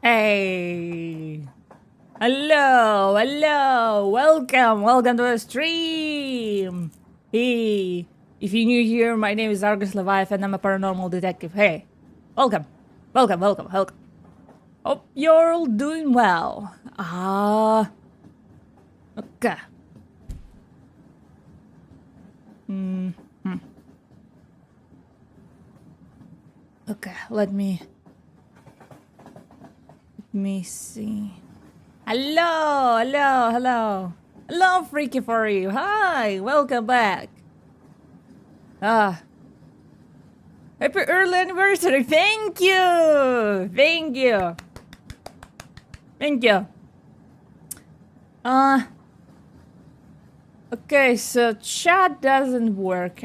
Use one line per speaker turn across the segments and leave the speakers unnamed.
Hey! Hello! Hello! Welcome to the stream! Hey! If you're new here, my name is Argus Leviathan and I'm a paranormal detective. Hey! Welcome! Welcome! Hope you're all doing well. Okay. Okay, let me see. Hello, Freaky for you. Hi, welcome back. Happy early anniversary. Thank you. Okay, so chat doesn't work.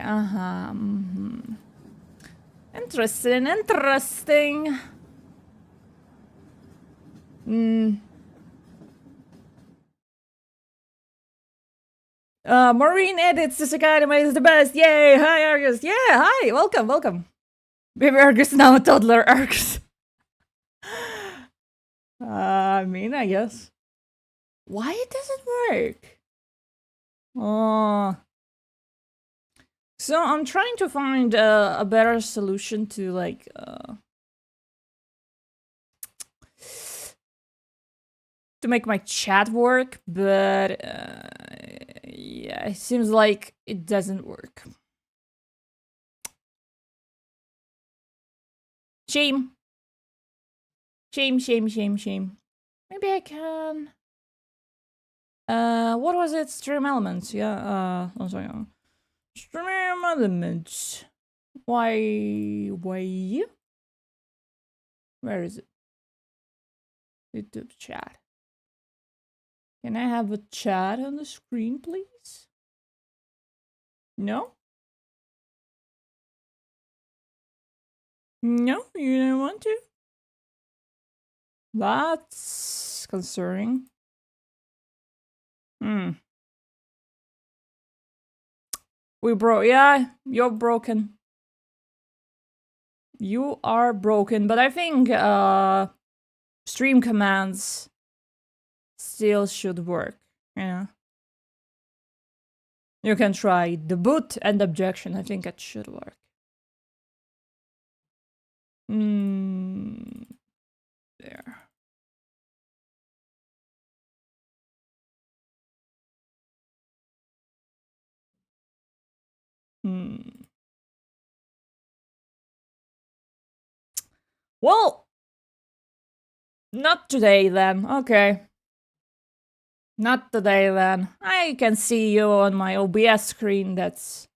Interesting. Maureen edits this academy is the best. Yay! Hi, Argus. Yeah, hi. Welcome. Baby Argus now a toddler Argus. I guess. Why it doesn't work? So I'm trying to find a better solution to like to make my chat work, but yeah, it seems like it doesn't work. Shame. Maybe I can. What was it? Stream elements. Yeah. One second. Stream elements. Why? Where is it? YouTube chat. Can I have a chat on the screen, please? No? No, you don't want to? That's concerning. We broke. Yeah, you're broken. You are broken, but I think stream commands still should work. Yeah. You can try debut and objection. I think it should work. There. Well, not today then. Okay. Not today then. I can see you on my OBS screen. That's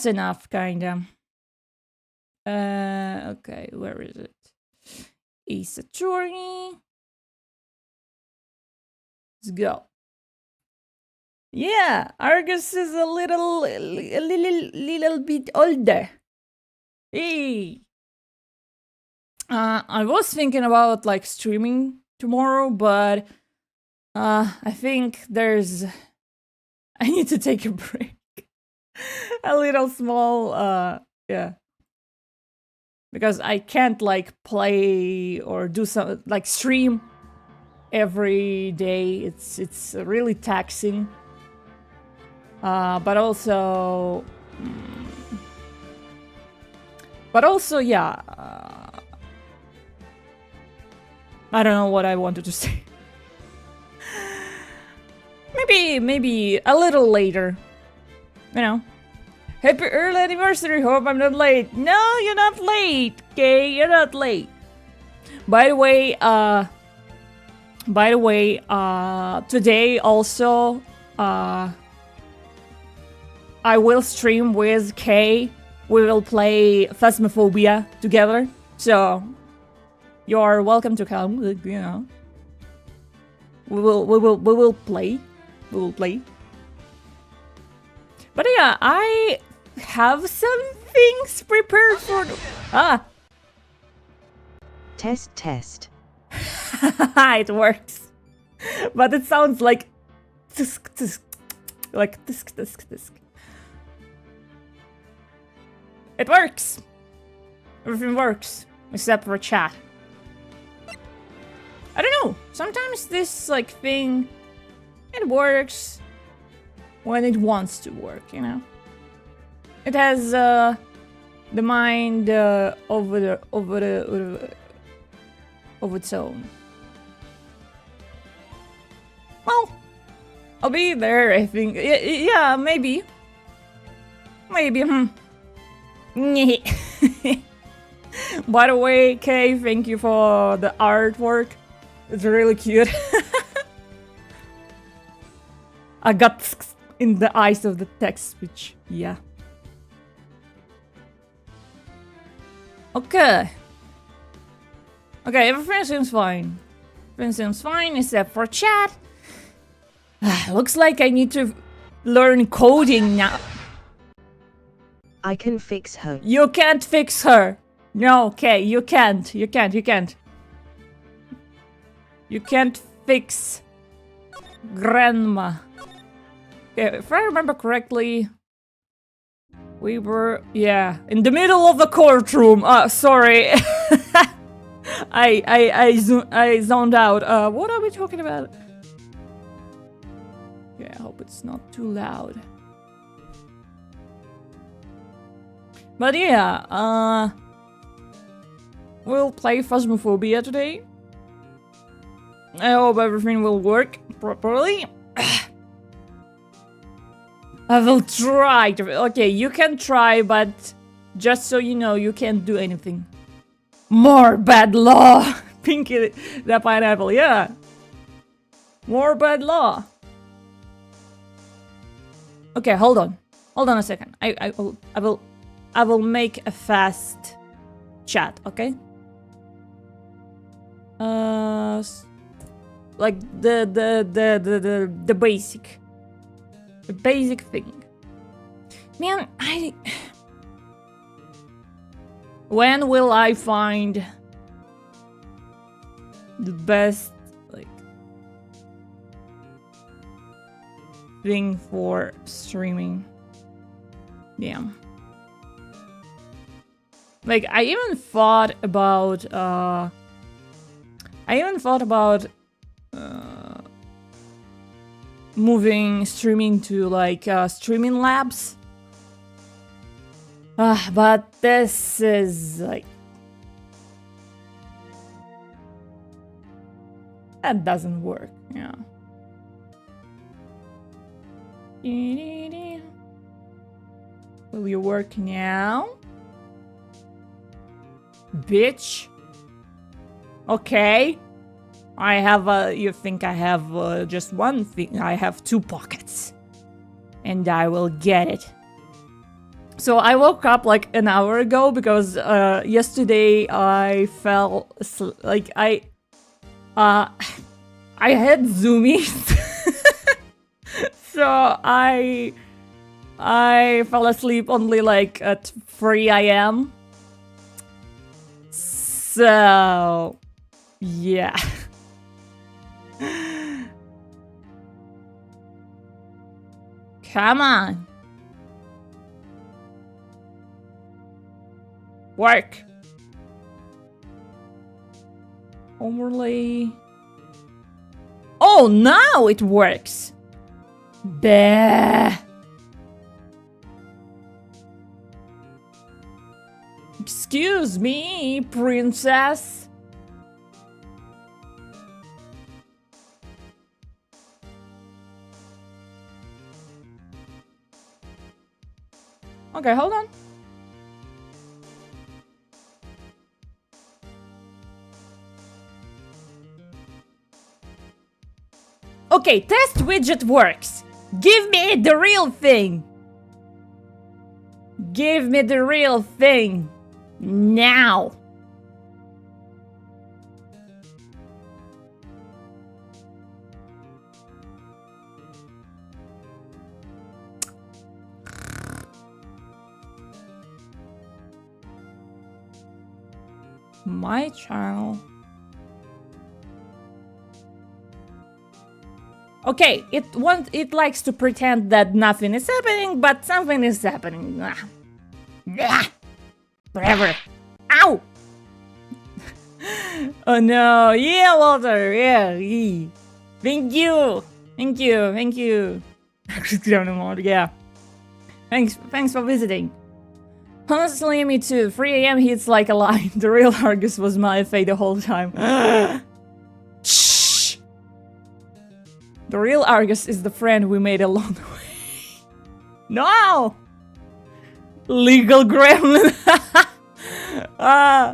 enough, kinda. Okay, where is it? Ace Attorney. Let's go. Yeah, Argus is a little bit older. Hey. I was thinking about like streaming tomorrow, but I think I need to take a break. A little small, yeah. Because I can't like play or do some like stream every day. It's really taxing. But also, yeah. I don't know what I wanted to say. Maybe a little later. You know. Happy early anniversary. Hope I'm not late. No, you're not late. Okay, you're not late. By the way, today also, I will stream with Kay. We will play Phasmophobia together. So, you're welcome to come, you know. We will play. We will play. But yeah, I have some things prepared for.
Test.
It works, but it sounds like tisk tisk, like tisk tisk tisk. It works. Everything works except for chat. I don't know. Sometimes this like thing, it works when it wants to work. You know. It has the mind of its own. Well, I'll be there, I think. Yeah, maybe. Maybe, By the way, Kay, thank you for the artwork. It's really cute. I got in the eyes of the text speech. Yeah. Okay. Okay, everything seems fine. Everything seems fine except for chat. Looks like I need to learn coding now.
I can fix her.
You can't fix her. No, okay, you can't. You can't. You can't fix Grandma. Okay, if I remember correctly, we were, yeah, in the middle of the courtroom. Sorry. I zoned out. What are we talking about? Okay, I hope it's not too loud. But yeah, we'll play Phasmophobia today. I hope everything will work properly. I will try to. Okay, you can try, but just so you know, you can't do anything. More bad law! Pinky the pineapple, yeah. More bad law. Okay, hold on. Hold on a second. I will make a fast chat, okay? Like the basic. The basic thing. Man, when will I find the best, like, thing for streaming? Damn. Like, I even thought about moving streaming to like streaming labs. But this is like, that doesn't work, yeah. Will you work now? Bitch. Okay. I have you think I have just one thing? I have 2 pockets. And I will get it. So I woke up like an hour ago because yesterday I fell like I had zoomies. So I fell asleep only like at 3 AM. So yeah. Come on. Work. Overlay. Oh, now it works. Bah. Excuse me, princess. Okay, hold on. Okay, test widget works. Give me the real thing. Give me the real thing. Now. My channel. Okay, it likes to pretend that nothing is happening, but something is happening. Whatever. Ow! Oh no, yeah, Walter, yeah. Thank you. Yeah. Thanks for visiting. Honestly, me too. 3 AM hits like a line. The real Argus was my fate the whole time. Shh! The real Argus is the friend we made along the way. No! Legal gremlin.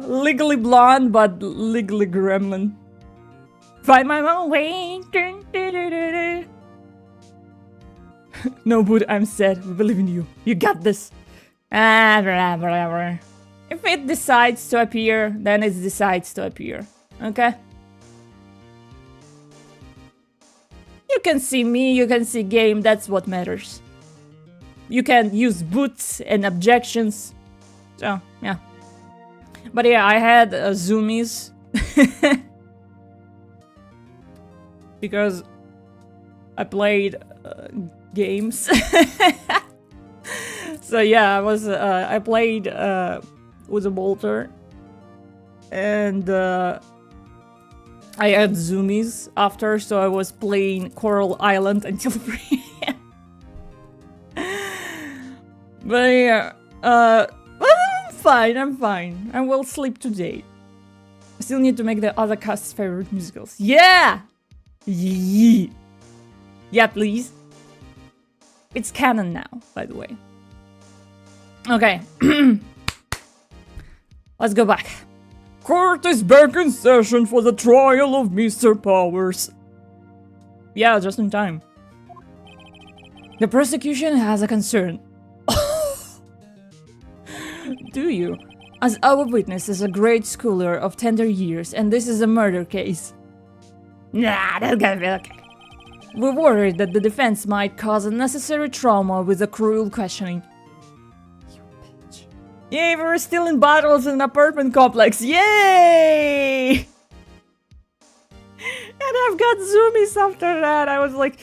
Legally blonde, but legally gremlin. Find my own way. No, Bud, I'm sad. We believe in you. You got this. Whatever. If it decides to appear, then it decides to appear. Okay? You can see me, you can see game, that's what matters. You can use boots and objections. So, yeah. But yeah, I had zoomies. Because I played games. So yeah, I played with a Walter. And I had zoomies after, so I was playing Coral Island until 3 AM. But yeah, well, I'm fine. I will sleep today. I still need to make the other cast's favorite musicals. Yeah! Yeah, please. It's canon now, by the way. Okay. Let's go back. Court is back in session for the trial of Mr. Powers. Yeah, just in time. The prosecution has a concern. Do you? As our witness is a grade schooler of tender years, and this is a murder case. Nah, that's gonna be okay. We're worried that the defense might cause unnecessary trauma with the cruel questioning. You bitch. Yay, we're still in battles in an apartment complex. Yay! And I've got zoomies after that. I was like...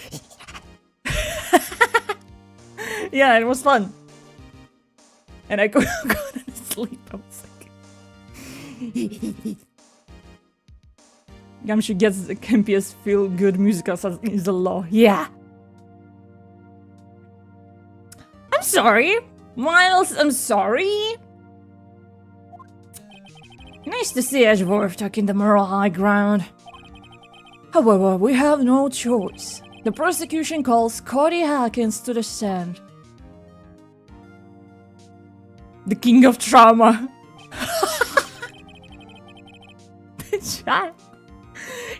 Yeah, it was fun. And I couldn't go to sleep. I was like... Gumshoe gets the campiest feel-good musicals is the law. Yeah. I'm sorry. Miles, I'm sorry. Nice to see Edgeworth taking the moral high ground. However, we have no choice. The prosecution calls Cody Hawkins to the stand. The king of trauma. The child.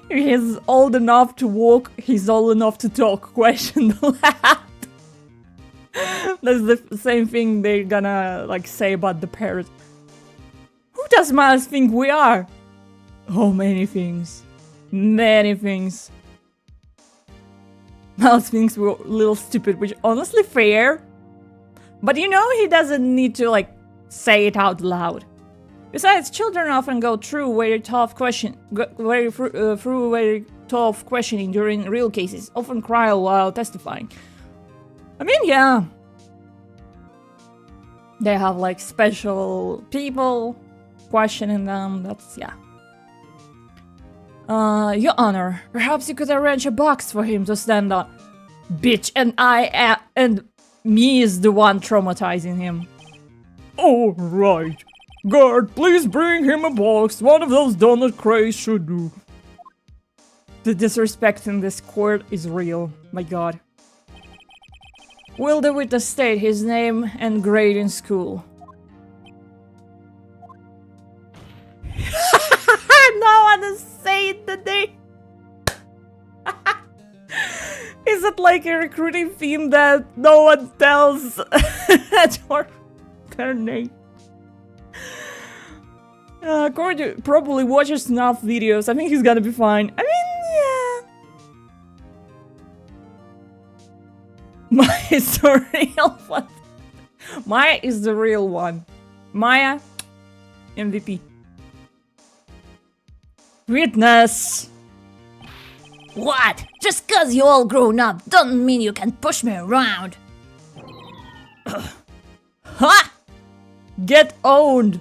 He's old enough to walk, he's old enough to talk. Question aloud. That's the same thing they're gonna like say about the parrot. Who does Miles think we are? Oh, many things. Many things. Miles thinks we're a little stupid, which honestly fair. But you know he doesn't need to like say it out loud. Besides, children often go through very tough questioning during real cases, often cry while testifying. I mean, yeah. They have like special people questioning them, that's, yeah. Your Honor, perhaps you could arrange a box for him to stand on. Bitch, and me is the one traumatizing him. Alright. Guard, please bring him a box. One of those donut crates should do. The disrespect in this court is real. My god. Will the witness state his name and grade in school? No one is saying the name. Is it like a recruiting theme that no one tells their name? Cordy probably watches enough videos. I think he's gonna be fine. I mean, yeah. Maya is the real one. Maya is the real one. Maya, MVP. Witness!
What? Just cause you all grown up doesn't mean you can push me around.
Ha! Get owned!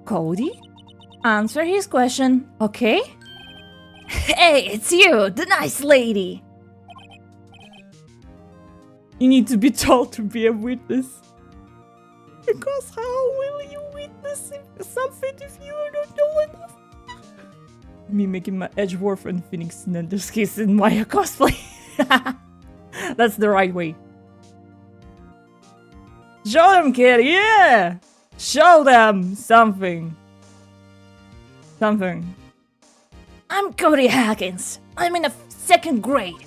Cody? Answer his question, okay?
Hey, it's you, the nice lady.
You need to be told to be a witness. Because how will you witness something if you don't know enough? Me making my Edgeworth and Phoenix Nender's case in my cosplay. That's the right way. Show them, kid, yeah! Show them something. Something.
I'm Cody Hackins. I'm in the 2nd grade.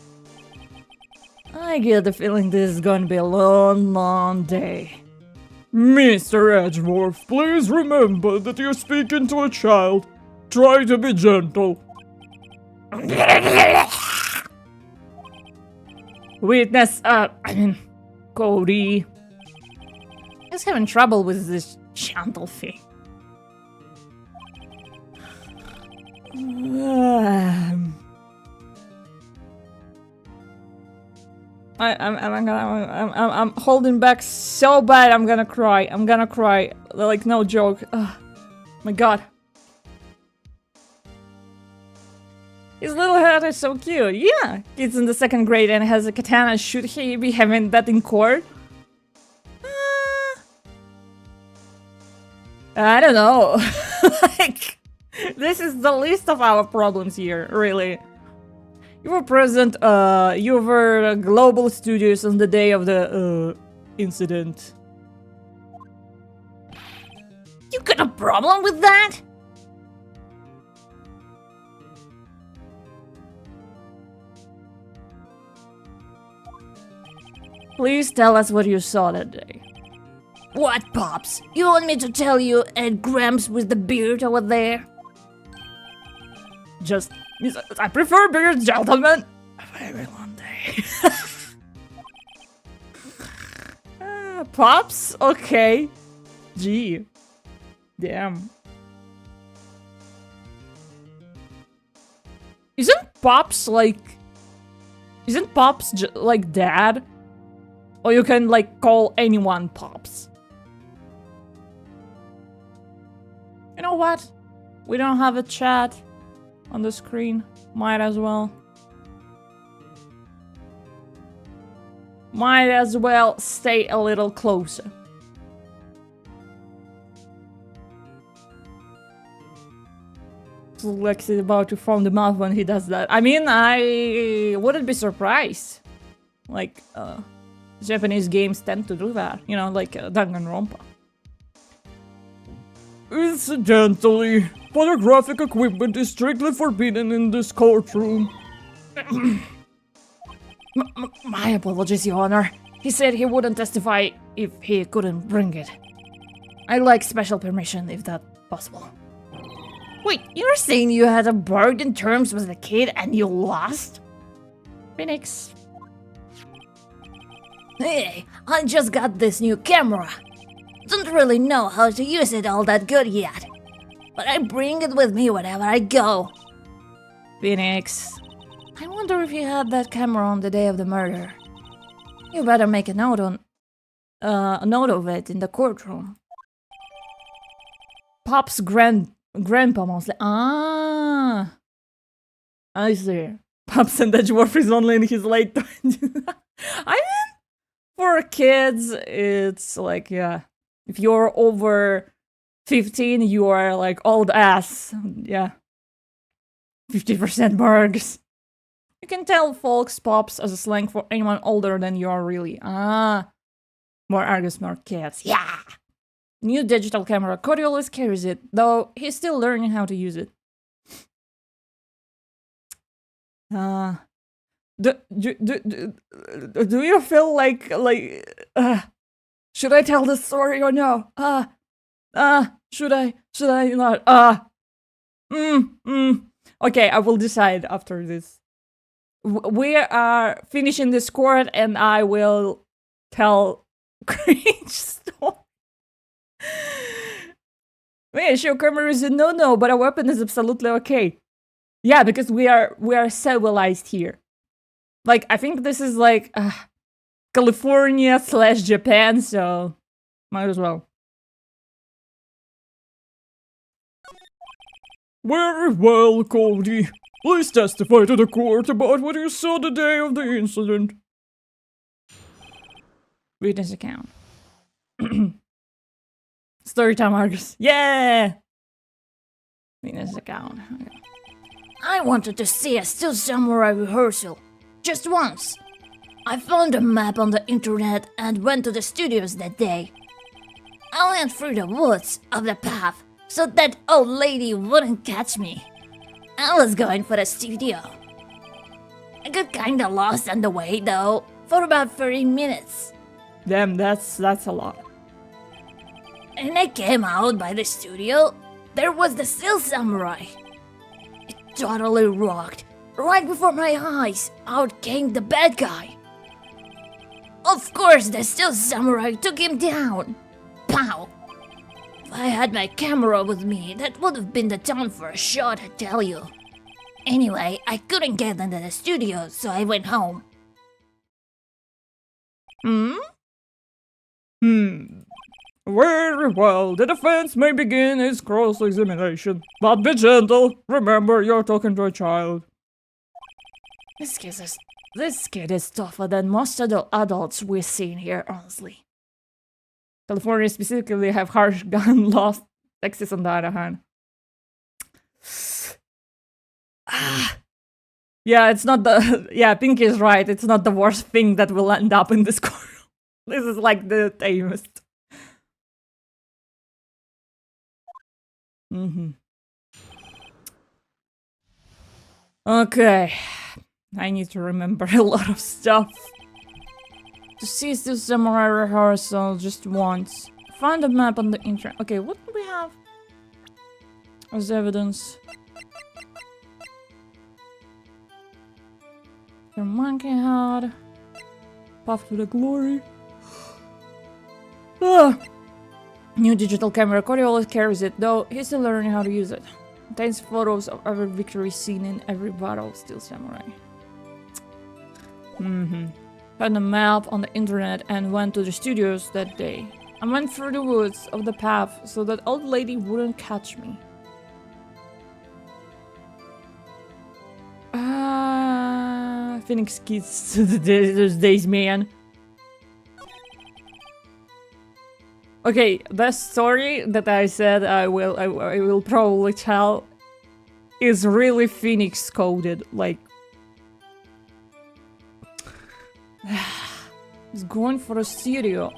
I get the feeling this is gonna be a long, long day. Mr. Edgeworth, please remember that you're speaking to a child. Try to be gentle. Witness, Cody. He's having trouble with this gentle thing. I'm holding back so bad. I'm gonna cry. I'm gonna cry. Like, no joke. My god. His little head is so cute. Yeah, he's in the 2nd grade and has a katana. Should he be having that in court? I don't know. Like, this is the least of our problems here, really. You were present, you were at Global Studios on the day of the, incident.
You got a problem with that?
Please tell us what you saw that day.
What, Pops? You want me to tell you Ed Gramps with the beard over there?
Just, I prefer beards, gentlemen. A very long day. Pops? Okay. Gee. Damn. Isn't Pops like... Isn't Pops like dad? Or you can like call anyone Pops. You know what? We don't have a chat on the screen. Might as well. Might as well stay a little closer. Lex is about to foam the mouth when he does that. I mean, I wouldn't be surprised. Like, Japanese games tend to do that. You know, like Danganronpa. Incidentally, pornographic equipment is strictly forbidden in this courtroom.
My apologies, Your Honor. He said he wouldn't testify if he couldn't bring it. I'd like special permission if that's possible. Wait, you're saying you had a bargain terms with the kid and you lost?
Phoenix.
Hey, I just got this new camera. Don't really know how to use it all that good yet. But I bring it with me wherever I go.
Phoenix. I wonder if you had that camera on the day of the murder. You better make a note of it in the courtroom. Pop's grandpa mostly. Ah, I see. Pops and Edgeworth is only in his late 20s. I mean, for kids, it's like, yeah. If you're over 15, you are like old ass. Yeah. 50% marks. You can tell folks Pops as a slang for anyone older than you are really. Ah. More Argus, more kids. Yeah. New digital camera. Cody always carries it, though he's still learning how to use it. Do you feel like should I tell the story or no? Should I not? Okay, I will decide after this. We are finishing this court and I will tell cringe story. Yeah, sure, camera is a no-no, but a weapon is absolutely okay. Yeah, because we are civilized here. Like, I think this is like California / Japan, so might as well. Very well, Cody. Please testify to the court about what you saw the day of the incident. Witness account. Story time, Argus. Yeah! Witness account. Okay.
I wanted to see a Still Samurai rehearsal. Just once. I found a map on the internet and went to the studios that day. I went through the woods of the path so that old lady wouldn't catch me. I was going for the studio. I got kinda lost on the way though, for about 30 minutes.
Damn, that's a lot.
And I came out by the studio, there was the Still Samurai. It totally rocked. Right before my eyes, out came the bad guy. Of course, the Still Samurai took him down. Pow! If I had my camera with me, that would have been the time for a shot, I tell you. Anyway, I couldn't get into the studio, so I went home.
Very well, the defense may begin its cross-examination. But be gentle. Remember, you're talking to a child. This kid is tougher than most adults we've seen here, honestly. California specifically have harsh gun laws. Texas, on the other hand. Yeah, it's not the... Yeah, Pinky is right. It's not the worst thing that will end up in this court. This is like the tamest. Okay. I need to remember a lot of stuff. To see Still Samurai rehearsal just once. Find a map on the internet. Okay, what do we have as evidence? Your monkey head. Path to the glory. New digital camera. Cody always carries it, though he's still learning how to use it. Contains photos of every victory seen in every battle of Still Samurai. Found a map on the internet and went to the studios that day. I went through the woods of the path so that old lady wouldn't catch me. Phoenix kids those days, man. Okay, the story that I said I will probably tell is really Phoenix coded. Like, was going for a studio.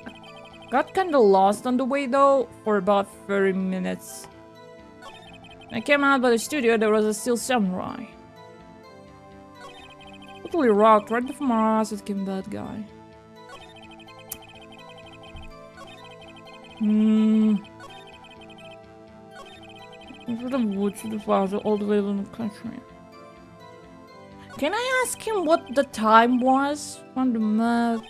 Got kinda lost on the way though for about 30 minutes. When I came out by the studio, there was a Still Samurai. Totally rocked. Right before my eyes, it came that guy. Into the woods to the plaza all the way in the country. Can I ask him what the time was? On the map.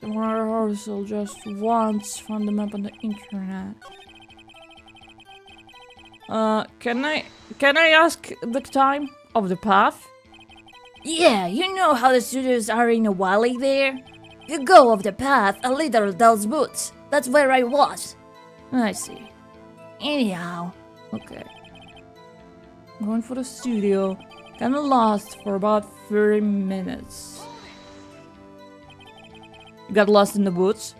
The rehearsal just once. Found the map on the internet. Can I ask the time of the path?
Yeah, you know how the studios are in a valley there? You go off the path a little those woods. That's where I was.
I see.
Anyhow.
Okay. I'm going for the studio. Kinda lost for about 30 minutes. You got lost in the woods?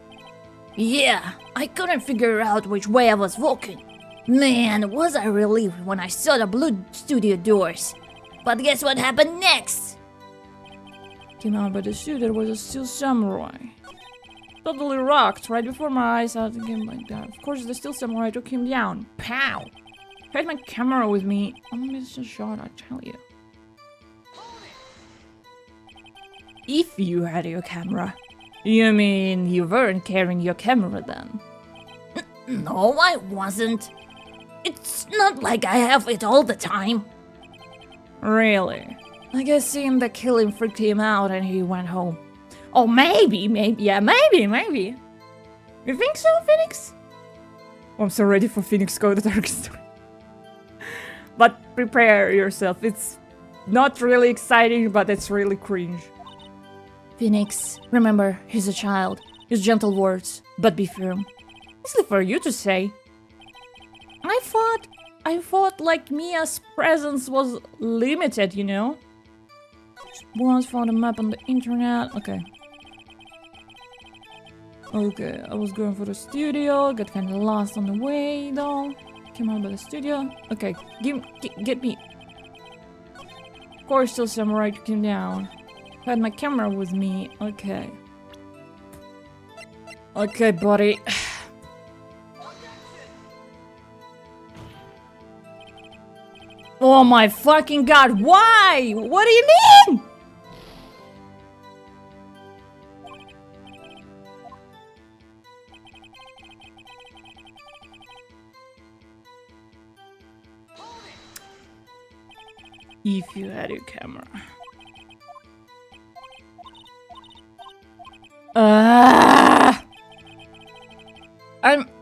Yeah, I couldn't figure out which way I was walking. Man, was I relieved when I saw the blue studio doors. But guess what happened next?
Came out by the studio, there was a Still Samurai. Totally rocked right before my eyes out again like that. Of course, the Still Samurai took him down. Pow! I had my camera with me. I missed a shot, I tell you. If you had your camera. You mean you weren't carrying your camera then?
No, I wasn't. It's not like I have it all the time.
Really? I guess seeing the killing freaked him out and he went home. Oh, maybe. You think so, Phoenix? I'm so ready for Phoenix Code Dark Story. But prepare yourself. It's not really exciting, but it's really cringe.
Phoenix, remember, he's a child. Use gentle words, but be firm.
Easily for you to say. I thought like Mia's presence was limited, you know? Just once found a map on the internet. Okay. Okay, I was going for the studio, got kind of lost on the way though. Came out by the studio. Okay, get me. Of course, still samurai came down. Had my camera with me. Okay. Okay, buddy. Oh my fucking god, why? What do you mean? If you had your camera.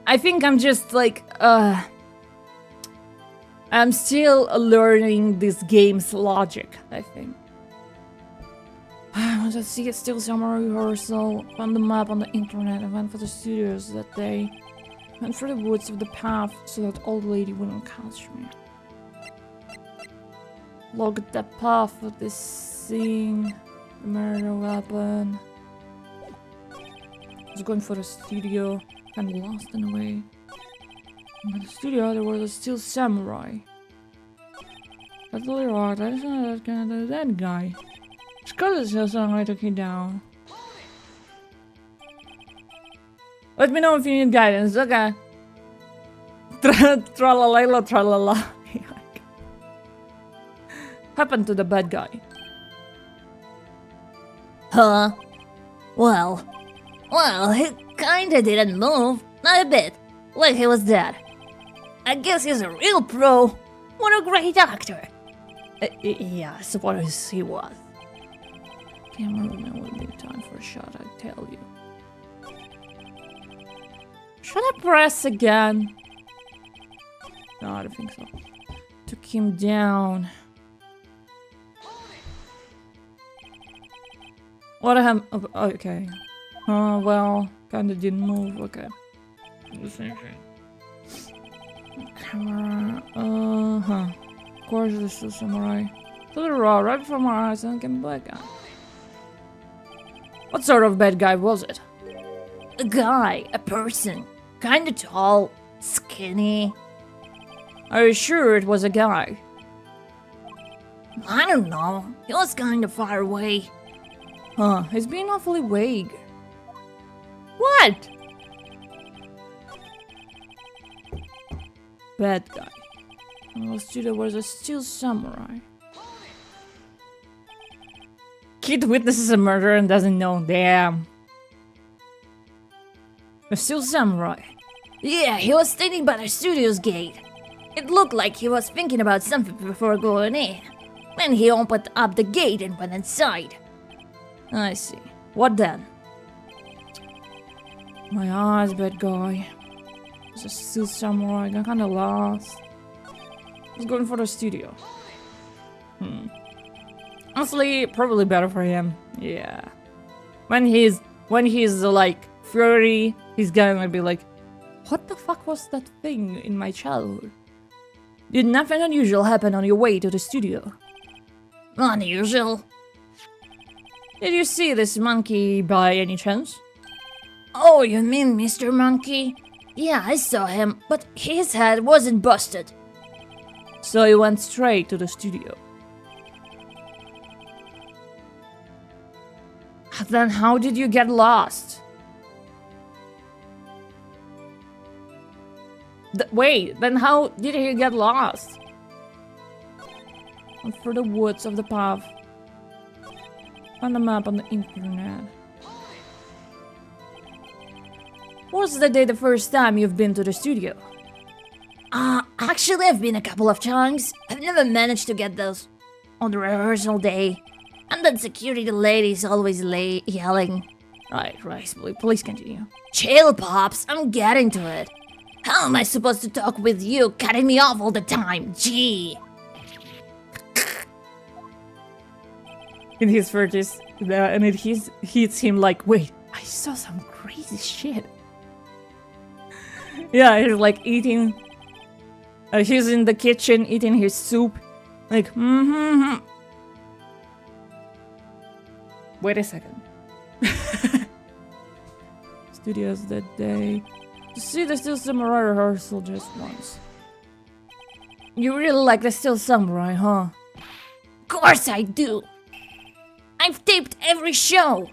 I think I'm just like, I'm still learning this game's logic, I think. I want to see a still summer rehearsal. Found the map on the internet. I went for the studios that day. Went through the woods of the path so that old lady wouldn't catch me. Logged the path of this thing. The murder weapon. I was going for the studio. Kind of lost in a way. In the studio, there was a still samurai. That's really wrong. That's not that guy. It's because it's still samurai took you down. Let me know if you need guidance. Okay. Tra-la-la-la, tra-la-la. Happened to the bad guy.
Huh? Well, he kinda didn't move. Not a bit. Like he was dead. I guess he's a real pro. What a great actor. Yeah, I suppose he was.
Cameraman would need time for a shot, I tell you. Should I press again? No, I don't think so. Took him down. What happened? Oh, okay. Well, kinda didn't move. Okay. Camera. Of course, this is samurai. To the raw, right before my eyes, and came back. What sort of bad guy was it?
A guy, a person. Kinda tall, skinny.
Are you sure it was a guy?
I don't know. He was kinda far away.
Huh, he's being awfully vague. What? Bad guy. The studio was a still samurai. Kid witnesses a murder and doesn't know. Damn. A still samurai.
Yeah, he was standing by the studio's gate. It looked like he was thinking about something before going in. Then he opened up the gate and went inside.
I see. What then? My eyes, bad guy. It's a still samurai. I'm kinda lost. I was going for the studio. Honestly, probably better for him. Yeah. When he's like 30, he's gonna be like, what the fuck was that thing in my childhood? Did nothing unusual happen on your way to the studio?
Unusual?
Did you see this monkey by any chance?
Oh, you mean Mr. Monkey? Yeah, I saw him, but his head wasn't busted.
So you went straight to the studio. Then how did you get lost? Wait, then how did he get lost? Went through the woods of the path. Found a map on the internet. Was the day the first time you've been to the studio?
Actually, I've been a couple of times. I've never managed to get those on the rehearsal day. And then security lady's always yelling.
Right, please continue.
Chill, Pops, I'm getting to it. How am I supposed to talk with you cutting me off all the time? Gee.
In his 30s, and it hits him like, wait, I saw some crazy shit. Yeah, he's like eating. He's in the kitchen eating his soup. Like, Wait a second. Studios that day. To see the Steel Samurai rehearsal just once.
You really like the Steel Samurai, huh? Of course I do. I've taped every show,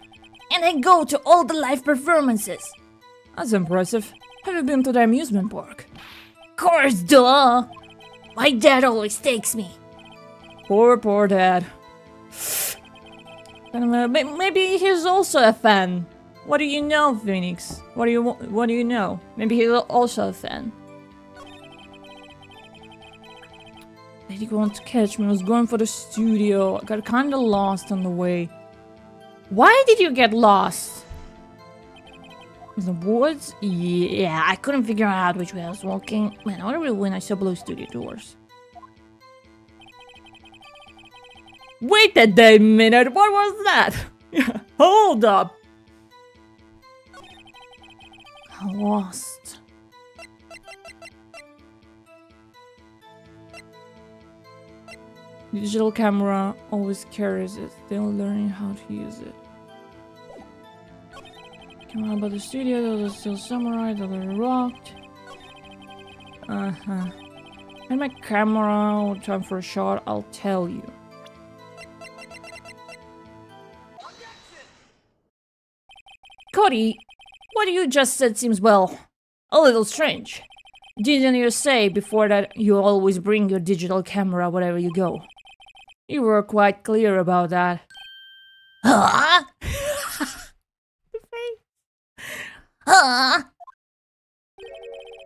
and I go to all the live performances.
That's impressive. Have you been to the amusement park?
Of course, duh. My dad always takes me.
Poor dad. Maybe he's also a fan. What do you know, Phoenix? What do you know? Maybe he's also a fan. Did he want to catch me? I was going for the studio. I got kinda lost on the way. Why did you get lost? In the woods?
Yeah, I couldn't figure out which way I was walking. Man, I wonder when I saw blue studio doors.
Wait a damn minute, what was that? Hold up.
I lost.
Digital camera always carries it. Still learning how to use it. Camera about the studio, those are still samurai, that are rocked. And my camera, time for a shot, I'll tell you.
Cody, what you just said seems, well, a little strange. Didn't you say before that you always bring your digital camera wherever you go?
You were quite clear about that.
Huh? Huh?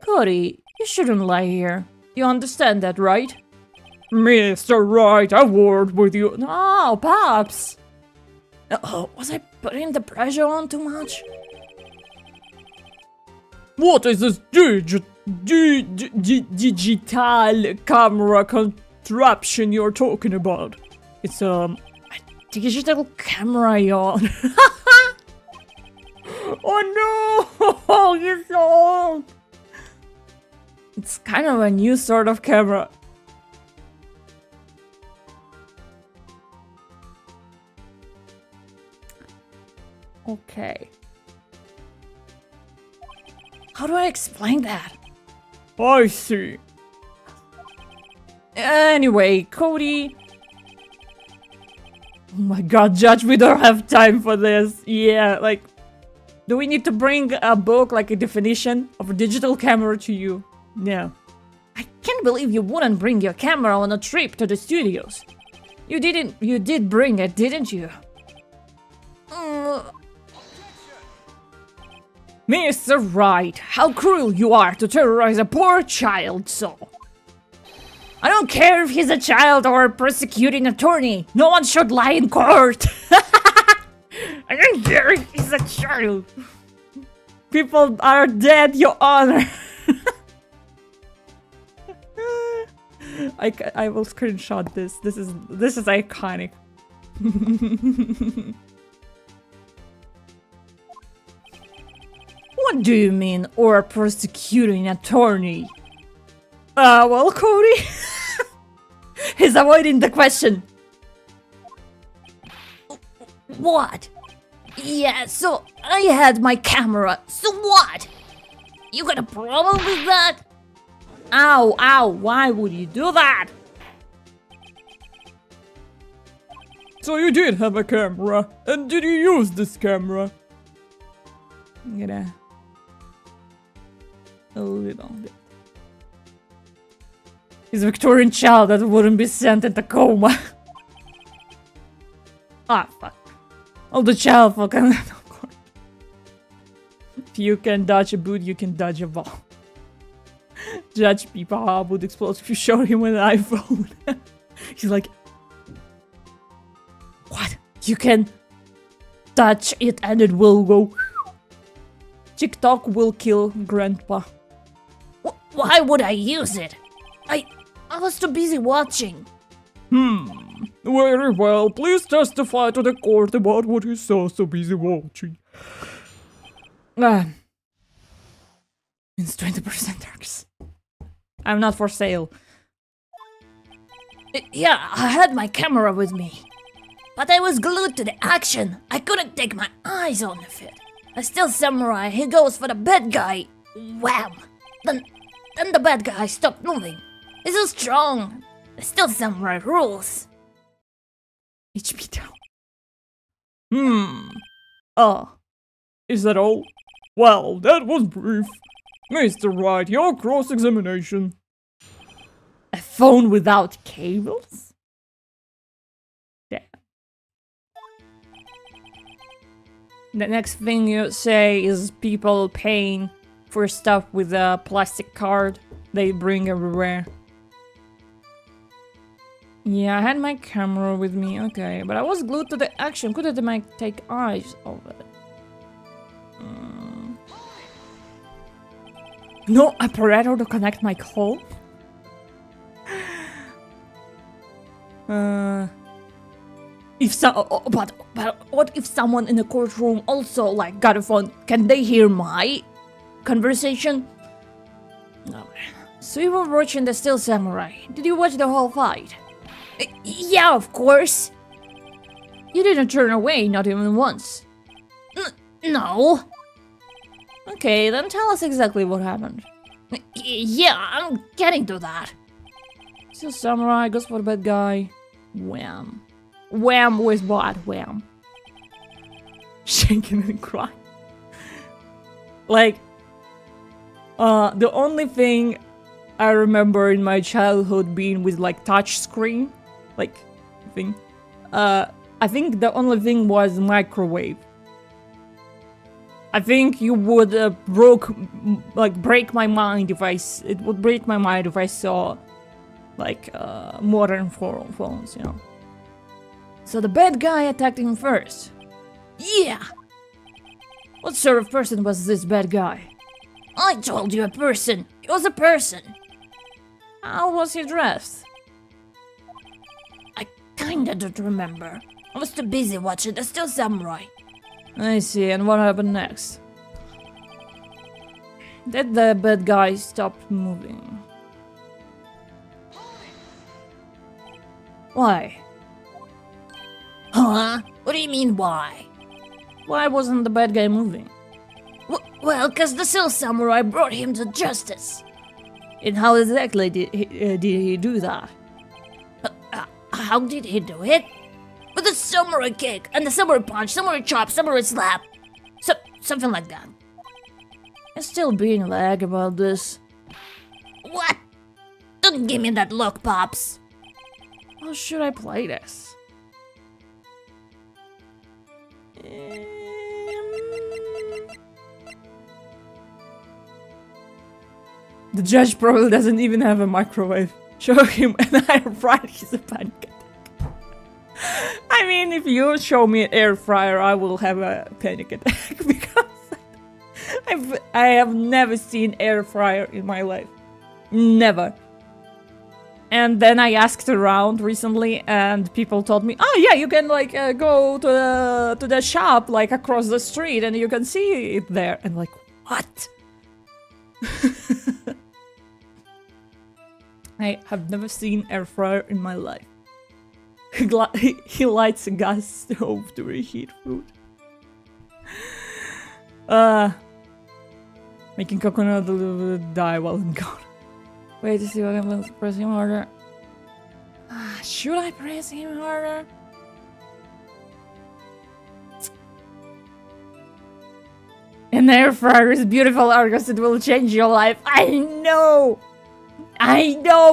Cody, you shouldn't lie here. You understand that, right? Mr. Right, a word with you. No, Pops!
Was I putting the pressure on too much?
What is this digital camera contraption you're talking about? It's a digital camera, yawn. Oh no! You're so old! It's kind of a new sort of camera. Okay.
How do I explain that?
I see. Anyway, Cody. Oh my god, Judge, we don't have time for this. Yeah, like, do we need to bring a book, like a definition of a digital camera to you? No.
I can't believe you wouldn't bring your camera on a trip to the studios. You did bring it, didn't you?
Mr. Wright, how cruel you are to terrorize a poor child so.
I don't care if he's a child or a prosecuting attorney. No one should lie in court.
I don't care if he's a child. People are dead, Your Honor. I will screenshot this. This is iconic.
What do you mean, or a prosecuting attorney?
Well, Cody.
He's avoiding the question. What? Yeah, so I had my camera. So what? You got a problem with that?
Ow, why would you do that? So you did have a camera, and did you use this camera? I'm gonna... a little bit. He's a Victorian child that wouldn't be sent into coma. Ah, fuck. Oh, the child fucking... If you can dodge a boot, you can dodge a ball. Judge people how a boot explodes if you show him an iPhone. He's like... What? You can touch it and it will go... TikTok will kill grandpa.
Why would I use it? I was too busy watching.
Very well. Please testify to the court about what you saw so busy watching. It's 20% tax. I'm not for sale.
Yeah, I had my camera with me. But I was glued to the action. I couldn't take my eyes on it. A still samurai, he goes for the bad guy. Wham! Then the bad guy stopped moving. He's so strong. The still samurai rules.
HP down. Ah. Is that all? Well, that was brief. Mr. Wright, your cross-examination. A phone without cables? Damn. The next thing you say is people paying for stuff with a plastic card they bring everywhere. Yeah, I had my camera with me, okay, but I was glued to the action. Couldn't take eyes off it. No operator to connect my call? But what if someone in the courtroom also like got a phone? Can they hear my conversation? No. So you were watching the Still Samurai. Did you watch the whole fight?
Yeah, of course.
You didn't turn away, not even once.
No.
Okay, then tell us exactly what happened.
Yeah, I'm getting to that.
Still Samurai goes for the bad guy. Wham. Wham with what? Wham. Shaking and crying. Like, the only thing I remember in my childhood being with like touch screen, like thing. I think the only thing was microwave. I think you would break my mind if it would break my mind if I saw like modern phones, you know. So the bad guy attacked him first.
Yeah.
What sort of person was this bad guy?
I told you a person. It was a person.
How was he dressed?
I kinda don't remember. I was too busy watching the Still Samurai.
I see, and what happened next? Did the bad guy stop moving? Why?
Huh? What do you mean, why?
Why wasn't the bad guy moving?
Well, cause the Still Samurai brought him to justice.
And how exactly did he do that?
How did he do it? With a samurai kick, and the samurai punch, samurai chop, samurai slap. Something like that.
I'm still being lag about this.
What? Don't give me that look, Pops.
How should I play this? The judge probably doesn't even have a microwave. Show him an air fryer, he's a panic attack. I mean, if you show me an air fryer, I will have a panic attack because I have never seen air fryer in my life. Never. And then I asked around recently, and people told me, "Oh yeah, you can like go to the shop like across the street, and you can see it there." And like, what? I have never seen air fryer in my life. He lights a gas stove to reheat food. Making coconut die while I'm gone. Wait to see what happens. Press him harder. Should I press him harder? An air fryer is beautiful, Argus. It will change your life. I know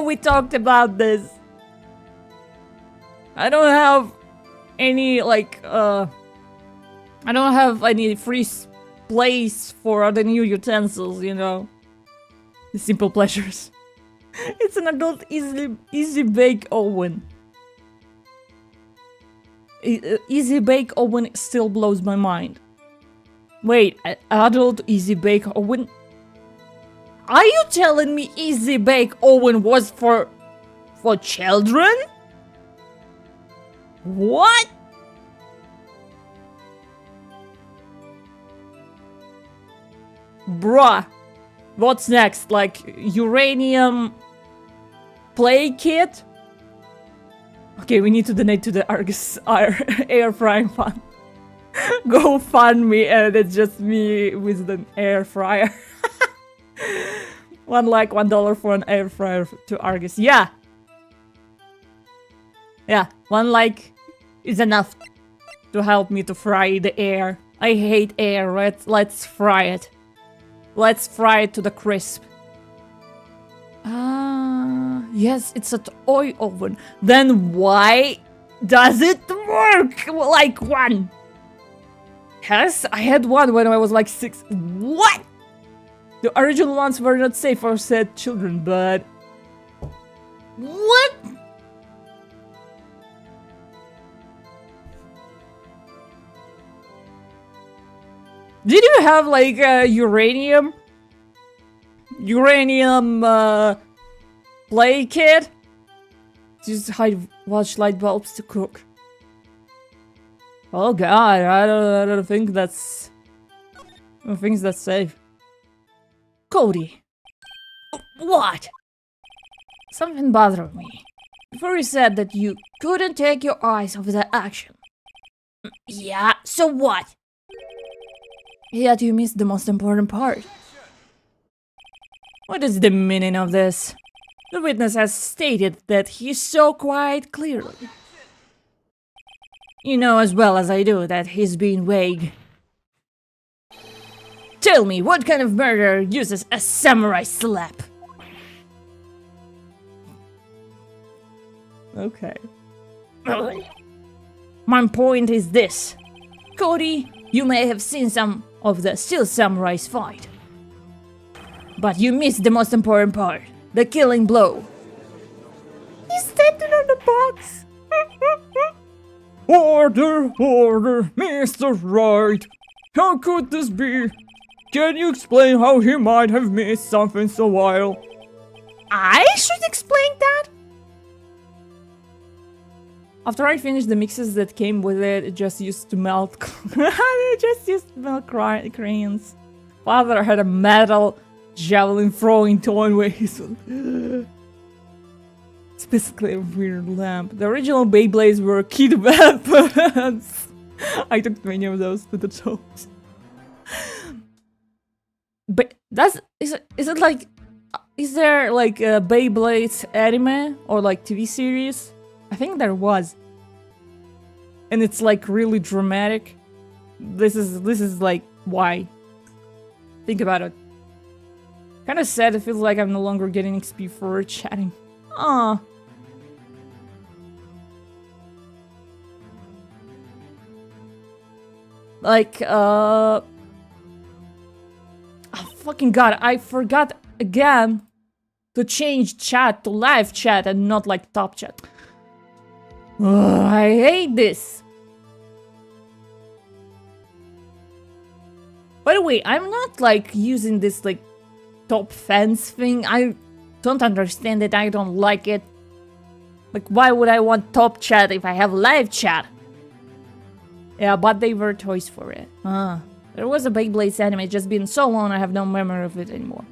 we talked about this. I don't have any like I don't have any free place for the new utensils, you know. The simple pleasures. It's an adult easy bake oven. Easy bake oven still blows my mind. Wait, adult easy bake oven? Are you telling me Easy Bake Oven was for children? What? Bruh. What's next? Like uranium play kit? Okay, we need to donate to the Argus air frying fund. Go fund me, and it's just me with an air fryer. $1 for an air fryer to Argus. Yeah. Yeah, $1 is enough to help me to fry the air. I hate air. Let's fry it. Let's fry it to the crisp. Yes, it's an oil oven. Then why does it work like one? Yes, I had one when I was like 6. What? The original ones were not safe for said children, but... What? Did you have like uranium play kit? Just hide watch light bulbs to cook. Oh god, I don't think that's... I don't think that's safe. Cody. What? Something bothered me. Before you said that you couldn't take your eyes off the action. Yeah, so what? Yet you missed the most important part. What is the meaning of this? The witness has stated that he saw quite clearly. You know as well as I do that he's being vague. Tell me, what kind of murderer uses a samurai slap? Okay. My point is this. Cody, you may have seen some of the Steel Samurais fight. But you missed the most important part. The killing blow. He's standing on the box. Order, order, Mr. Wright. How could this be? Can you explain how he might have missed something so wild? I should explain that? After I finished the mixes that came with it, it just used to melt. It just used to melt crayons. Father had a metal javelin throwing toy ways. It's basically a weird lamp. The original Beyblades were kid weapons. I took many of those to the toes. But is it like, is there like a Beyblades anime or like TV series? I think there was. And it's like really dramatic. This is like why. Think about it. Kind of sad. It feels like I'm no longer getting XP for chatting. Aww. Like, oh, fucking god, I forgot again to change chat to live chat and not like top chat. Ugh, I hate this. By the way, I'm not like using this like top fence thing. I don't understand it. I don't like it. Like, why would I want top chat if I have live chat? Yeah, but they were toys for it. There was a Beyblades anime. It's just been so long I have no memory of it anymore.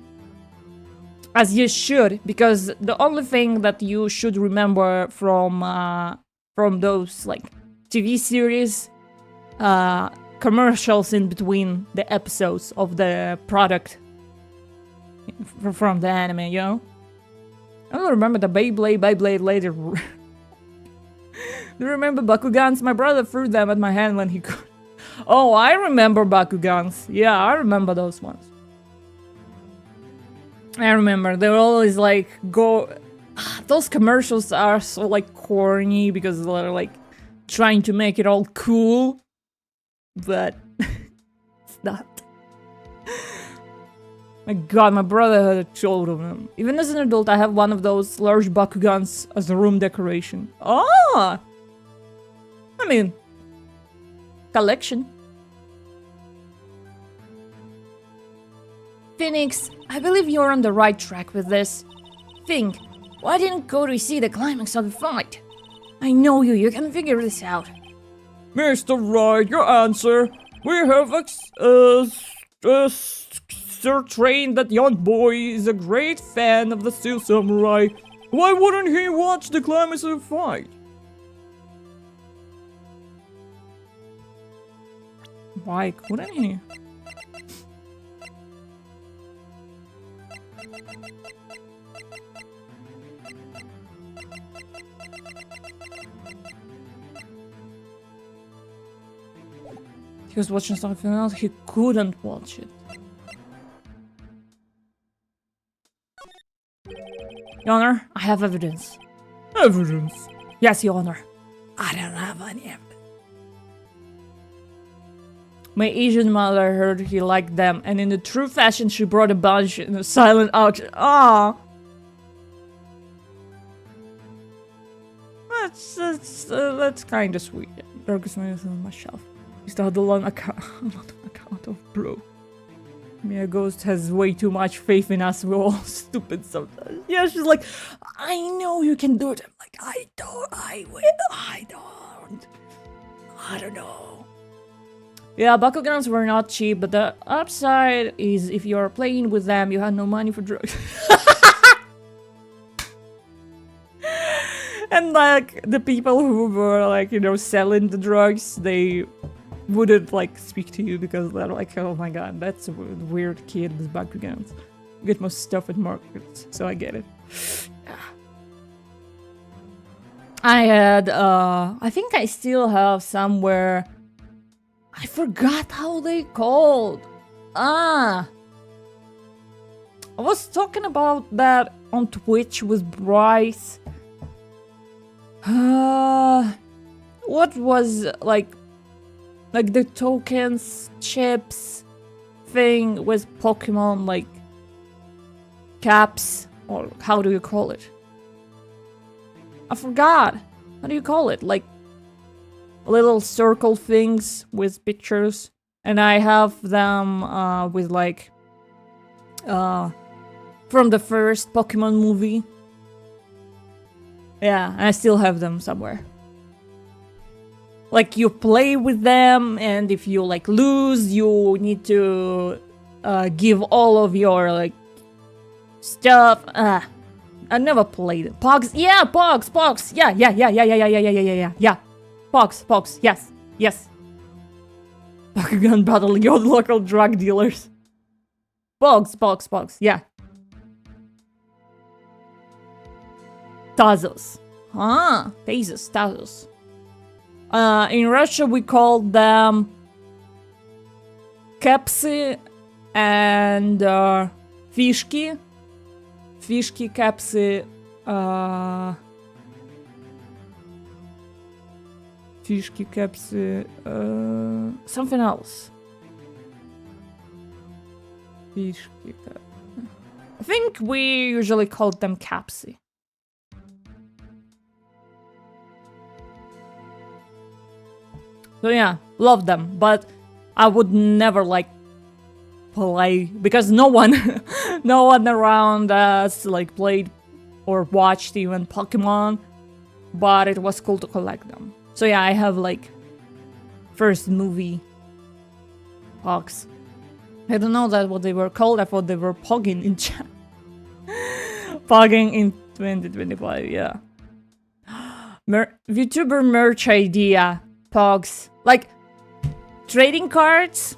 As you should, because the only thing that you should remember from those like TV series, commercials in between the episodes of the product from the anime, you know? I don't remember the Beyblade later. Do you remember Bakugans? My brother threw them at my hand when he could. Oh, I remember Bakugans. Yeah, I remember those ones. I remember. They were always like, go... Those commercials are so like corny because they're like trying to make it all cool. But it's not. My god, my brother had a total of them. Even as an adult, I have one of those large Bakugans as a room decoration. Oh! I mean, collection.
Phoenix, I believe you're on the right track with this. Think, why didn't Cody see the climax of the fight? I know you can figure this out.
Mr. Wright, your answer. We have ascertained that young boy is a great fan of the Steel Samurai. Why wouldn't he watch the climax of the fight? Why couldn't he? He was watching something else, he couldn't watch it. Your Honor, I have evidence. Evidence? Yes, Your Honor. I don't have any evidence. My Asian mother heard he liked them, and in the true fashion, she brought a bunch in a silent ouch. Ah, that's kind of sweet. Darkest night on my shelf. Is that the long account of blow? Mia Ghost has way too much faith in us. We're all stupid sometimes. Yeah, she's like, I know you can do it. I'm like, I don't know. Yeah, Bakugans were not cheap, but the upside is if you're playing with them, you had no money for drugs. And like, the people who were like, you know, selling the drugs, they wouldn't like speak to you because they're like, oh my god, that's a weird kid with Bakugans. You get most stuff at markets, so I get it. I had, I think I still have somewhere. I forgot how they called. I was talking about that on Twitch with Bryce. What was like the tokens, chips thing with Pokemon, like caps, or how do you call it? I forgot. How do you call it? Like little circle things with pictures, and I have them with like from the first Pokemon movie. Yeah, I still have them somewhere. Like, you play with them, and if you like lose, you need to give all of your like stuff. I never played it. Pogs, yeah, Pogs, yeah. Pogs, yes. Bakugan battle your local drug dealers. Pogs, yeah. Tazos. Tazos. In Russia, we called them Kapsy and Fishki. Fishki, Kapsy, Fishki, Kapsy, something else. Fishki, I think we usually called them Kapsy. So yeah, love them, but I would never like play because no one around us like played or watched even Pokemon, but it was cool to collect them. So yeah, I have like first movie Pogs. I don't know that what they were called. I thought they were Pogging in chat. Pogging in 2025, yeah. VTuber merch idea. Pogs. Like, trading cards?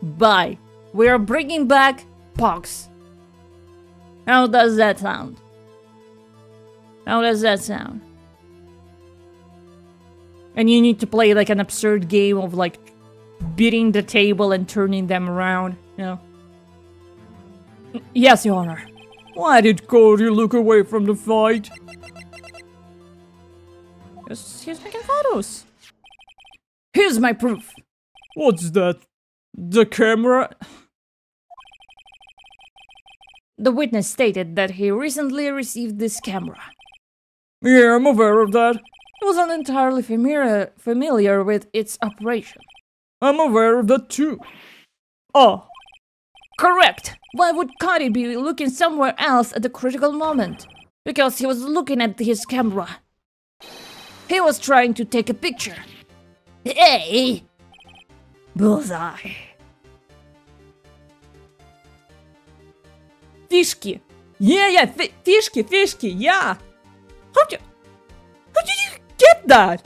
Buy. We are bringing back Pogs. How does that sound? And you need to play like an absurd game of like beating the table and turning them around, you know? Yes, Your Honor. Why did Cody look away from the fight? He's making photos. Here's my proof. What's that? The camera? The witness stated that he recently received this camera. Yeah, I'm aware of that. He wasn't entirely familiar with its operation. I'm aware of that too. Oh.
Correct! Why would Cody be looking somewhere else at the critical moment? Because he was looking at his camera. He was trying to take a picture. Hey! Bullseye.
Фишки. Yeah, фишки, yeah. How did you get that?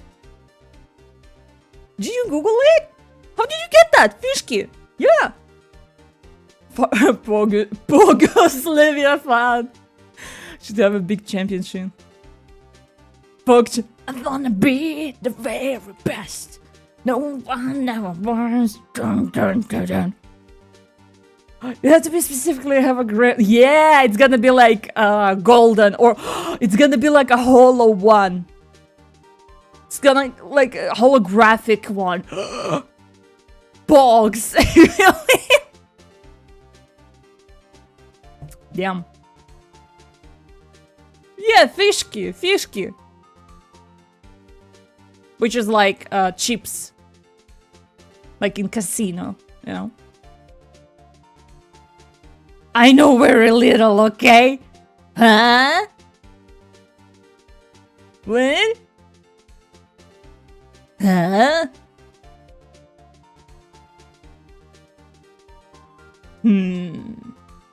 Did you Google it? How did you get that? Fishki. Yeah. Pogos Livia fan. Should have a big championship. Pog.
I wanna be the very best. No one ever was. Dun, dun, dun, dun.
You have to be specifically have a great. Yeah, it's gonna be like golden, or it's gonna be like a hollow one. It's gonna like a holographic one. Bogs. Really? Damn. Yeah, fishki. Which is like chips. Like in casino, you know? I know very little, okay? Huh? What? Huh?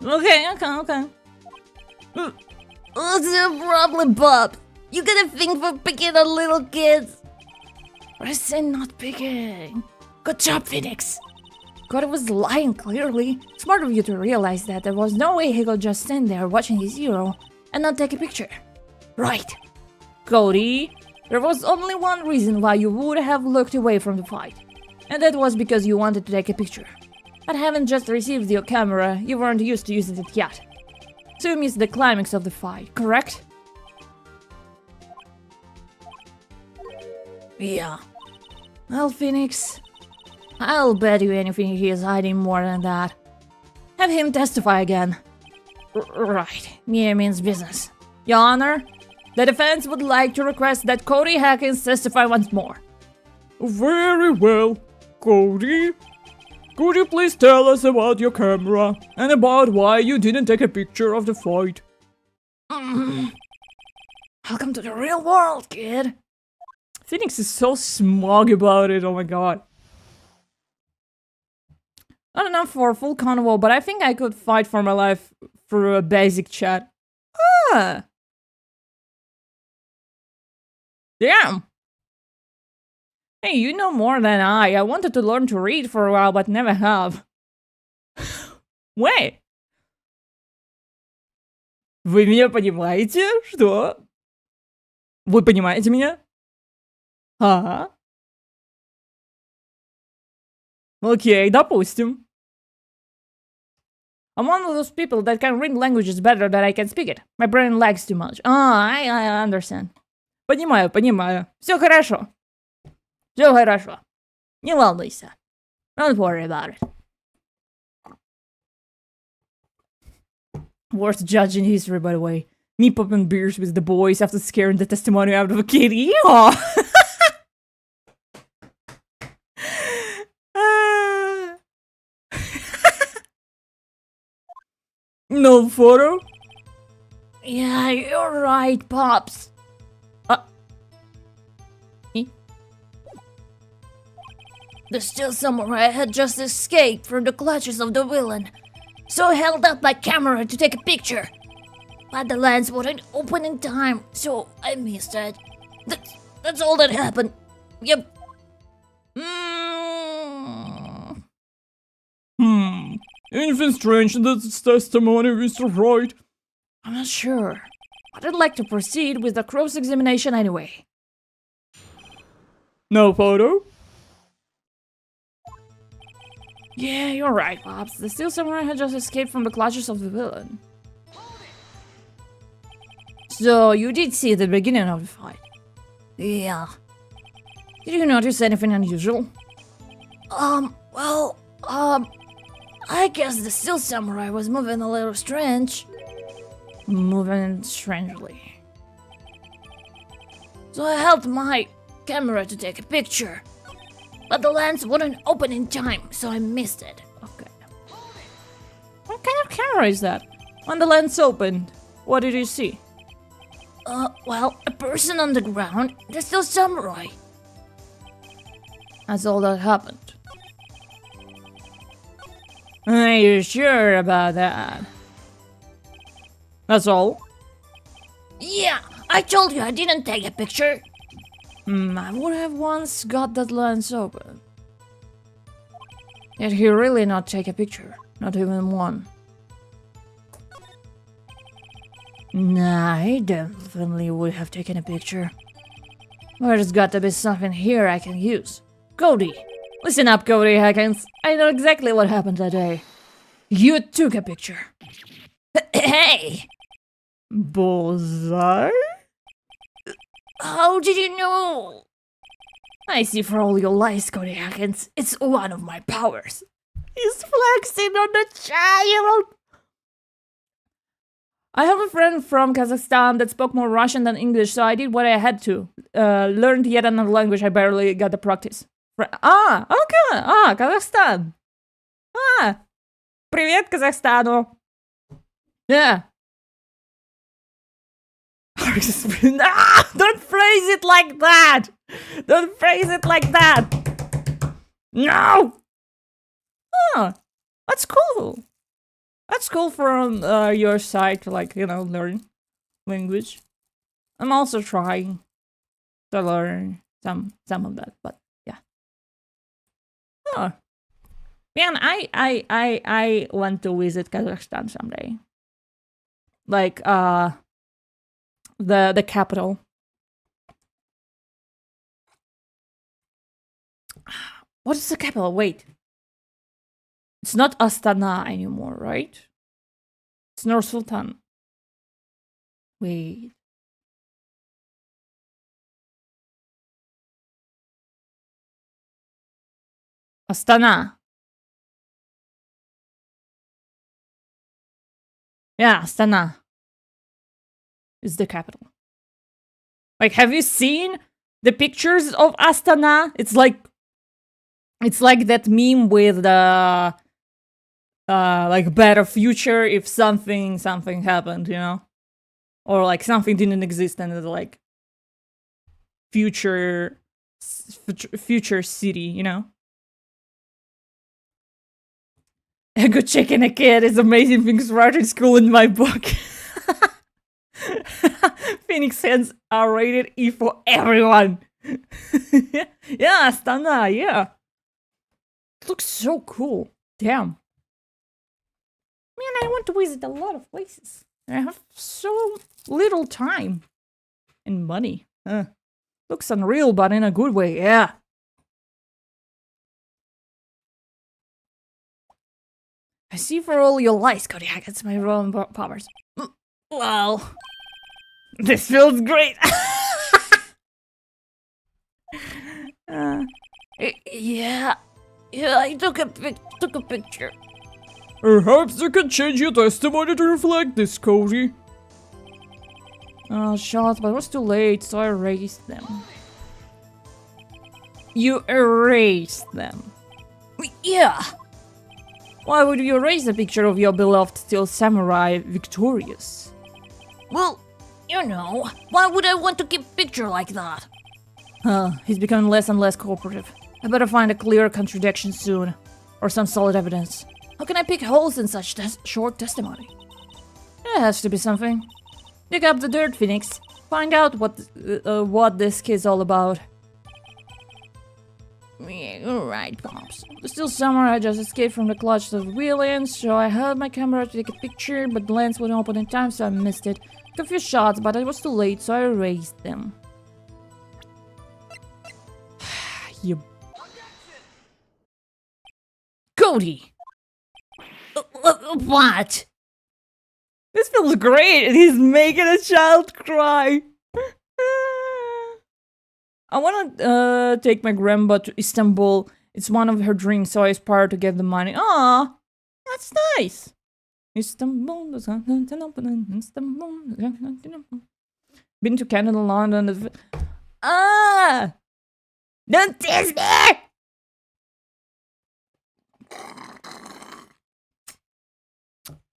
Okay.
What's the problem, Bob? You got a thing for picking on little kids? What is it not picking? Good job, Phoenix. God was lying, clearly. Smart of you to realize that there was no way he could just stand there watching his hero and not take a picture. Right.
Cody, there was only one reason why you would have looked away from the fight. And that was because you wanted to take a picture. But having just received your camera, you weren't used to using it yet. So you missed the climax of the fight, correct?
Yeah.
Well, Phoenix, I'll bet you anything he is hiding more than that. Have him testify again.
Right. Yeah, means business.
Your Honor, the defense would like to request that Cody Hackins testify once more. Very well, Cody. Could you please tell us about your camera and about why you didn't take a picture of the fight?
Welcome to the real world, kid.
Phoenix is so smug about it, oh my god. Not enough for a full convo, but I think I could fight for my life through a basic chat. Ah! Damn! Hey, you know more than I. I wanted to learn to read for a while, but never have. Wait! Вы меня понимаете? Что? Вы понимаете меня? Ага. Окей, допустим. I'm one of those people that can read languages better than I can speak it. My brain lags too much. I understand. Понимаю. Все хорошо. Не волнуйся. Don't worry about it. Worst judge in history, by the way. Me popping beers with the boys after scaring the testimony out of a kid. Yeehaw! No photo?
Yeah, you're right, Pops. The Steel Samurai had just escaped from the clutches of the villain, so I held up my camera to take a picture. But the lens wouldn't open in time, so I missed it. That's all that happened. Yep.
Anything strange in this testimony, Mr. Wright?
I'm not sure, but I'd like to proceed with the cross-examination anyway.
No photo?
Yeah, you're right, Pops. The Steel Samurai had just escaped from the clutches of the villain.
So, you did see the beginning of the fight?
Yeah.
Did you notice anything unusual?
I guess the Steel Samurai was moving a little strange.
Moving strangely.
So I held my camera to take a picture. But the lens wouldn't open in time, so I missed it.
Okay. camera is that? When the lens opened, what did you see?
Well, a person on the ground. There's still samurai.
That's all that happened. Are you sure about that? That's all?
Yeah, I told you I didn't take a picture.
I would have once got that lens open. Did he really not take a picture? Not even one. Nah, he definitely would have taken a picture. There's got to be something here I can use. Cody! Listen up, Cody Hackins. I know exactly what happened that day. You took a picture.
Hey!
Bullseye?
How did you know?
I see for all your lies, Cody Hackins. It's one of my powers. He's flexing on the child! I have a friend from Kazakhstan that spoke more Russian than English, so I did what I had to. Learned yet another language I barely got to practice. Okay. Kazakhstan. Привет, Казахстану. Yeah. Don't phrase it like that! Don't phrase it like that! No! That's cool. That's cool from your side to, like, you know, learn language. I'm also trying to learn some of that, but yeah. Man, I want to visit Kazakhstan someday. Like the capital. What is the capital? Wait. It's not Astana anymore, right? It's Nur Sultan. Wait. Astana. Yeah, Astana is the capital. Like, have you seen the pictures of Astana? It's like that meme with the like better future if something happened, you know, or like something didn't exist and it's like future city, you know. A good chicken a kid is amazing things right in school in my book. Phoenix Hands are rated E for everyone. Yeah, Astana, yeah. It looks so cool. Damn. Man, I want to visit a lot of places. I have so little time and money. Looks unreal, but in a good way, yeah. I see for all your lies, Kodiak. It's my own powers. Well, this feels great.
Yeah, I took a picture.
Perhaps you can change your testimony to reflect this, Cody. Shots, but it was too late, so I erased them. You erased them?
Yeah.
Why would you erase a picture of your beloved steel samurai victorious?
Well, you know, why would I want to keep a picture like that?
He's becoming less and less cooperative. I better find a clear contradiction soon, or some solid evidence. How can I pick holes in such short testimony? There has to be something. Dig up the dirt, Phoenix. Find out what this kid's all about.
Yeah, you're right, Pops.
The steel samurai just escaped from the clutches of villains, so I held my camera to take a picture, but the lens wouldn't open in time, so I missed it. Took a few shots, but it was too late, so I erased them. You...
Cody! What?
This feels great, and he's making a child cry. I want to take my grandma to Istanbul. It's one of her dreams, so I aspire to get the money. Aw, that's nice. Istanbul. Been to Canada, London.
Don't tease me!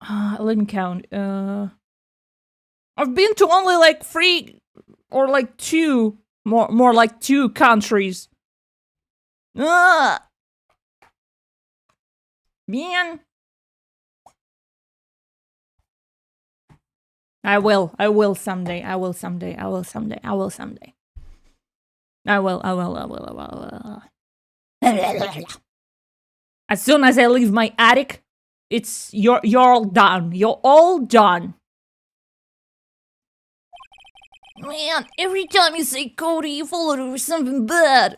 Let me count. I've been to only like 3 or like 2, more like 2 countries. Man. I will someday. I will. As soon as I leave my attic, you're all done. You're all done.
Man, every time you say Cody, you follow it with something bad.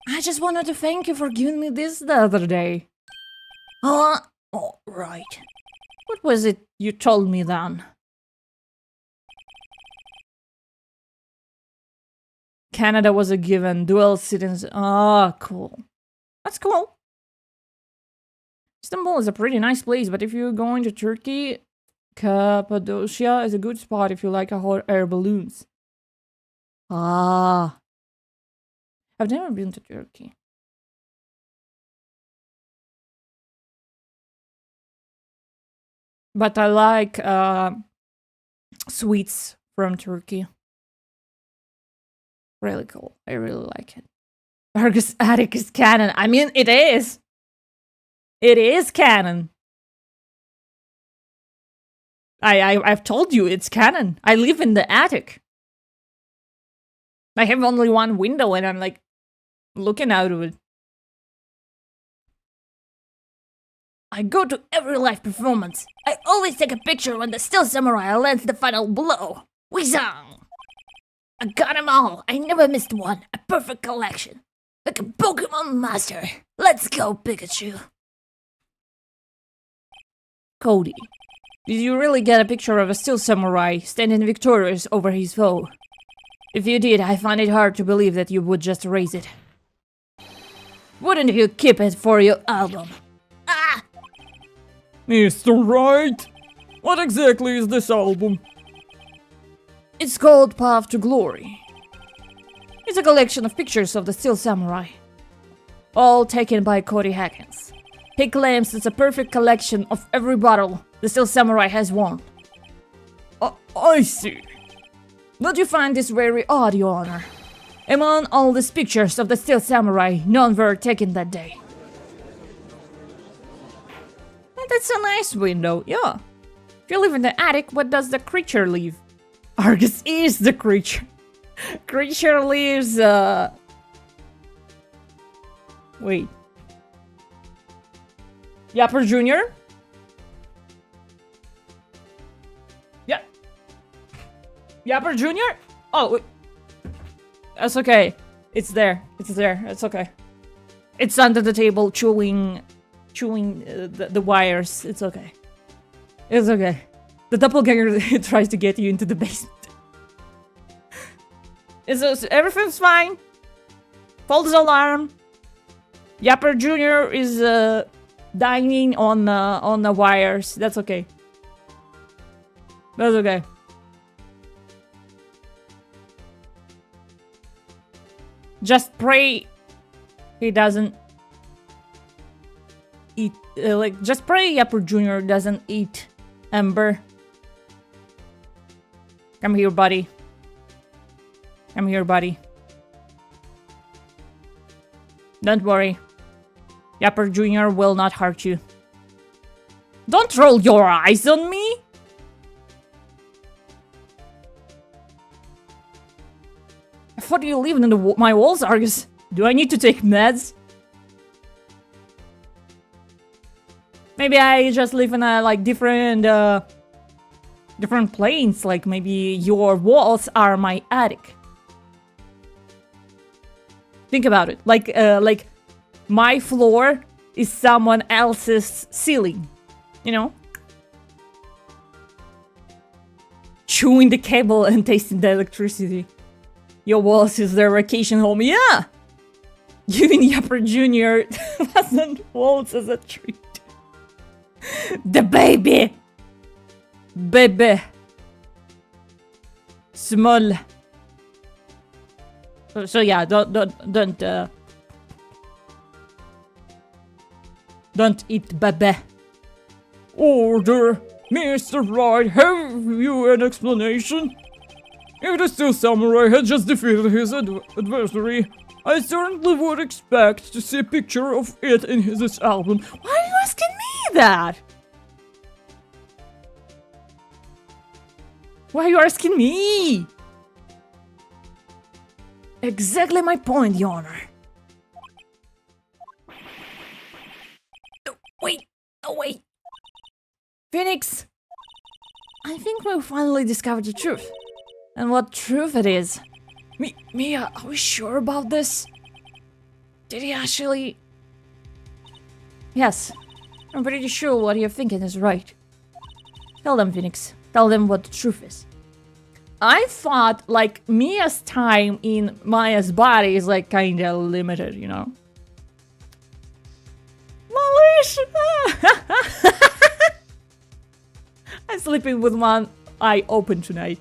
I just wanted to thank you for giving me this the other day.
Oh, right.
What was it you told me then? Canada was a given. Dual citizens. Oh, cool. That's cool. Istanbul is a pretty nice place, but if you're going to Turkey, Cappadocia is a good spot if you like hot air balloons. Ah. I've never been to Turkey. But I like sweets from Turkey. Really cool. I really like it. Argus Attic is canon. I mean, it is. It is canon. I've told you it's canon. I live in the attic. I have only one window and I'm like looking out of it.
I go to every live performance. I always take a picture when the still samurai lands the final blow. Weezang! I got 'em all. I never missed one. A perfect collection. Like a Pokemon master. Let's go, Pikachu.
Cody, did you really get a picture of a still samurai standing victorious over his foe? If you did, I find it hard to believe that you would just erase it.
Wouldn't you keep it for your album? Ah!
Mr. Wright, what exactly is this album?
It's called Path to Glory.
It's a collection of pictures of the still samurai, all taken by Cody Hackins. He claims it's a perfect collection of every battle the still samurai has won. I see. Don't you find this very odd, Your Honor? Among all these pictures of the still samurai, none were taken that day. That's a nice window, yeah. If you live in the attic, what does the creature leave? Argus is the creature. Creature leaves, Wait. Yapper Jr.? Yeah. Yapper Jr.? Oh, wait. That's okay. It's there. It's there. It's okay. It's under the table chewing the wires. It's okay. It's okay. The doppelganger tries to get you into the basement. Everything's fine. False alarm. Yapper Jr. is dining on the wires. That's okay. That's okay. Just pray he doesn't eat. Just pray Yapper Jr. doesn't eat Ember. Come here, buddy. Come here, buddy. Don't worry. Yapper Jr. will not hurt you. Don't roll your eyes on me! I thought you lived in my walls, Argus. Do I need to take meds? Maybe I just live in a, like, different planes. Like, maybe your walls are my attic. Think about it. Like my floor is someone else's ceiling. You know? Chewing the cable and tasting the electricity. Your walls is their vacation home. Yeah! Giving Yapper Jr. wasn't walls as a treat. The baby! Baby. Small. So yeah, don't eat baby. Order! Mr. Right, have you an explanation? If the Steel Samurai had just defeated his adversary, I certainly would expect to see a picture of it in his album. Why are you asking me that? Why are you asking me? Exactly my point, Your Honor. Wait. Phoenix, I think we finally discovered the truth. And what truth it is. Mia, are we sure about this? Did he actually... Yes, I'm pretty sure what you're thinking is right. Tell them, Phoenix. Tell them what the truth is. I thought, like, Mia's time in Maya's body is, like, kinda limited, you know? Malish! I'm sleeping with one eye open tonight.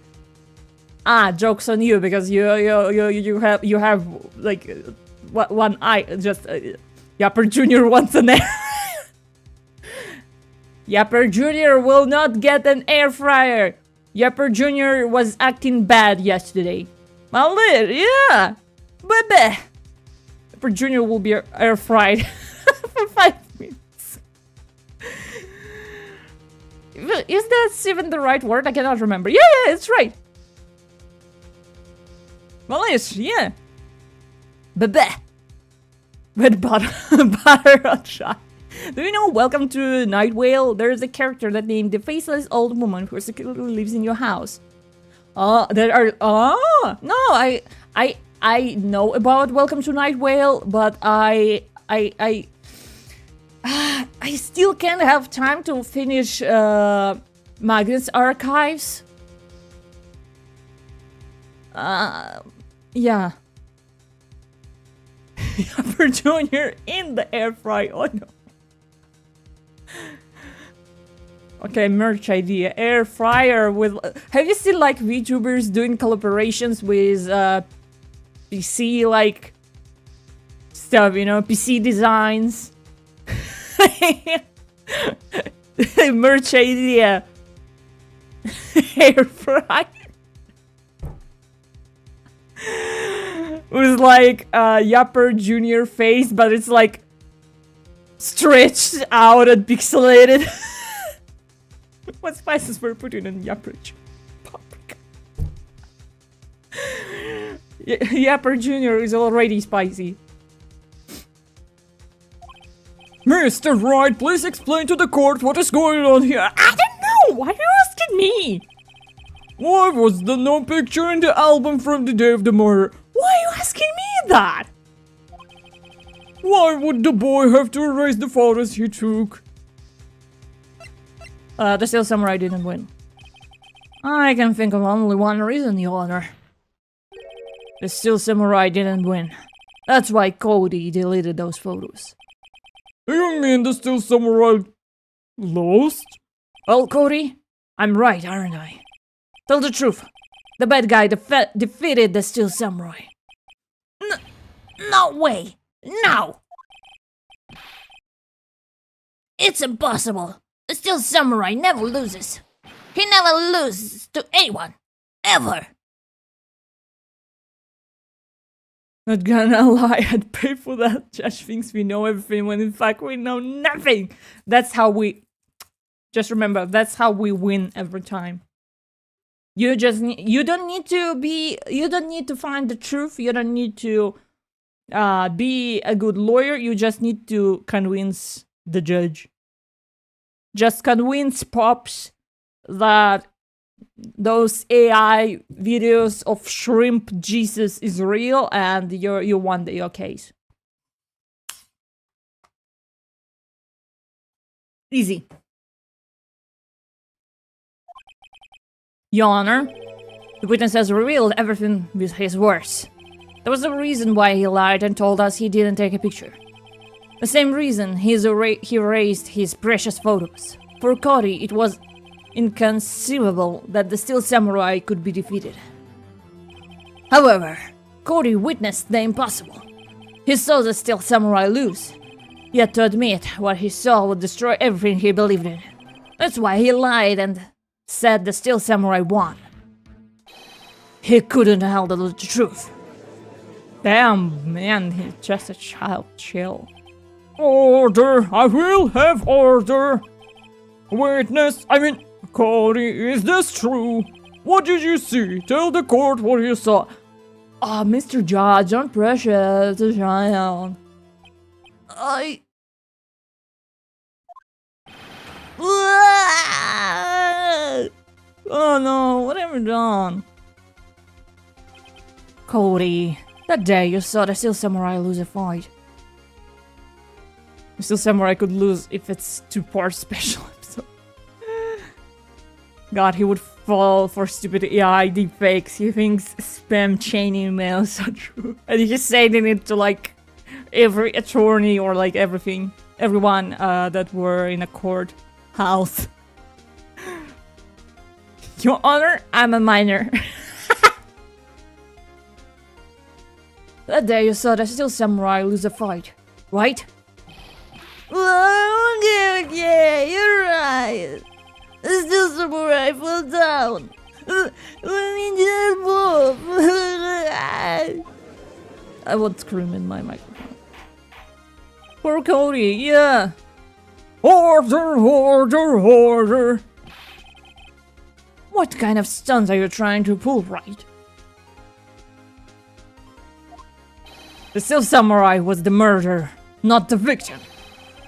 Joke's on you, because you have like one eye. Just Yapper Jr. wants an air. Yapper Jr. will not get an air fryer. Yapper Jr. was acting bad yesterday. Malir, yeah, baby. Yapper Jr. will be air fried for 5 minutes. Is that even the right word? I cannot remember. Yeah, it's right. Malish, yeah. Bebe. With butter on shot. Do you know Welcome to Night Vale? There's a character that named the faceless old woman who secretly lives in your house. There are no, I know about Welcome to Night Vale, but I still can't have time to finish Magnus Archives. Yeah. Yapper Jr. in the air fry. Oh no. Okay, merch idea. Air fryer with... Have you seen like VTubers doing collaborations with PC like stuff, you know, PC designs? Merch idea. Air fryer. With like Yapper Jr. face, but it's like stretched out and pixelated. What spices were put in Yapper Jr.? Paprika. Yapper Jr. is already spicy. Mr. Wright, please explain to the court what is going on here. I don't know! Why are you asking me? Why was there no picture in the album from the day of the murder? Why are you asking me that? Why would the boy have to erase the photos he took? The Steel Samurai didn't win. I can think of only one reason, Your Honor. The Steel Samurai didn't win. That's why Cody deleted those photos. You mean the Steel Samurai lost? Well, Cody, I'm right, aren't I? Tell the truth. The bad guy defeated the Steel Samurai. No way! No! It's impossible! The Steel Samurai never loses. He never loses to anyone. Ever! Not gonna lie, I'd pay for that. Josh thinks we know everything when in fact we know nothing. That's how we... Just remember, that's how we win every time. You don't need to find the truth. You don't need to be a good lawyer. You just need to convince the judge. Just convince Pops that those AI videos of shrimp Jesus is real, and you won your case. Easy. Your Honor, the witness has revealed everything with his words. There was a reason why he lied and told us he didn't take a picture. The same reason he erased his precious photos. For Cody, it was inconceivable that the Steel Samurai could be defeated. However, Cody witnessed the impossible. He saw the Steel Samurai lose. Yet to admit what he saw would destroy everything he believed in.
That's why he lied and said the Steel Samurai won. He couldn't handle the truth.
Damn, man, he's just a child. Chill.
Order! I will have order! Cody, is this true? What did you see? Tell the court what you saw.
Ah, Mr. Judge, don't pressure the child. Oh no, what have I done?
Cody, that day you saw the Steel Samurai lose a fight.
The Steel Samurai could lose if it's 2-part special episode. God, he would fall for stupid AI deepfakes. He thinks spam chain emails are true. And he's just sending it to like every attorney or like everyone that were in a court house. Your Honor, I'm a minor.
That day you saw the Steel Samurai lose a fight, right?
Yeah, you're right. The Steel Samurai fell down. Let me just move. I would scream in my microphone. Poor Cody, yeah.
Order, order, order!
What kind of stunts are you trying to pull, right?
The Steel Samurai was the murderer, not the victim.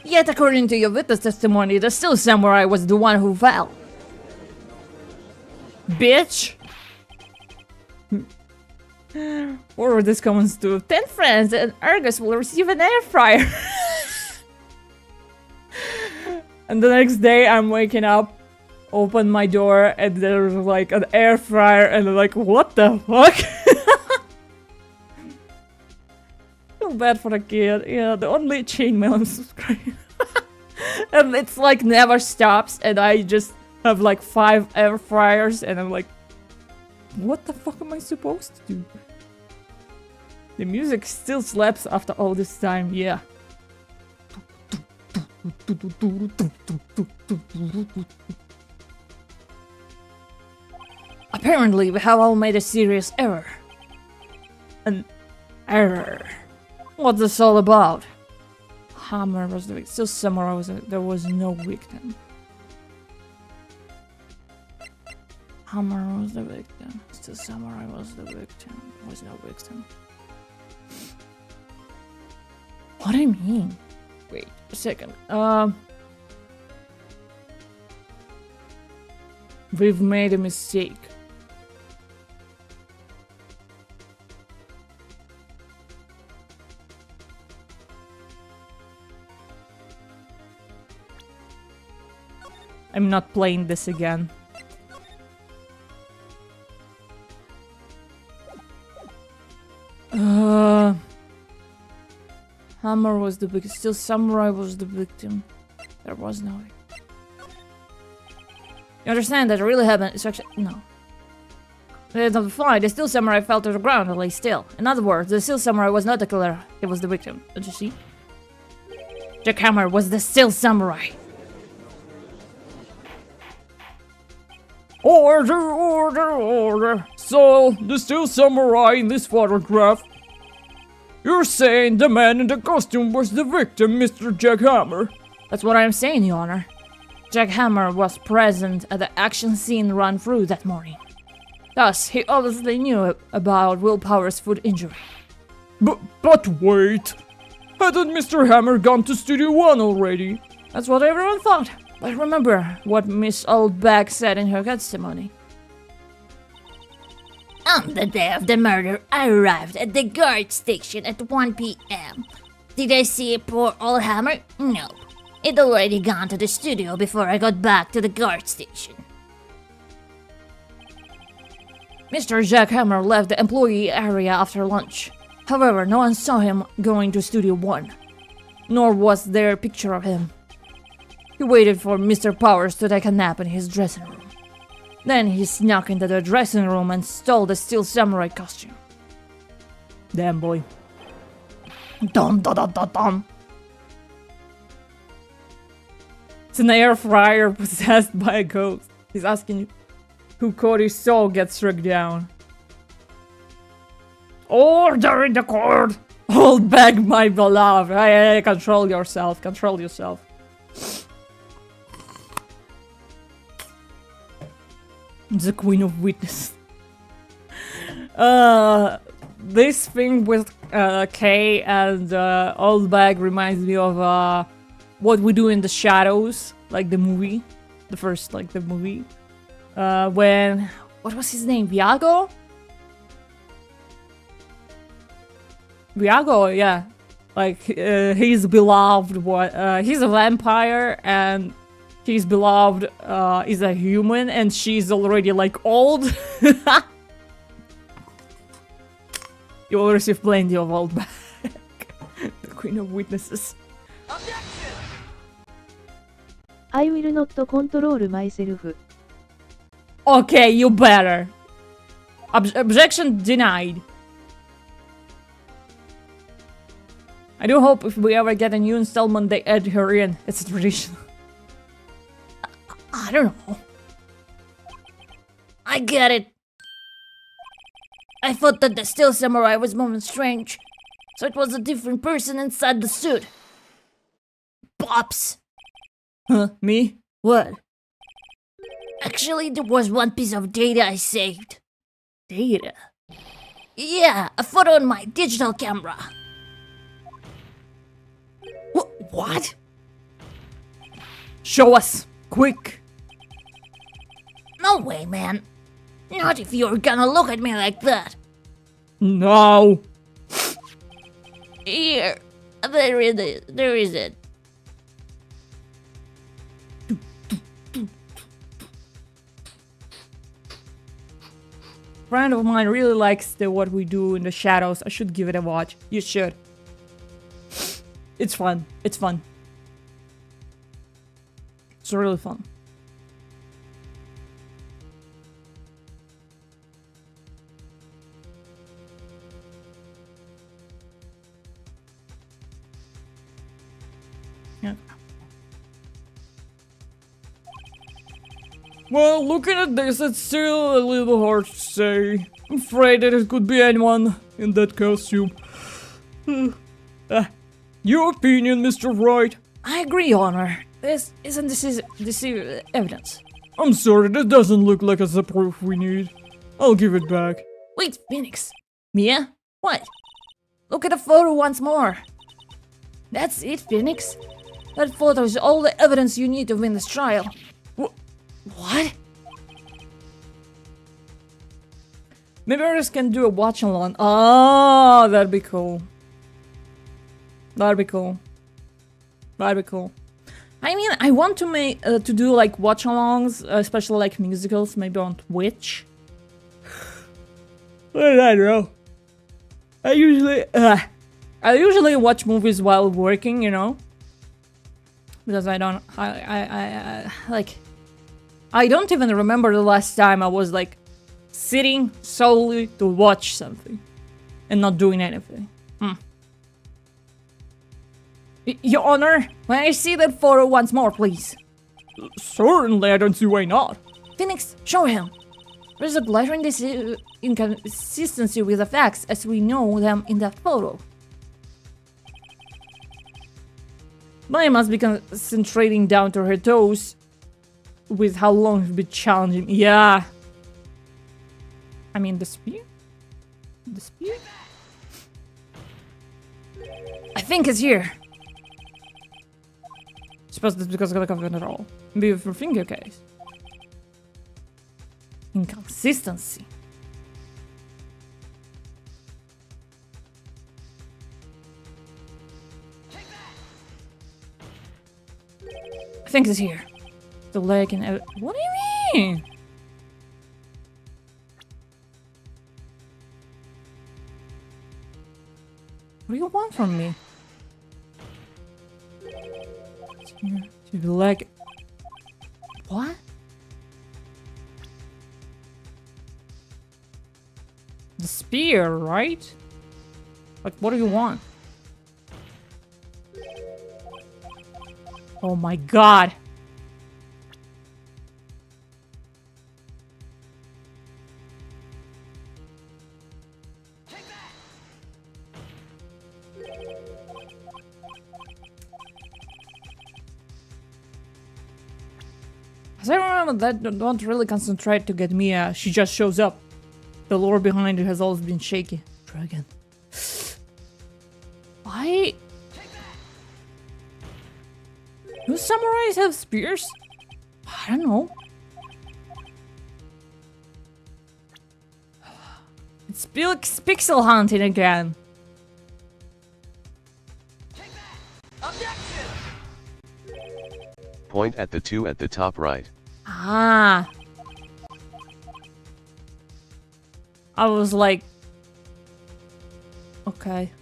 Yet according to your witness testimony, the Steel Samurai was the one who fell.
Bitch! What were these comments to?
10 friends and Argus will receive an air fryer.
And the next day I'm waking up, open my door, and there's like an air fryer, and I'm like, what the fuck? Feel bad for the kid. Yeah, the only chainmail I'm subscribing. And it's like never stops, and I just have like 5 air fryers, and I'm like, what the fuck am I supposed to do? The music still slaps after all this time, yeah.
Apparently, we have all made a serious error.
An error.
What's this all about?
Hammer was the victim. Still Samurai was there was no victim. Hammer was the victim. Still Samurai was the victim. There was no victim. What do you mean? Wait a second. We've made a mistake. I'm not playing this again. Hammer was the victim. Still Samurai was the victim. There was no victim.
You understand that it really happened? It's actually... no. It's fine. The Steel Samurai fell to the ground and lay still. In other words, the Steel Samurai was not the killer. It was the victim. Don't you see? Jack Hammer was the Steel Samurai.
Order, order, order! So, the Steel Samurai in this photograph. You're saying the man in the costume was the victim, Mr. Jack Hammer?
That's what I'm saying, Your Honor. Jack Hammer was present at the action scene run through that morning. Thus, he obviously knew about Will Power's foot injury.
But wait! Hadn't Mr. Hammer gone to Studio 1 already?
That's what everyone thought. But remember what Miss Oldback said in her testimony.
On the day of the murder, I arrived at the guard station at 1 p.m. Did I see poor old Hammer? No. It already gone to the studio before I got back to the guard station.
Mr. Jack Hammer left the employee area after lunch. However, no one saw him going to Studio 1. Nor was there a picture of him. He waited for Mr. Powers to take a nap in his dressing room. Then he snuck into the dressing room and stole the Steel Samurai costume.
Damn boy.
Dum dum dum dum dum.
It's an air fryer possessed by a ghost. He's asking you who Cody's soul gets struck down. Order in the court! Hold back, my beloved. Hey, control yourself. Control yourself. The Queen of Witness. This thing with Kay and Old Bag reminds me of What We Do in the Shadows, like the movie. The first, like the movie. When... What was his name? Viago? Viago, yeah. Like, he's beloved, he's a vampire, and his beloved is a human, and she's already, like, old. You will receive plenty of old back. The Queen of Witnesses.
I will not control myself.
Okay, you better. Objection denied. I do hope if we ever get a new installment, they add her in. It's a tradition.
I don't know. I get it. I thought that the still samurai was more strange, so it was a different person inside the suit. Pops.
Huh? Me?
What? Actually, there was one piece of data I saved.
Data?
Yeah, a photo on my digital camera.
What? Show us! Quick!
No way, man. Not if you're gonna look at me like that.
No!
Here. There it is. There is it.
A friend of mine really likes the What We Do in the Shadows. I should give it a watch. You should. It's fun. It's fun. It's really fun. Yeah.
Well, looking at this, it's still a little hard to say. I'm afraid that it could be anyone in that costume. Your opinion, Mr. Wright?
I agree, Honor. This isn't evidence.
I'm sorry, that doesn't look like the proof we need. I'll give it back.
Wait, Phoenix. Mia? What? Look at the photo once more. That's it, Phoenix. That photo is all the evidence you need to win this trial. What? Maybe others can do a watch along. Oh, that'd be cool. That'd be cool. That'd be cool. I mean, I want to make to do like watch-alongs, especially like musicals, maybe on Twitch. I don't know. I usually watch movies while working, you know, because I don't even remember the last time I was like sitting solely to watch something and not doing anything. Your Honor, may I see that photo once more, please?
Certainly, I don't see why not.
Phoenix, show him. There's a glaring inconsistency with the facts as we know them in that photo. Maya must be concentrating down to her toes with how long it's been challenging. Yeah. I mean, the spear? The spear? I think it's here. Suppose that's because of the cover at all. Maybe with your finger case. Inconsistency. I think it's here. The leg and what do you mean? What do you want from me? To the leg. What? The spear, right? Like, what do you want? Oh my god. As I remember, that don't really concentrate to get Mia. She just shows up. The lore behind it has always been shaky. Try again. Why? Do samurais have spears? I don't know. It's pixel hunting again.
Point at the 2 at the top right.
Ah. I was like... Okay.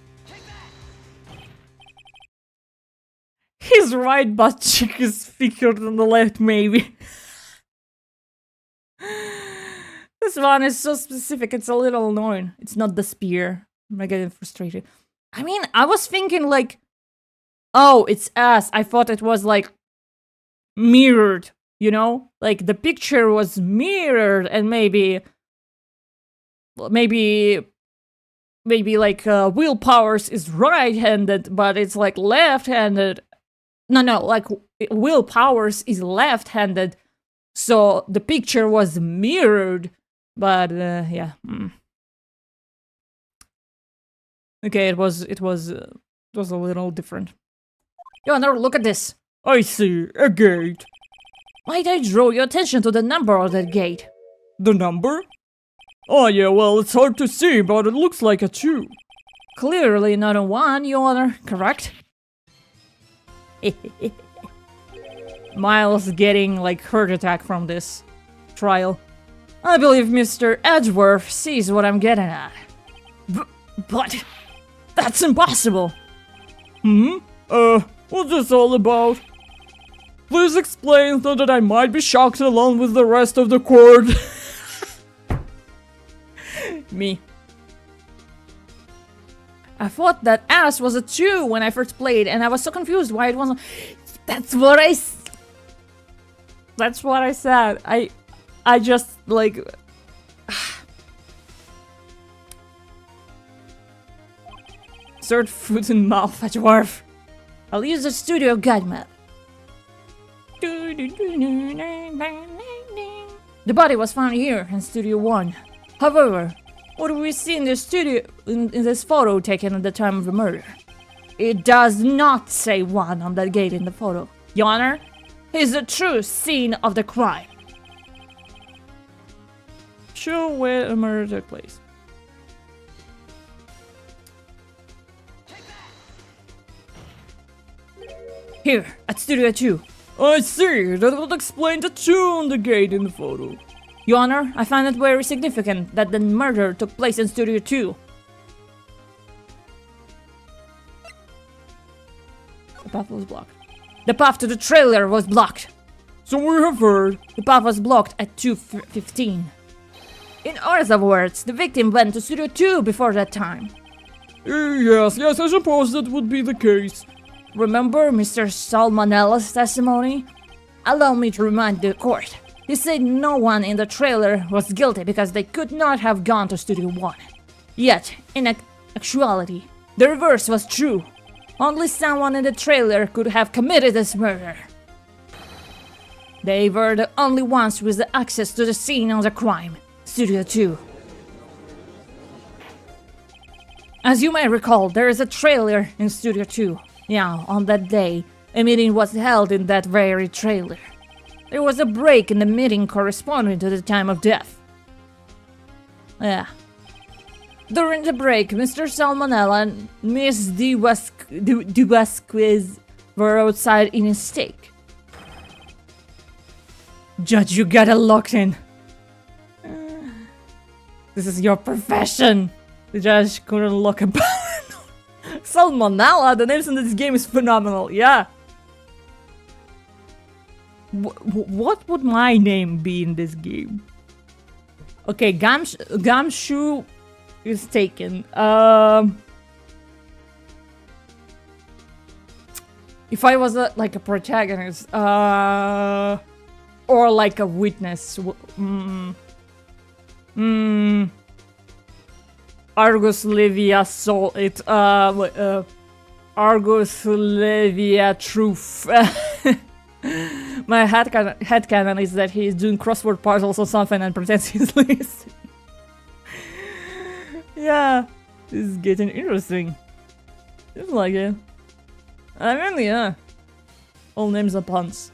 His right butt cheek is thicker than the left, maybe. This one is so specific, it's a little annoying. It's not the spear. I'm getting frustrated. I mean, I was thinking like... Oh, it's ass. I thought it was like... mirrored, you know? Like, the picture was mirrored and maybe like, Willpowers is right-handed, but it's like left-handed. No, like, Willpowers is left-handed, so the picture was mirrored, but, yeah. Okay, it was a little different. Yo, now look at this.
I see, a gate.
Might I draw your attention to the number of that gate?
The number? Oh yeah, well, it's hard to see, but it looks like a 2.
Clearly not a 1, Your Honor, correct? Miles getting, like, heart attack from this trial. I believe Mr. Edgeworth sees what I'm getting at. But... that's impossible!
What's this all about? Please explain so that I might be shocked along with the rest of the court.
Me. I thought that ass was a 2 when I first played, and I was so confused why it wasn't. That's what I said. I just, like... Third foot in mouth at dwarf. I'll use the studio guide map. The body was found here in Studio 1. However, what do we see in the studio in this photo taken at the time of the murder? It does not say 1 on that gate in the photo. Your Honor, is the true scene of the crime. Show where the murder took place. Here, at Studio 2.
I see, that would explain the 2 on the gate in the photo.
Your Honor, I find it very significant that the murder took place in Studio 2. The path was blocked. The path to the trailer was blocked.
So we have heard.
The path was blocked at 2:15. In other words, the victim went to Studio 2 before that time.
Yes, I suppose that would be the case.
Remember Mr. Salmonella's testimony? Allow me to remind the court. He said no one in the trailer was guilty because they could not have gone to Studio 1. Yet, in actuality, the reverse was true. Only someone in the trailer could have committed this murder. They were the only ones with the access to the scene of the crime, Studio 2. As you may recall, there is a trailer in Studio 2. Yeah, on that day, a meeting was held in that very trailer. There was a break in the meeting corresponding to the time of death. Yeah. During the break, Mr. Salmonella and Miss Dubasquez were outside eating steak. Judge, you got it locked in. This is your profession. The judge couldn't lock a Salmonella, the names in this game is phenomenal, yeah. What would my name be in this game? Okay, Gumshoe is taken. If I was like a protagonist, or like a witness, Argus Livia Sol Argus Livia Truth. My headcanon is that he's doing crossword puzzles or something and pretends he's listening. Yeah, this is getting interesting. Seems like it. I mean, yeah. All names are puns.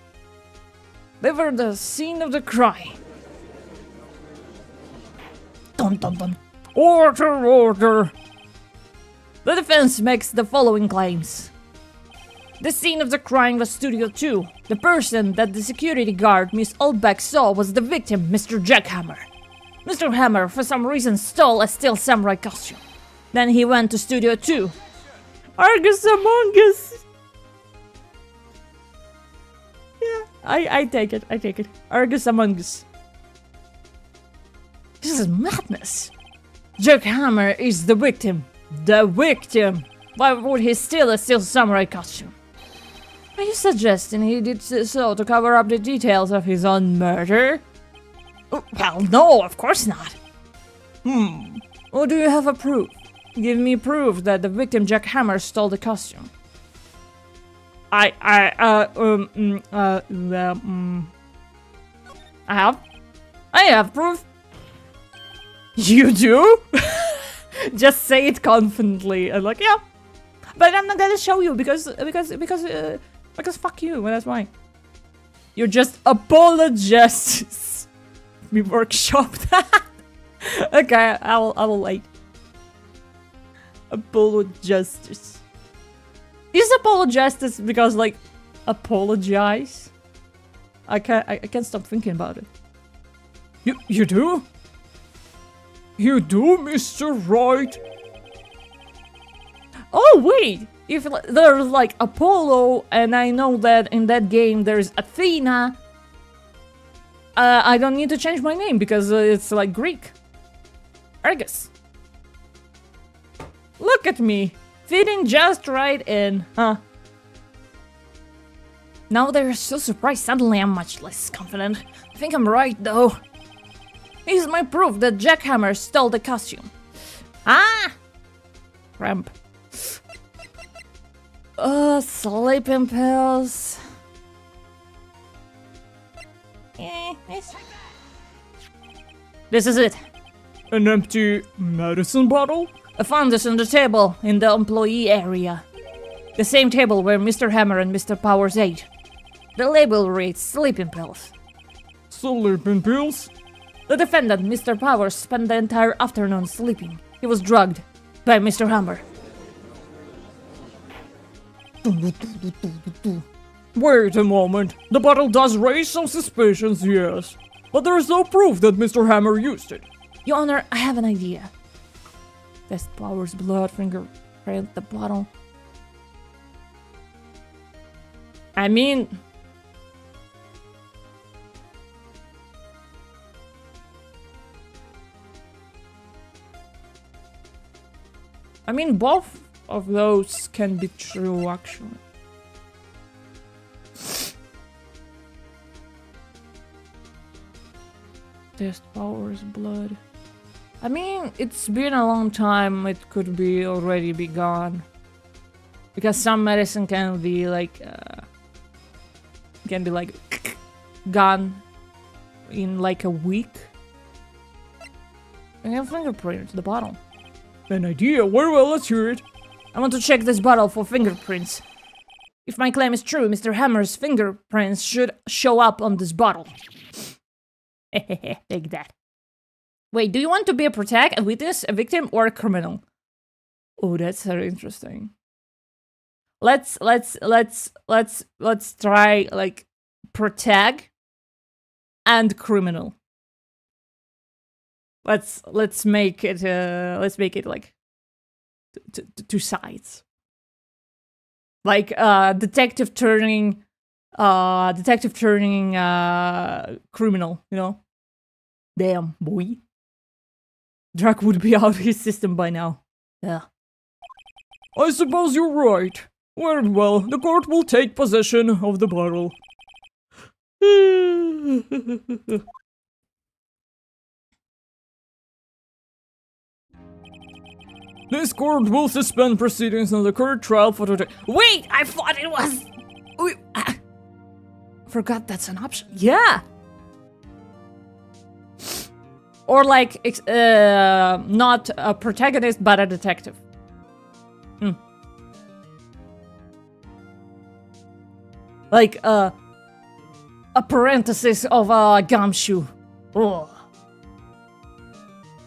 They were the scene of the crime. Dun dun dun. Order, order! The defense makes the following claims. The scene of the crime was Studio 2. The person that the security guard Miss Oldbeck saw was the victim, Mr. Jackhammer. Mr. Hammer, for some reason, stole a Steel Samurai costume. Then he went to Studio 2. Argus Among Us! Yeah, I take it, I take it. Argus Among Us. This is madness. Jackhammer is the victim. The victim! Why would he steal a Steel Samurai costume? Are you suggesting he did so to cover up the details of his own murder? Well, no, of course not. Or do you have a proof? Give me proof that the victim Jackhammer stole the costume. I have proof. You do? Just say it confidently and like, yeah. But I'm not gonna show you because fuck you. Well, that's why. You're just apologists. We workshopped that. Okay, I will wait. Apologists. Is apologists because like apologize? I can't stop thinking about it.
You do? You do, Mr. Right?
Oh wait! If there's like Apollo, and I know that in that game there's Athena, I don't need to change my name because it's like Greek. Argus. Look at me, fitting just right in, huh? Now they're so surprised, suddenly I'm much less confident. I think I'm right though. Here's my proof that Jackhammer stole the costume. Ah! Cramp. Sleeping pills. This is it.
An empty medicine bottle?
I found this on the table in the employee area. The same table where Mr. Hammer and Mr. Powers ate. The label reads sleeping pills.
Sleeping pills?
The defendant, Mr. Powers, spent the entire afternoon sleeping. He was drugged by Mr. Hammer.
Wait a moment. The bottle does raise some suspicions, yes. But there is no proof that Mr. Hammer used it.
Your Honor, I have an idea. Test Powers' blood fingerprint the bottle. I mean... both of those can be true, actually. Test Powers' blood. I mean, it's been a long time, it could be already be gone. Because some medicine can be like, gone in like a week. I have fingerprints, the bottle.
An idea? Well, let's hear it.
I want to check this bottle for fingerprints. If my claim is true, Mr. Hammer's fingerprints should show up on this bottle. Take that. Wait, do you want to be a witness, a victim, or a criminal? Oh, that's very interesting. Let's try like protag and criminal. Let's make it like two sides. Like detective turning criminal, you know? Damn, boy. Drug would be out of his system by now. Yeah.
I suppose you're right. Very well, the court will take possession of the bottle. This court will suspend proceedings on the current trial for today.
Wait, I thought it was. Forgot that's an option. Yeah. Or like, not a protagonist, but a detective. Like, a parenthesis of a gumshoe. Oh.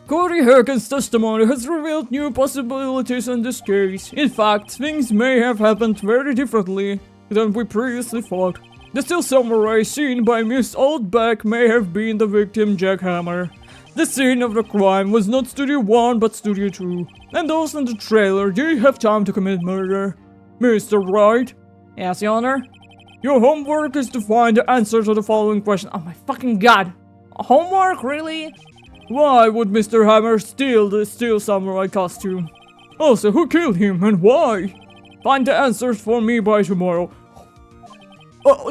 Cody Hagen's testimony has revealed new possibilities in this case. In fact, things may have happened very differently than we previously thought. The still samurai seen by Miss Oldback may have been the victim Jackhammer. The scene of the crime was not Studio 1 but Studio 2, and those in the trailer did have time to commit murder. Mr. Wright?
Yes, Your Honor?
Your homework is to find the answer to the following question.
Oh my fucking god. Homework, really?
Why would Mr. Hammer steal the Steel Samurai costume? Also, who killed him and why? Find the answers for me by tomorrow.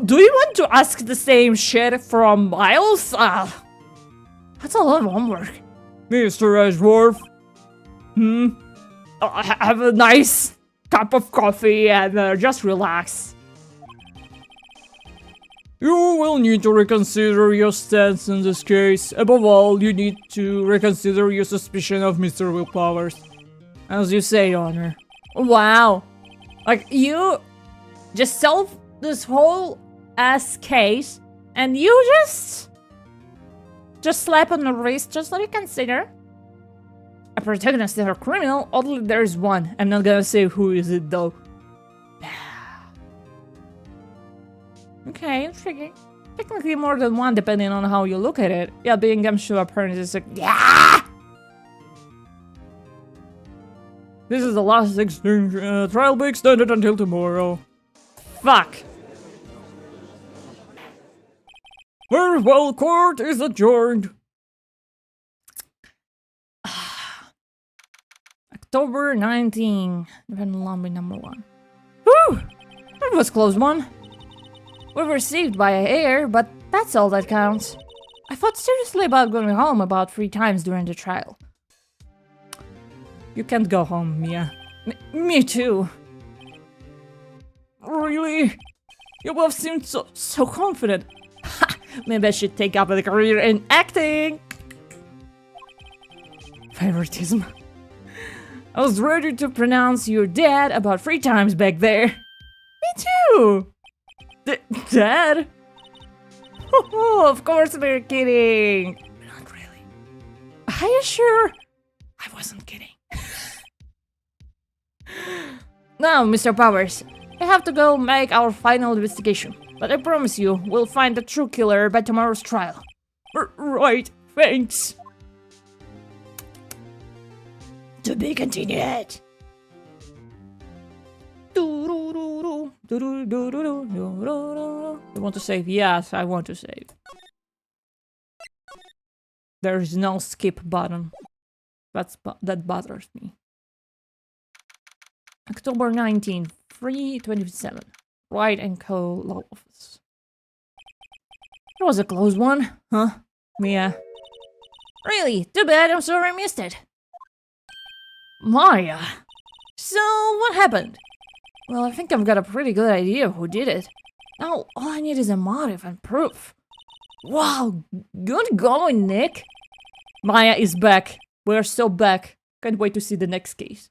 Do you want to ask the same shit from Miles? That's a lot of homework.
Mr. Edgeworth?
Have a nice cup of coffee and just relax.
You will need to reconsider your stance in this case. Above all, you need to reconsider your suspicion of Mr. Willpowers.
As you say, Your Honor. Wow. Like, you just solved this whole ass case, and you just slap on the wrist just let you consider a protagonist or a criminal. Only there's one. I'm not gonna say who is it though. Okay, intriguing. Technically more than one depending on how you look at it. Yeah, being gumshoe apparent is like, yeah!
This is the last trial be extended until tomorrow.
Fuck.
Very well, court is adjourned.
October 19. Defendant Lobby number 1. Whew! That was a close one. We were saved by a hair, but that's all that counts. I thought seriously about going home about 3 times during the trial.
You can't go home, Mia.
Me too.
Really? You both seemed so confident.
Maybe I should take up a career in acting.
Favoritism.
I was ready to pronounce your dad about 3 times back there.
Me too.
Dad? Oh, of course we're kidding.
Not really.
Are you sure?
I wasn't kidding.
Now, Mr. Powers, I have to go make our final investigation. But I promise you, we'll find the true killer by tomorrow's trial.
Right, thanks.
To be continued.
You want to save? Yes, I want to save. There's no skip button. That bothers me.
October 19, 3:27. Wright and Co. Law Office. It was a close one, huh?
Mia.
Really? Too bad, I'm sorry I missed it. Maya. So, what happened? Well, I think I've got a pretty good idea of who did it. Now, all I need is a motive and proof. Wow, good going, Nick.
Maya is back. We're so back. Can't wait to see the next case.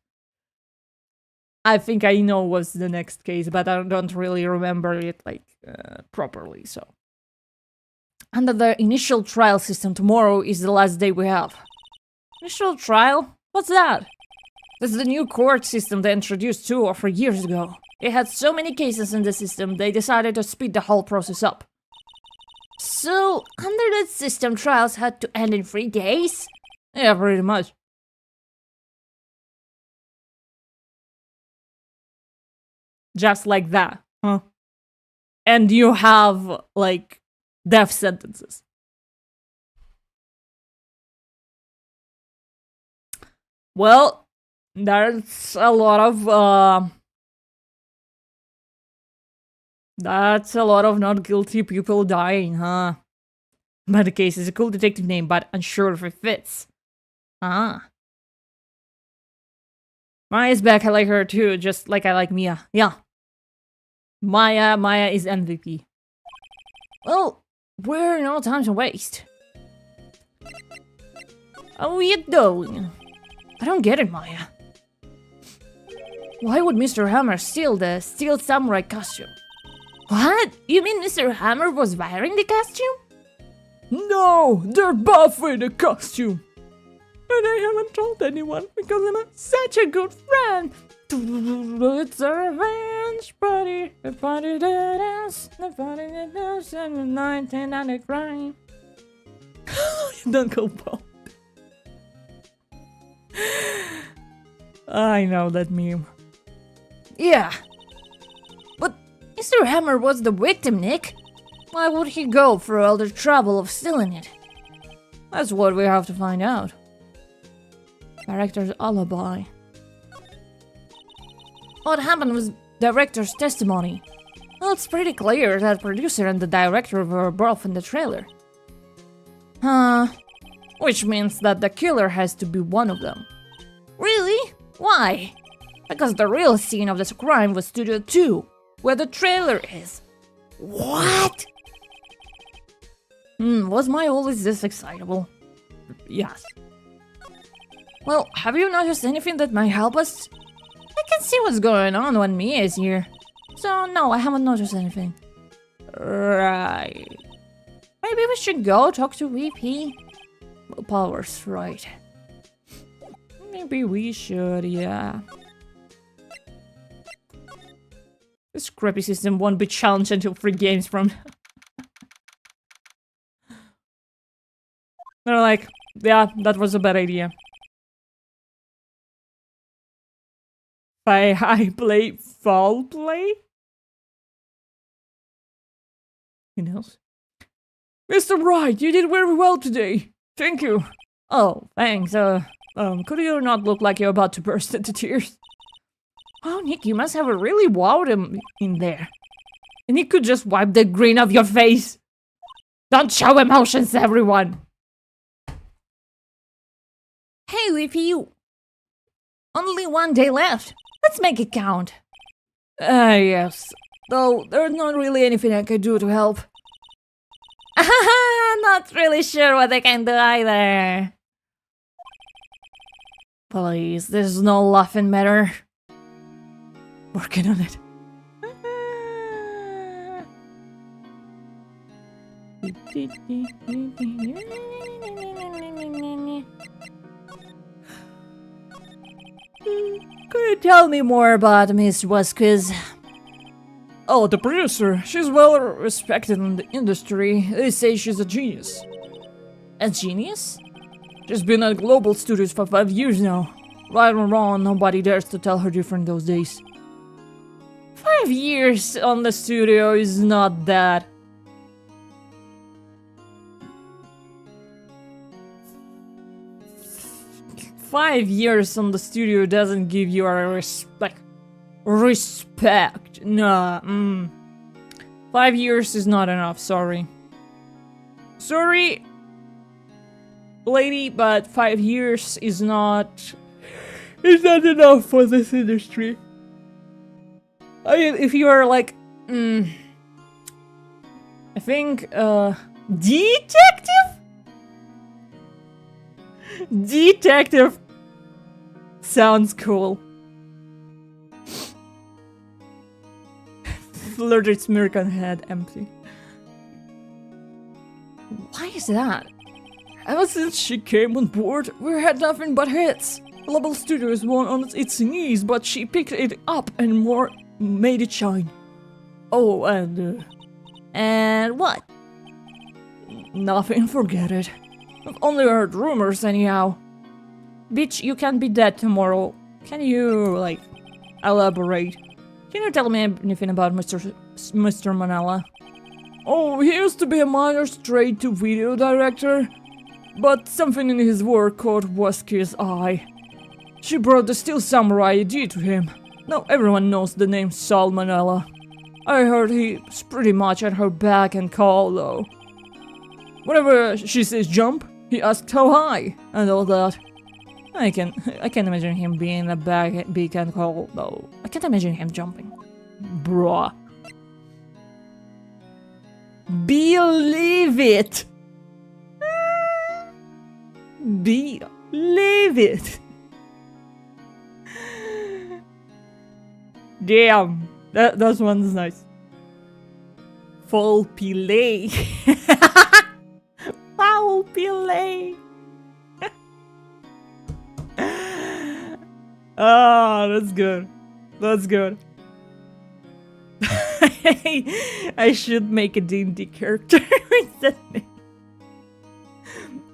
I think I know what's the next case, but I don't really remember it, like, properly, so.
Under the initial trial system, tomorrow is the last day we have. Initial trial? What's that? This is the new court system they introduced 2 or 3 years ago. It had so many cases in the system, they decided to speed the whole process up. So, under that system, trials had to end in 3 days?
Yeah, pretty much. Just like that, huh? And you have, like, death sentences. Well, that's a lot of, that's a lot of not guilty people dying, huh? But the case is a cool detective name, but unsure if it fits. Ah.
Maya's back, I like her too, just like I like Mia. Yeah. Maya is MVP. Well, we're no time to waste. How are you doing? I don't get it, Maya. Why would Mr. Hammer steal the steel samurai costume? What? You mean Mr. Hammer was wearing the costume?
No, they're both with the costume. And I haven't told anyone because I'm such a good friend.
It's a revenge party. The party that is, the party that is, and the night and the crime.
Don't go both.
I know that meme.
Yeah. But Mr. Hammer was the victim, Nick. Why would he go through all the trouble of stealing it?
That's what we have to find out. Director's alibi.
What happened with director's testimony? Well, it's pretty clear that producer and the director were both in the trailer.
Which means that the killer has to be one of them.
Really? Why? Because the real scene of this crime was Studio 2, where the trailer is. What?
Was my always this excitable? Yes.
Well, have you noticed anything that might help us? I can see what's going on when Mia is here. So, no, I haven't noticed anything.
Right.
Maybe we should go talk to VP.
Power's right. Maybe we should, yeah. This crappy system won't be challenged until 3 games from. They're like, yeah, that was a bad idea. I play foul play? Who knows?
Mr. Wright, you did very well today. Thank you.
Oh, thanks. Could you not look like you're about to burst into tears? Oh, Nick, you must have really wowed him in there. And he could just wipe the grin off your face. Don't show emotions, everyone.
Hey, VP, only 1 day left. Let's make it count.
Yes. Though, there's not really anything I can do to help.
Not really sure what I can do either.
Please, there's no laughing matter. Working on it.
Could you tell me more about Miss Vasquez?
Oh, the producer. She's well respected in the industry. They say she's a genius.
A genius?
She's been at global studios for 5 years now. Right or wrong, nobody dares to tell her different those days.
5 years on the studio is not that. Five years on the studio doesn't give you a respect. Nah. 5 years is not enough, sorry. Sorry, lady, but 5 years is not... It's not enough for this industry. I mean, if you are like... I think, detective? Detective sounds cool. Flirted smirk on head empty.
Why is that?
Ever since she came on board, we had nothing but hits. Global Studios won on its knees, but she picked it up and more made it shine. Oh,
and what?
Nothing, forget it. I've only heard rumors anyhow.
Bitch, you can't be dead tomorrow. Can you, like, elaborate? Can you tell me anything about Mr. Manala?
Oh, he used to be a minor straight-to-video director, but something in his work caught Wasky's eye. She brought the Steel Samurai idea to him. Now everyone knows the name Saul Manala. I heard he's pretty much at her back and call, though. Whenever she says jump, he asks how high, and all that.
I can imagine him being a beacon hole though. I can't imagine him jumping. Bruh. Believe it! Believe it! Damn, that one's nice. Full Pilay. Foul Pilay. Oh, that's good. That's good. I should make a D&D character with that name.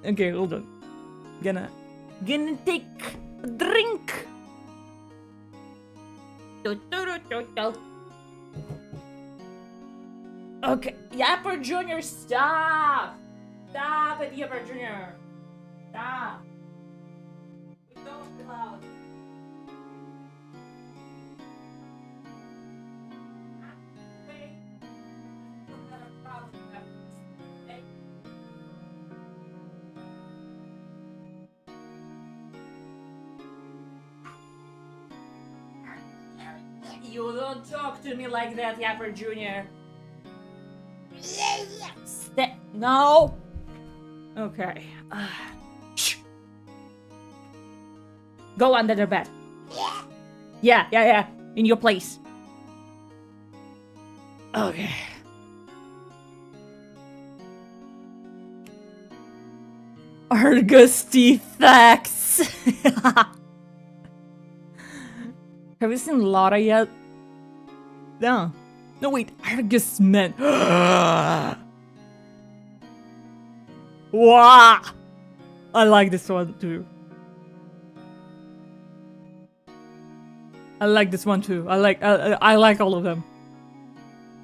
Okay, hold on. Gonna take a drink. Okay, Yapper Jr., stop! Stop it, Yapper Jr. Stop. We don't allow. You don't talk to me like that, Yapper Jr. No! Okay. Shh. Go under the bed. Yeah. In your place. Okay. Argus T-Fax. Have you seen Lara yet? No. No, wait. Argus Men. Wow. I like this one too. I like this one too. I like all of them.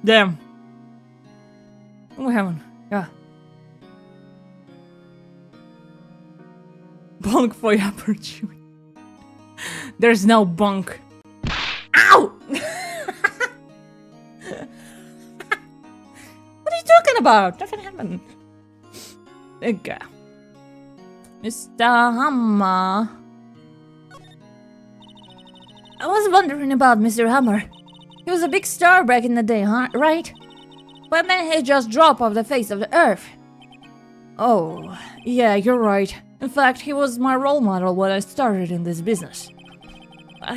Damn. What happened? Yeah. Bunk for Yapper Jr. There's no bunk. Ow! What are you talking about? Nothing happened. Okay. Mr. Hammer. I was wondering about Mr. Hammer. He was a big star back in the day, huh? Right? But then he just dropped off the face of the earth. Oh, yeah, you're right. In fact, he was my role model when I started in this business.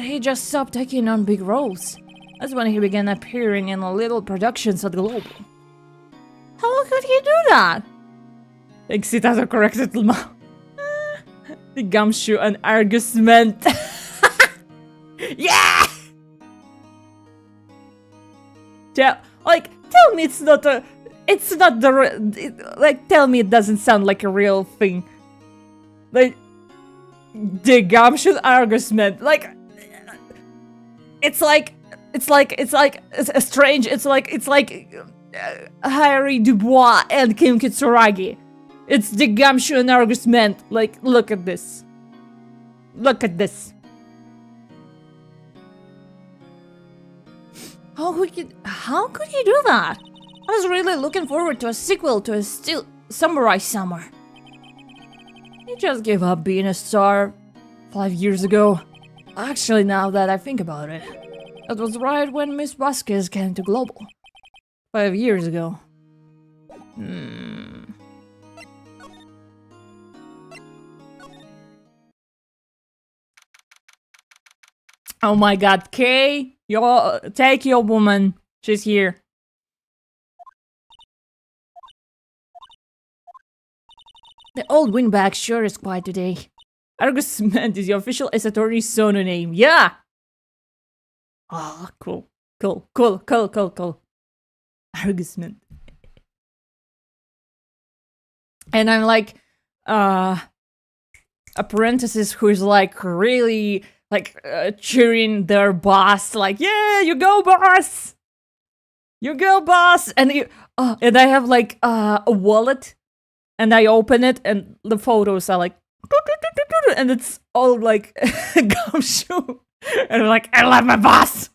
He just stopped taking on big roles. That's when he began appearing in little productions at Global. How could he do that? Exit has a corrected mouth. The gumshoe and Argus meant. Yeah! Tell me it's not the tell me it doesn't sound like a real thing. Like, the gumshoe Argus meant, it's like Harry Dubois and Kim Kitsuragi. It's the gumshoe and Argus meant. Like, look at this. Look at this. How could he do that? I was really looking forward to a sequel to a still Samurai Summer. He just gave up being a star 5 years ago. Actually, now that I think about it, that was right when Miss Vasquez came to Global. 5 years ago. Oh my god, Kay! Take your woman. She's here. The old windbag sure is quiet today. Argus Cement is your official Esatori Sono name. Yeah! Ah, cool. Argus Cement. And I'm like, apprentices who's like really cheering their boss, like, yeah, you go, boss! You go, boss! And and I have like a wallet, and I open it, and the photos are like, and it's all like gumshoe, and I'm like, I love my boss.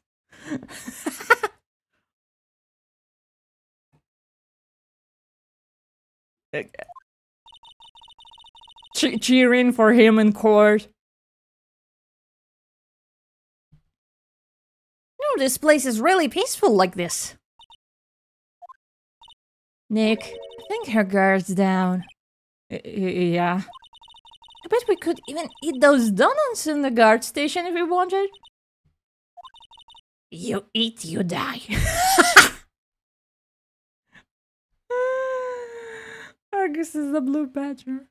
Cheering for him in court.
this place is really peaceful like this. Nick, I think her guard's down.
Yeah.
I bet we could even eat those donuts in the guard station if we wanted.
You eat, you die.
Argus is the blue badger.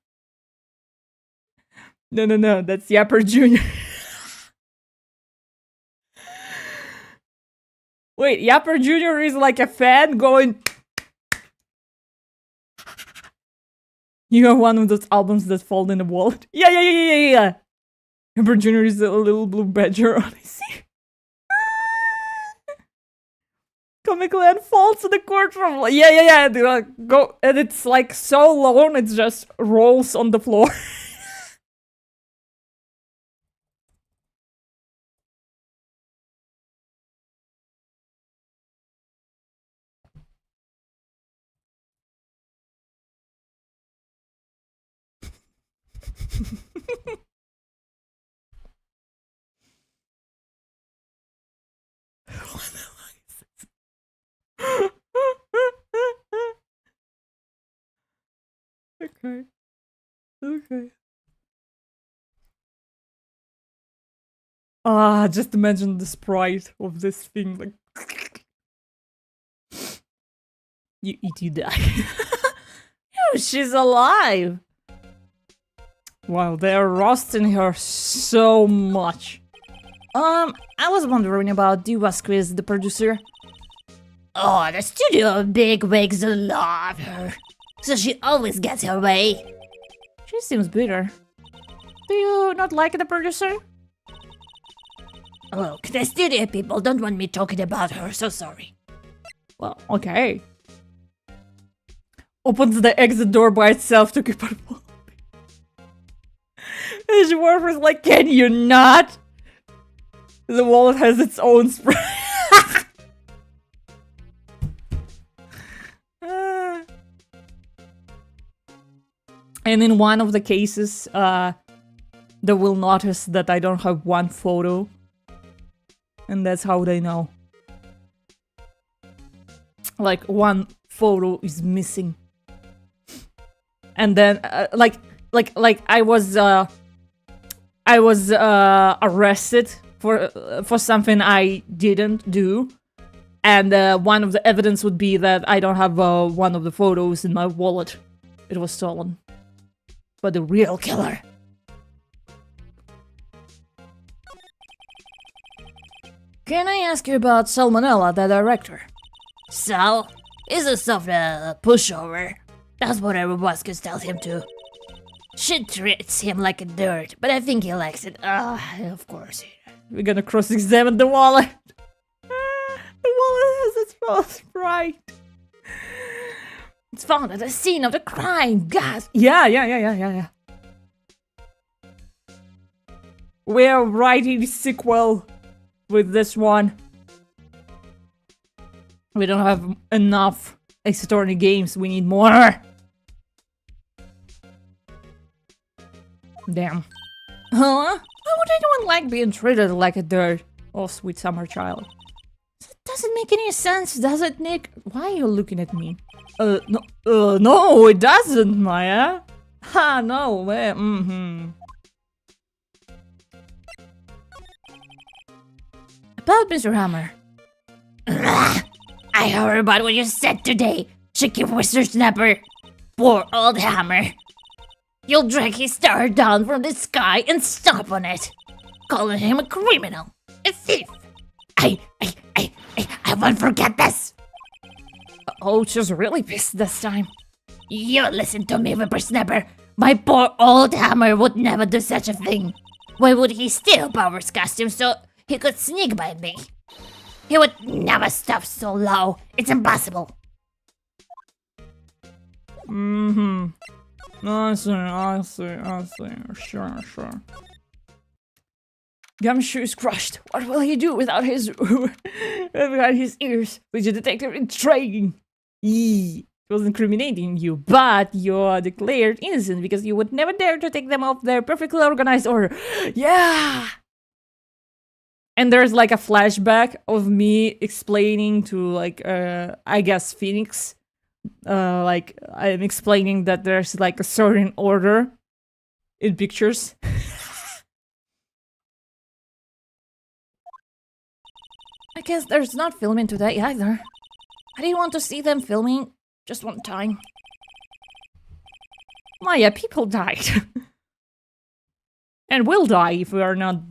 No, that's Yapper Jr. Wait, Yapper Jr. is like a fan going... You have one of those albums that fall in the wallet? Yeah. Yapper Jr. is a little blue badger, honestly. Comic Land falls to the courtroom. Yeah. Go, and it's like so long, it just rolls on the floor. Okay. Just imagine the sprite of this thing, like... You eat, you die.
Oh, she's alive!
Wow, they're roasting her so much.
I was wondering about DOVA-Squeeze, the producer.
Oh, the studio bigwigs love her. So she always gets her way.
She seems bitter. Do you not like the producer?
Look, the studio people don't want me talking about her, so sorry.
Well, okay. Opens the exit door by itself to keep her moving. And Schwarfer's like, can you not? The wallet has its own spray. And in one of the cases, they will notice that I don't have one photo. And that's how they know. Like, one photo is missing. And then, like I was arrested for something I didn't do. And one of the evidence would be that I don't have one of the photos in my wallet. It was stolen. But the real killer.
Can I ask you about Salmonella, the director?
Sal is a soft pushover. That's what every boss tells him to. She treats him like a dirt, but I think he likes it. Of course.
We're gonna cross-examine the wallet. The wallet has its own sprite.
It's found at the scene of the crime, guys.
Yeah. We're writing sequel with this one. We don't have enough Ace Attorney games. We need more. Damn.
Huh? Why would anyone like being treated like a dirt?
Oh, sweet summer child.
That doesn't make any sense, does it, Nick?
Why are you looking at me? No, it doesn't, Maya. Ha, no,
About Mr. Hammer.
I heard about what you said today, Chicky Whippersnapper. Poor old Hammer. You'll drag his star down from the sky and stomp on it, calling him a criminal, a thief. I won't forget this.
Oh, she's really pissed this time.
You listen to me, Whippersnapper. My poor old Hammer would never do such a thing. Why would he steal Power's costume so he could sneak by me? He would never stop so low. It's impossible.
I see. Sure.
Gumshoe is crushed. What will he do without his ears? Widget detective intriguing.
It was incriminating you, but you're declared innocent because you would never dare to take them off their perfectly organized order. Yeah! And there's like a flashback of me explaining to like I guess Phoenix, like I'm explaining that there's like a certain order in pictures.
I guess there's not filming today either. I didn't want to see them filming just one time.
Maya, people died. And will die if we are not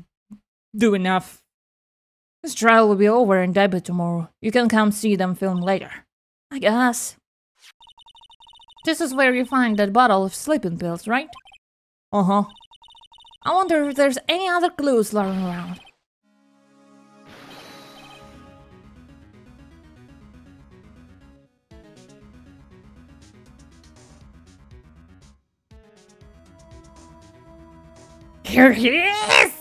do enough.
This trial will be over in debut tomorrow. You can come see them film later. I guess. This is where you find that bottle of sleeping pills, right?
Uh-huh.
I wonder if there's any other clues lying around.
Here he is!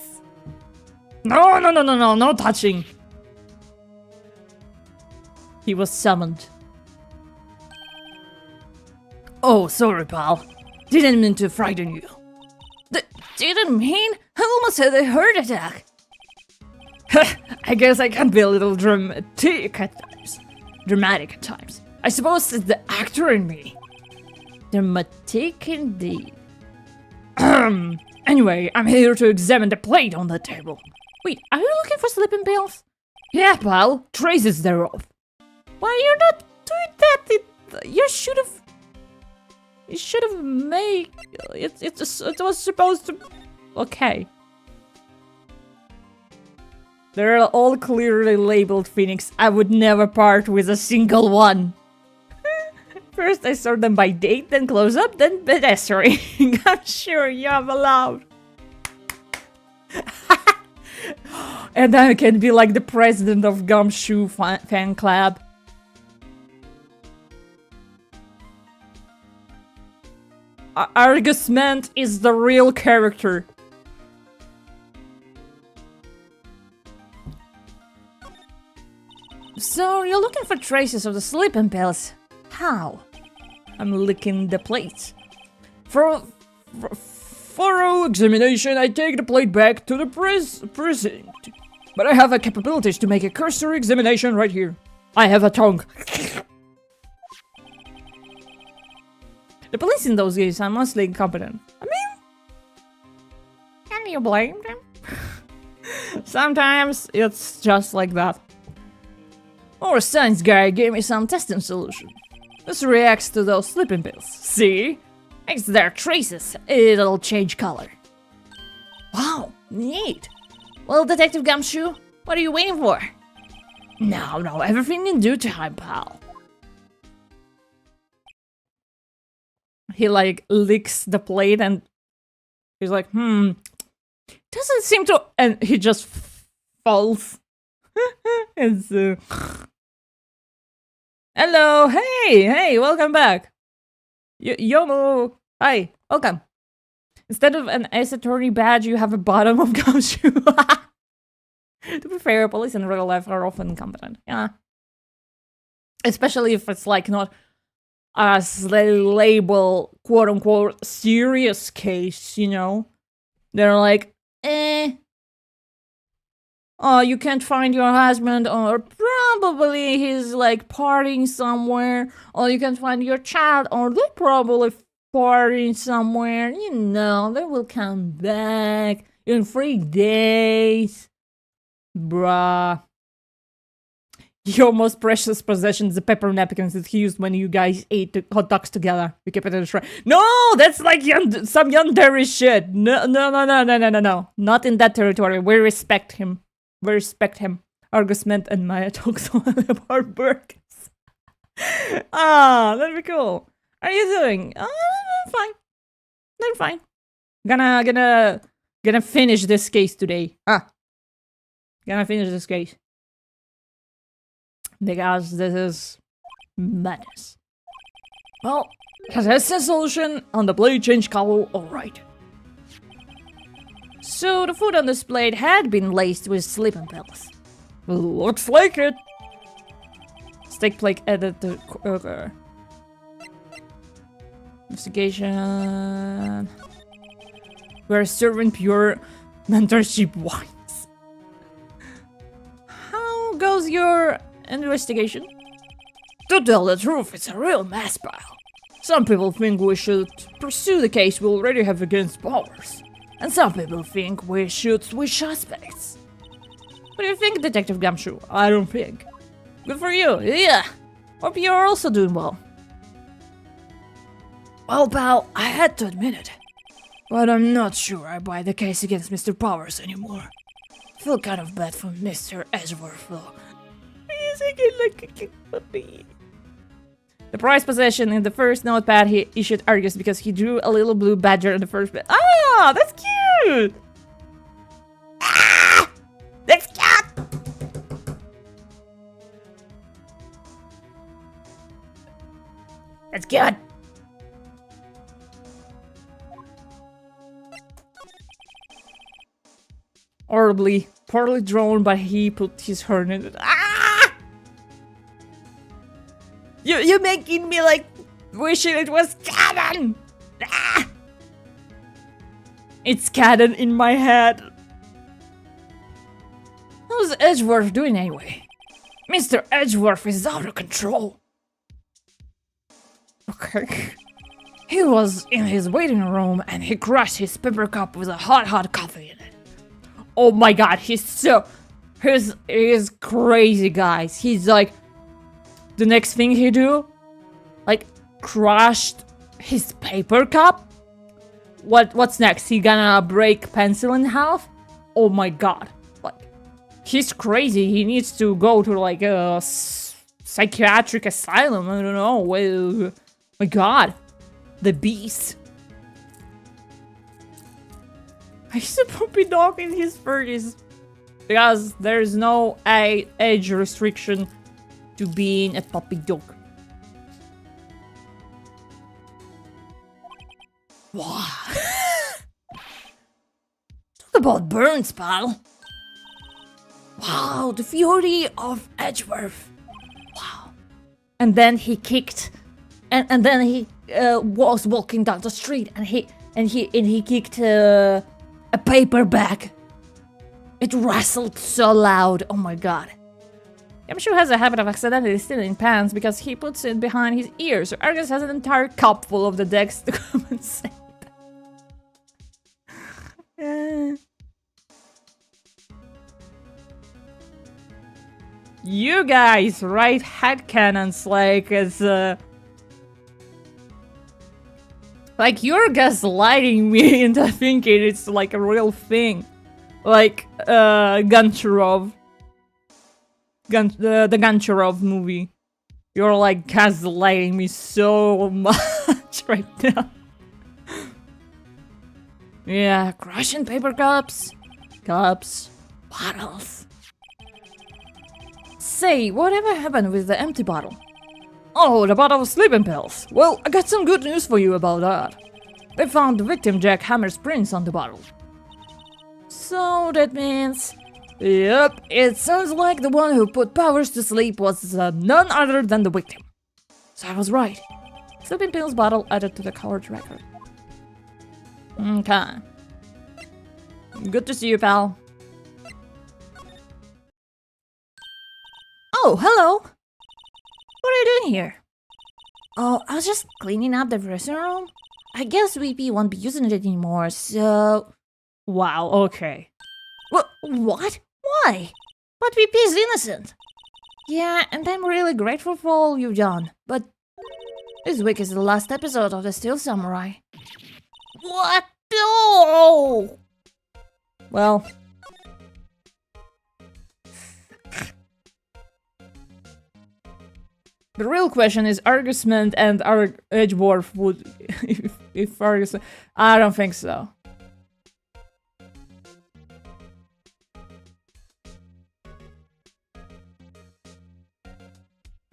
No touching. He was summoned.
Oh, sorry, pal. Didn't mean to frighten you.
Didn't mean? I almost had a heart attack. I guess I can be a little dramatic at times. I suppose it's the actor in me. Dramatic indeed. Anyway, I'm here to examine the plate on the table.
Wait, are you looking for sleeping pills?
Yeah, pal. Traces thereof.
Why you're not doing that? You should have made
it was supposed to. Okay. They're all clearly labeled Phoenix. I would never part with a single one. First I sort them by date, then close up, then pedestrian. I'm sure you have allowed. And I can be like the president of Gumshoe fan club. Argusment is the real character.
So you're looking for traces of the sleeping pills. How?
I'm licking the plate. For thorough examination, I take the plate back to the precinct. But I have the capabilities to make a cursory examination right here. I have a tongue. The police in those games are mostly incompetent. I mean, can you blame them? Sometimes it's just like that. Our science guy gave me some testing solution. This reacts to those sleeping pills. See? It's their traces. It'll change color.
Wow, neat. Well, Detective Gumshoe, what are you waiting for?
No, everything in due time, pal. He like licks the plate and he's like, doesn't seem to, and he just falls. And so, hello, hey, welcome back. Yomo, hi, welcome. Instead of an Ace Attorney badge, you have a bottom of Gumshoe. To be fair, police in real life are often incompetent. Yeah. Especially if it's like not as they label quote unquote serious case, you know? They're like, oh, you can't find your husband, or probably he's like partying somewhere, or you can't find your child, or they're probably partying somewhere, you know, they will come back in 3 days. Bruh. Your most precious possession is the paper napkins that he used when you guys ate the hot dogs together. We kept it in the shrine. No, that's like some yandere shit. No. Not in that territory. We respect him. Argusment and Maya talks about burgers. That'd be cool. How are you doing? Fine. I'm fine. Gonna finish this case today. Gonna finish this case. Because this is madness. Well, that's a solution on the blade change color, alright. So the food on this plate had been laced with sleeping pills. Looks like it. Steak plate added to investigation. We're serving pure mentorship wines. was your investigation?
To tell the truth, it's a real mess pile. Some people think we should pursue the case we already have against Powers. And some people think we should switch suspects.
What do you think, Detective Gumshoe?
I don't think.
Good for you, yeah. Hope you're also doing well.
Well, pal, I had to admit it. But I'm not sure I buy the case against Mr. Powers anymore. Feel kind of bad for Mr. Edgeworth, though.
He's again like a cute puppy. The prized possession in the first notepad he issued Argus because he drew a little blue badger in the first bit. Ah, that's cute! Ah! That's cute! That's cute! Horribly, poorly drawn, but he put his heart in it. Ah! You're making me like wishing it was canon. Ah! It's canon in my head.
How's Edgeworth doing anyway? Mr. Edgeworth is out of control.
Okay.
He was in his waiting room and he crushed his paper cup with a hot coffee in it.
Oh my god, he's crazy, guys. He's like, the next thing he do, like, crushed his paper cup. What's next? He gonna break pencil in half? Oh my god, like, he's crazy. He needs to go to like a psychiatric asylum. I don't know. Well, my god, the beast. He's a puppy dog in his 30s. Because there's no age restriction to being a puppy dog.
Wow. Talk about burns, pal. Wow, the fury of Edgeworth. Wow.
And then he kicked, and then he was walking down the street, and he kicked a paper bag. It rustled so loud. Oh my god. Yamshu has a habit of accidentally stealing pants because he puts it behind his ear, so Argus has an entire cup full of the decks to compensate. You guys write headcanons like it's like you're gaslighting me into thinking it's like a real thing. Like Goncharov. The Goncharov movie. You're like gaslighting me so much right now. Yeah, crushing paper cups, bottles. Say, whatever happened with the empty bottle? Oh, the bottle of sleeping pills. Well, I got some good news for you about that. They found the victim Jack Hammer's prints on the bottle. So that means... Yep, it sounds like the one who put Powers to sleep was none other than the victim. So I was right. Sleeping pills bottle added to the coward record. Okay. Good to see you, pal. Oh, hello! What are you doing here? Oh, I was just cleaning up the dressing room. I guess VP won't be using it anymore, so... Wow, okay. What? Why? But VP is innocent. Yeah, and I'm really grateful for all you've done, but... This week is the last episode of The Steel Samurai. What? No! Well... The real question is Argusment and Edgeworth would... if Argus... I don't think so.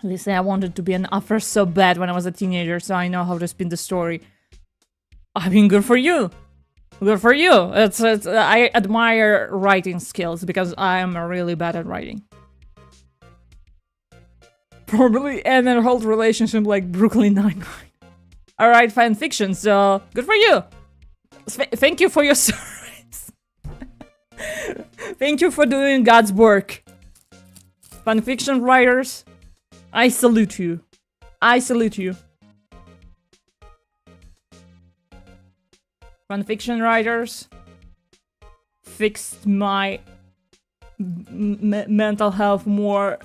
Listen, I wanted to be an author so bad when I was a teenager, so I know how to spin the story. I mean, good for you! Good for you! I admire writing skills, because I am really bad at writing. Probably end a whole relationship like Brooklyn Nine-Nine. Alright, fan fiction, so good for you! Thank you for your service. Thank you for doing God's work. Fanfiction writers, I salute you. I salute you. Fanfiction writers fixed my mental health more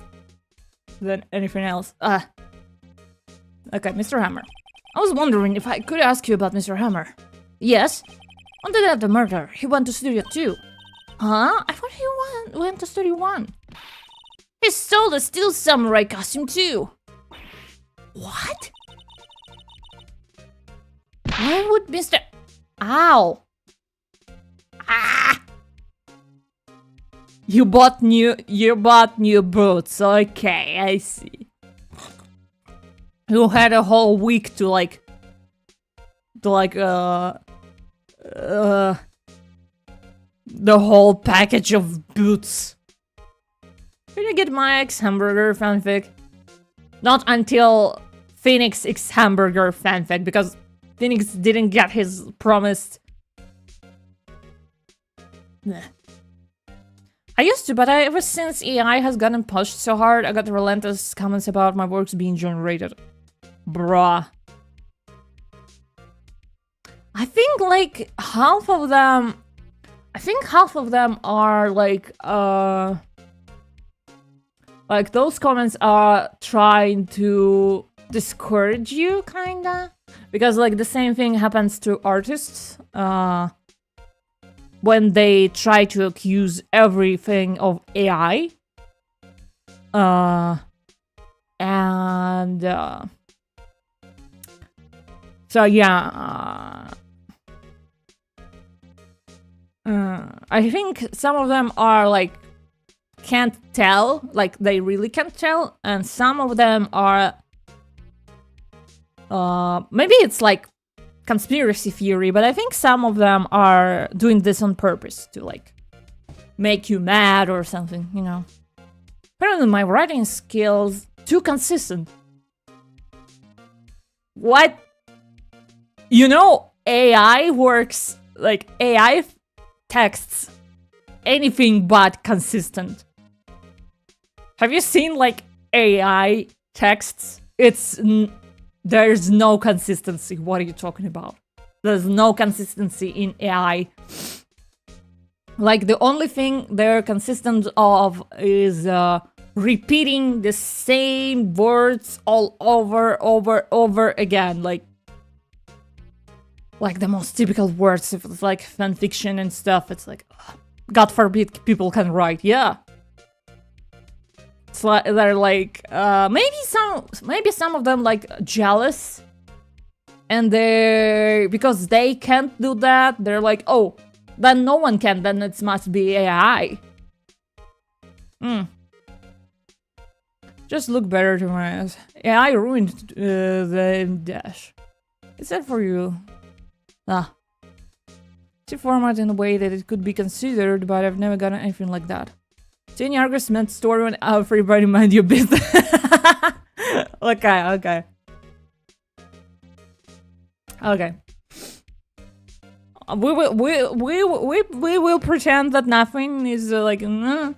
than anything else. Okay, Mr. Hammer. I was wondering if I could ask you about Mr. Hammer.
Yes?
On the day of the murder, he went to Studio 2.
Huh? I thought he went to Studio 1.
He stole the Steel Samurai costume too.
What?
Why would Mr.
Ow!
Ah! You bought new boots. Okay, I see. You had a whole week to the whole package of boots. Did you get my ex-hamburger fanfic? Not until Phoenix ex-hamburger fanfic, because Phoenix didn't get his promised. Nah. I used to, but ever since AI has gotten pushed so hard, I got relentless comments about my works being generated. Bruh. I think like half of them are like those comments are trying to discourage you, kinda. Because like the same thing happens to artists when they try to accuse everything of AI. So yeah, I think some of them are like can't tell, like they really can't tell, and some of them are maybe it's like conspiracy theory, but I think some of them are doing this on purpose to like make you mad or something, you know. Apparently my writing skills too consistent. What? You know, AI works like AI texts anything but consistent. Have you seen like AI texts? There's no consistency. What are you talking about? There's no consistency in AI. Like the only thing they're consistent of is repeating the same words all over again. Like the most typical words, if it's like fanfiction and stuff, it's like, God forbid people can write, yeah. It's like, they're like, maybe some of them like jealous, and because they can't do that, they're like, oh, then no one can, then it must be AI. Just look better to my eyes. AI ruined the dash. Is that for you? It's format in a way that it could be considered, but I've never gotten anything like that. Tiny Argus meant story when everybody mind your business. Okay. We will pretend that nothing is nothing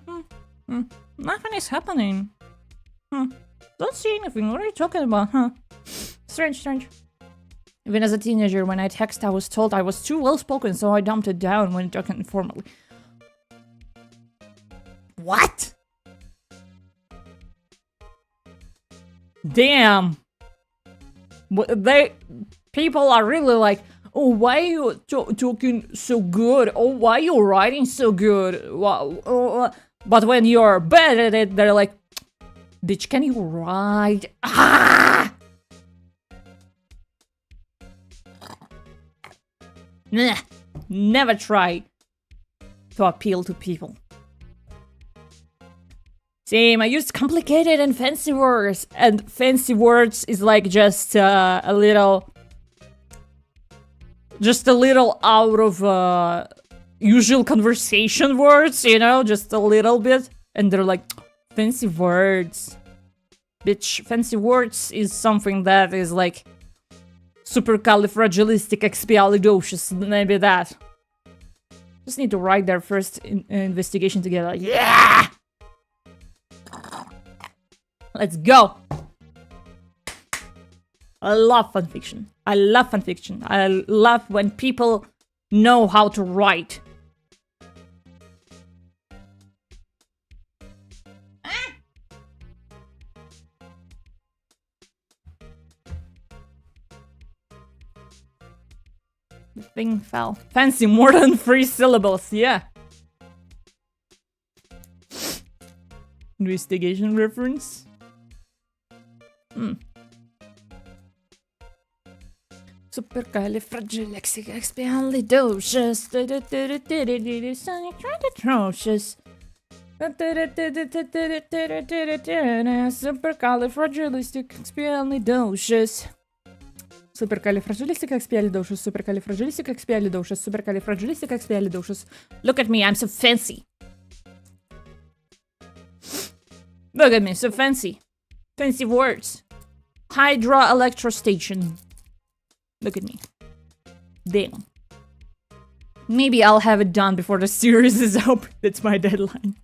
is happening. Don't see anything. What are you talking about? Strange. Even as a teenager, when I text, I was told I was too well-spoken, so I dumped it down when talking informally. What? Damn. People are really like, oh, why are you talking so good? Oh, why are you writing so good? But when you're bad at it, they're like, bitch, can you write? Ah! Nah, never try to appeal to people. Same, I used complicated and fancy words, and fancy words is like just a little out of usual conversation words, you know, just a little bit, and they're like, fancy words. Bitch, fancy words is something that is like supercalifragilisticexpialidocious, maybe that. Just need to write their first investigation together. Yeah! Let's go. I love fanfiction. I love fanfiction. I love when people know how to write. The thing fell. Fancy, more than 3 syllables, yeah. Investigation reference. Supercalifragilisticexpialidocious. Atrocious. Supercalifragilisticexpialidocious. Supercalifragilisticexpialidocious. Supercalifragilisticexpialidocious. Supercalifragilisticexpialidocious. Look at me, I'm so fancy. Look at me, so fancy. Fancy words. Hydroelectrostation. Look at me. Damn. Maybe I'll have it done before the series is up. That's my deadline.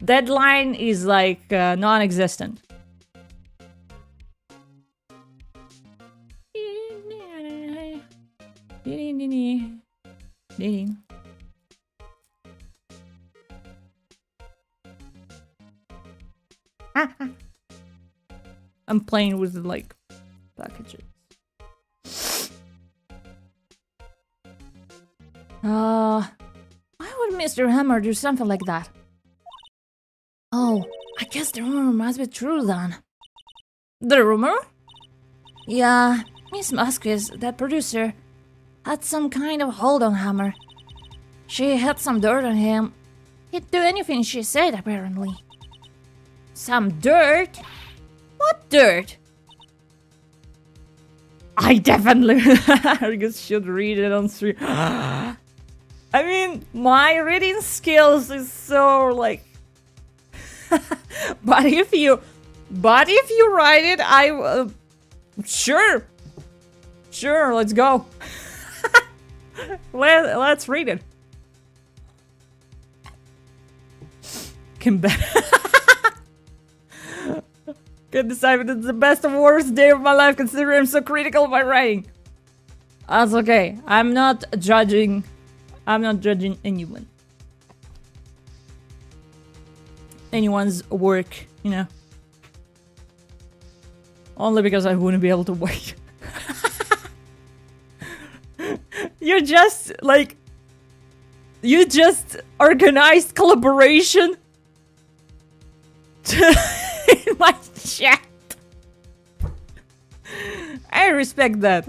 Deadline is like non-existent. I'm playing with like packages. Why would Mr. Hammer do something like that? Oh, I guess the rumor must be true then. The rumor? Yeah, Miss Vasquez, that producer, had some kind of hold on Hammer. She had some dirt on him. He'd do anything she said, apparently. Some dirt? What dirt? I definitely should read it on stream. I mean, my reading skills is so like. but if you write it, I sure, let's go. Let's read it. Can decide if it's the best or worst day of my life, considering I'm so critical of my writing. That's okay. I'm not judging anyone. Anyone's work, you know. Only because I wouldn't be able to wait. You just organized collaboration in my chat. I respect that.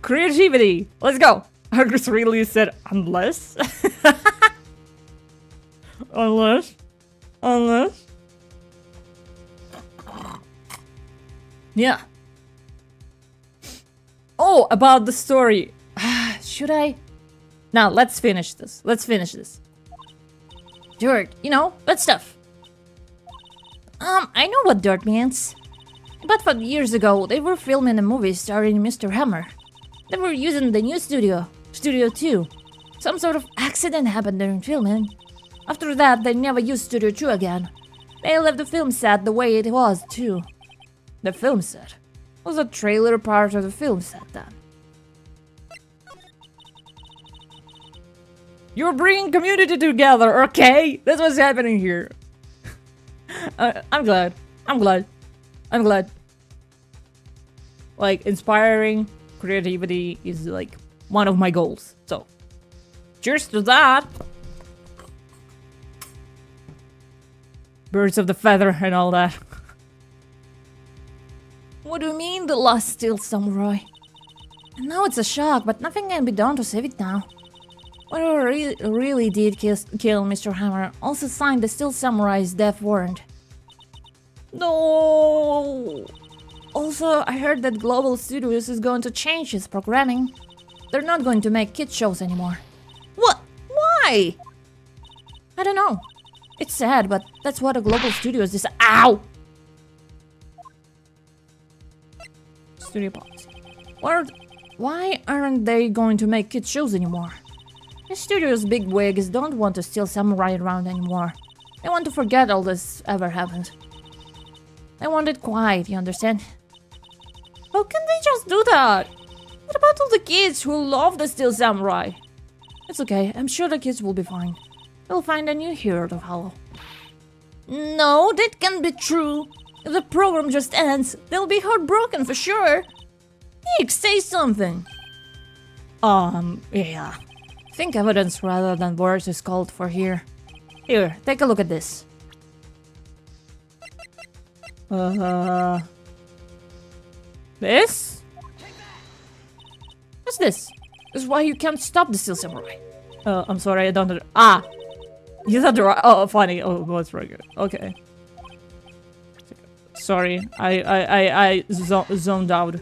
Creativity. Let's go. Argus really said unless. Unless. Yeah. Oh, about the story. Should I? Now, let's finish this. Dirt, you know, bad stuff. I know what dirt means. About 5 years ago, they were filming a movie starring Mr. Hammer. They were using the new Studio 2. Some sort of accident happened during filming. After that, they never used Studio 2 again. They left the film set the way it was, too. The film set? Was a trailer part of the film set, then? You're bringing community together, okay? That's what's happening here. I'm glad. Like, inspiring creativity is like one of my goals. So, cheers to that. Birds of the feather and all that. What do you mean, the last Steel Samurai? I know it's a shock, but nothing can be done to save it now. Whoever really did kill Mr. Hammer also signed the Steel Samurai's death warrant. No. Also, I heard that Global Studios is going to change its programming. They're not going to make kids shows anymore. What? Why? I don't know. It's sad, but that's what a Global Studios is. Ow! Studio policy. Why aren't they going to make kids shows anymore? The studio's bigwigs don't want to Steel Samurai around anymore. They want to forget all this ever happened.
I want it quiet, you understand? How can they just do that? What about all the kids who love the Steel Samurai? It's okay, I'm sure the kids will be fine. They'll find a new hero to follow. No, that can't be true. If the program just ends, they'll be heartbroken for sure. Nick, say something. Yeah. I think evidence rather than words is called for here. Here, take a look at this.
This?
What's this? This is why you can't stop the Steel Samurai.
I'm sorry, I don't... You said the right... Oh, funny. Oh, that's very good. Okay. Sorry, I zoned out.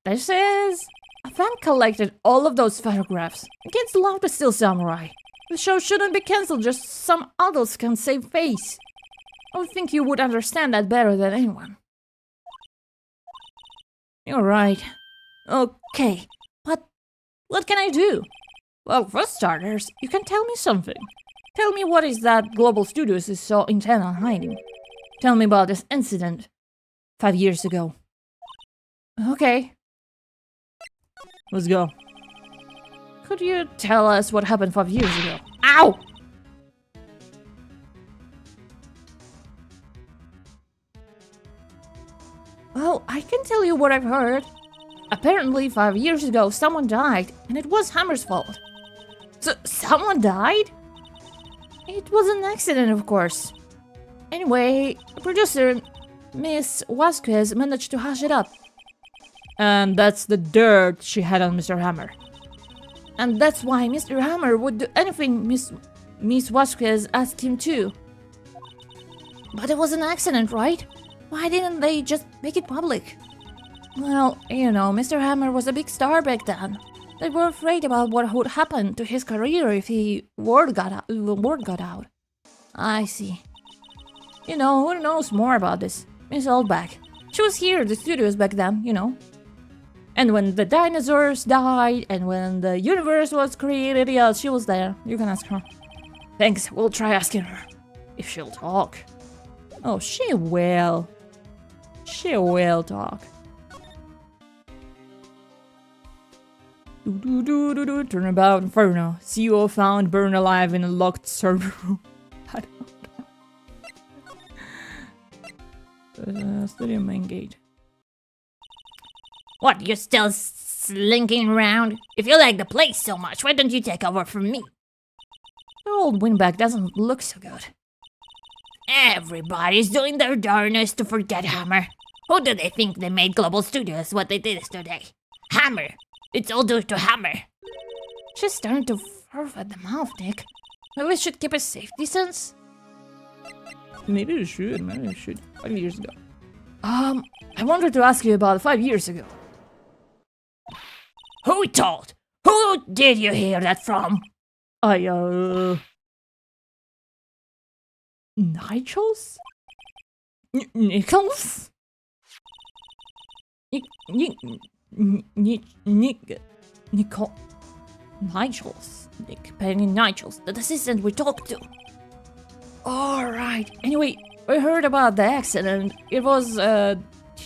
This is... A fan collected all of those photographs. Kids love the Steel Samurai. The show shouldn't be cancelled just so some adults can save face. I would think you would understand that better than anyone. You're right. Okay, but what can I do? Well, for starters, you can tell me something. Tell me what is that Global Studios is so intent on hiding. Tell me about this incident 5 years ago. Okay.
Let's go.
Could you tell us what happened 5 years ago? Ow! Well, I can tell you what I've heard. Apparently, 5 years ago, someone died, and it was Hammer's fault. So, someone died? It was an accident, of course. Anyway, the producer, Miss Vasquez, managed to hush it up.
And that's the dirt she had on Mr. Hammer.
And that's why Mr. Hammer would do anything Miss Vasquez asked him to. But it was an accident, right? Why didn't they just make it public? Well, you know, Mr. Hammer was a big star back then. They were afraid about what would happen to his career if word got out. I see. You know, who knows more about this? Miss Oldback. She was here at the studios back then, you know. And when the dinosaurs died, and when the universe was created, yeah, she was there. You can ask her. Thanks, we'll try asking her. If she'll talk.
Oh, she will. She will talk. Turnabout Inferno. CEO found burned alive in a locked server room. I don't know. Studio main gate.
What, you're still slinking around? If you like the place so much, why don't you take over from me?
The old windbag doesn't look so good.
Everybody's doing their darnest to forget Hammer. Who do they think they made Global Studios what they did today? Hammer! It's all due to Hammer.
She's starting to froth at the mouth, Nick. Maybe we should keep a safe distance?
Maybe we should. 5 years ago.
I wanted to ask you about 5 years ago.
Who told? Who did you hear that from?
Nichols?
Nichols?
Nicole.
Nichols. Nick Penny Nichols, the assistant we talked to. Alright. Anyway, we heard about the accident. It was,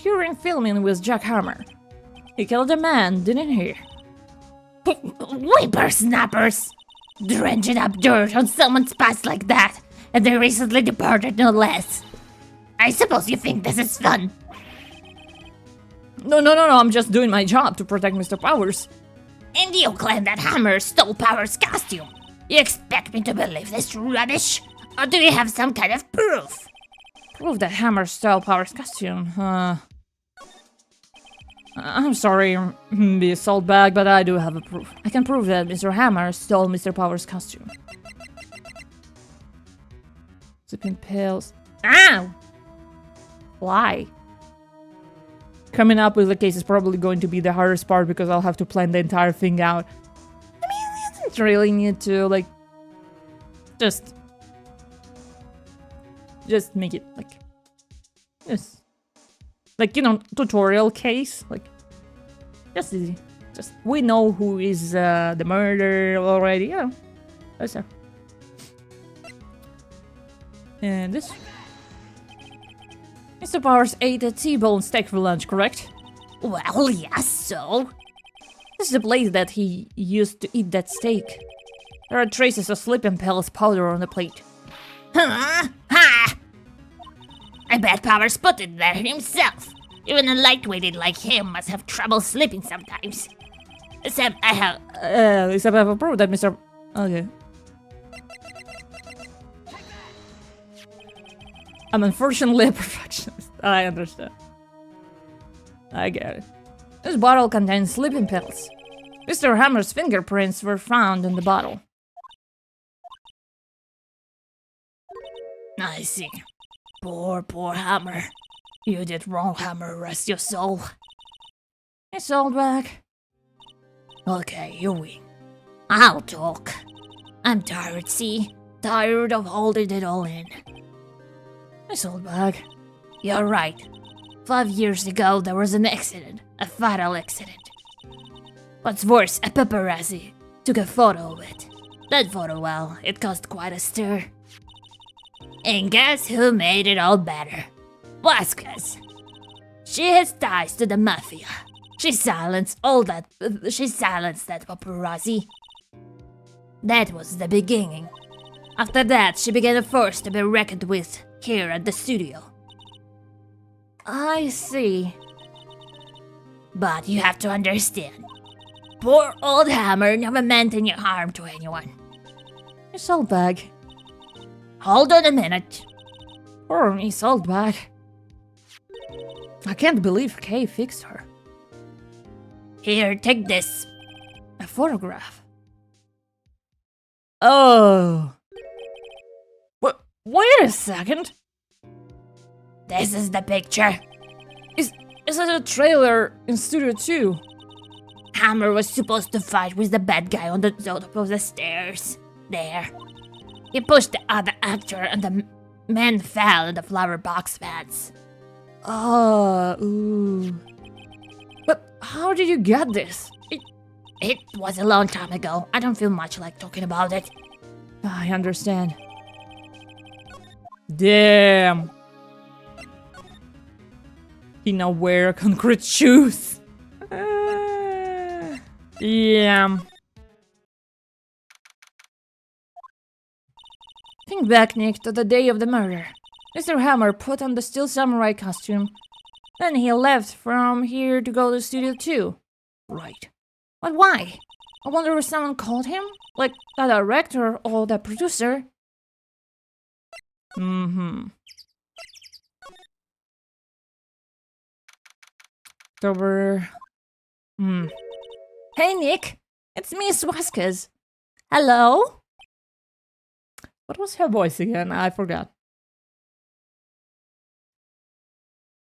during filming with Jack Hammer. He killed a man, didn't he?
Whippersnappers! Drenching up dirt on someone's past like that, and they recently departed no less. I suppose you think this is fun.
No, I'm just doing my job to protect Mr. Powers.
And you claim that Hammer stole Powers' costume. You expect me to believe this rubbish? Or do you have some kind of proof?
Proof that Hammer stole Powers' costume,
I'm sorry, be a salt bag, but I do have a proof. I can prove that Mr. Hammer stole Mr. Powers' costume. Sipping pills.
Ow!
Why? Coming up with the case is probably going to be the hardest part because I'll have to plan the entire thing out. I mean, you don't really need to, like, just make it, like, just, like, you know, tutorial case, like, just easy. Just, we know who is the murderer already, yeah. That's it. And this.
Mr. Powers ate a T-bone steak for lunch, correct?
Well, yes, so.
This is the place that he used to eat that steak. There are traces of sleeping pills powder on the plate.
Huh? Ha! I bet Powers put it there himself. Even a lightweighted like him must have trouble sleeping sometimes. Except I have...
Except I have a proof that Mr. Okay. I'm unfortunately a perfectionist. I understand. I get it. This bottle contains sleeping pills. Mr. Hammer's fingerprints were found in the bottle.
I see. Poor Hammer. You did wrong, Hammer. Rest your soul.
It's all back.
Okay, you win. I'll talk. I'm tired, see? Tired of holding it all in.
It's all back.
You're right. 5 years ago, there was an accident. A fatal accident. What's worse, a paparazzi took a photo of it. That photo, well, it caused quite a stir. And guess who made it all better? Vasquez. She has ties to the mafia. She silenced that paparazzi. That was the beginning. After that, she became a force to be reckoned with here at the studio.
I see.
But you have to understand. Poor old Hammer never meant any harm to anyone.
It's all back.
Hold on a minute.
Or it's all back. I can't believe Kay fixed her.
Here, take this.
A photograph. Oh. Wait a second.
This is the picture.
Is it a trailer in Studio 2?
Hammer was supposed to fight with the bad guy on the top of the stairs. There. He pushed the other actor and the man fell in the flower box vats.
Oh, ooh. But how did you get this?
It was a long time ago. I don't feel much like talking about it.
I understand. Damn. He now wear concrete shoes. Yeah. Think back, Nick, to the day of the murder. Mr. Hammer put on the Steel Samurai costume. Then he left from here to go to Studio 2. Right. But why? I wonder if someone called him? Like the director or the producer? October. Hey, Nick. It's Miss Vasquez. Hello? What was her voice again? I forgot.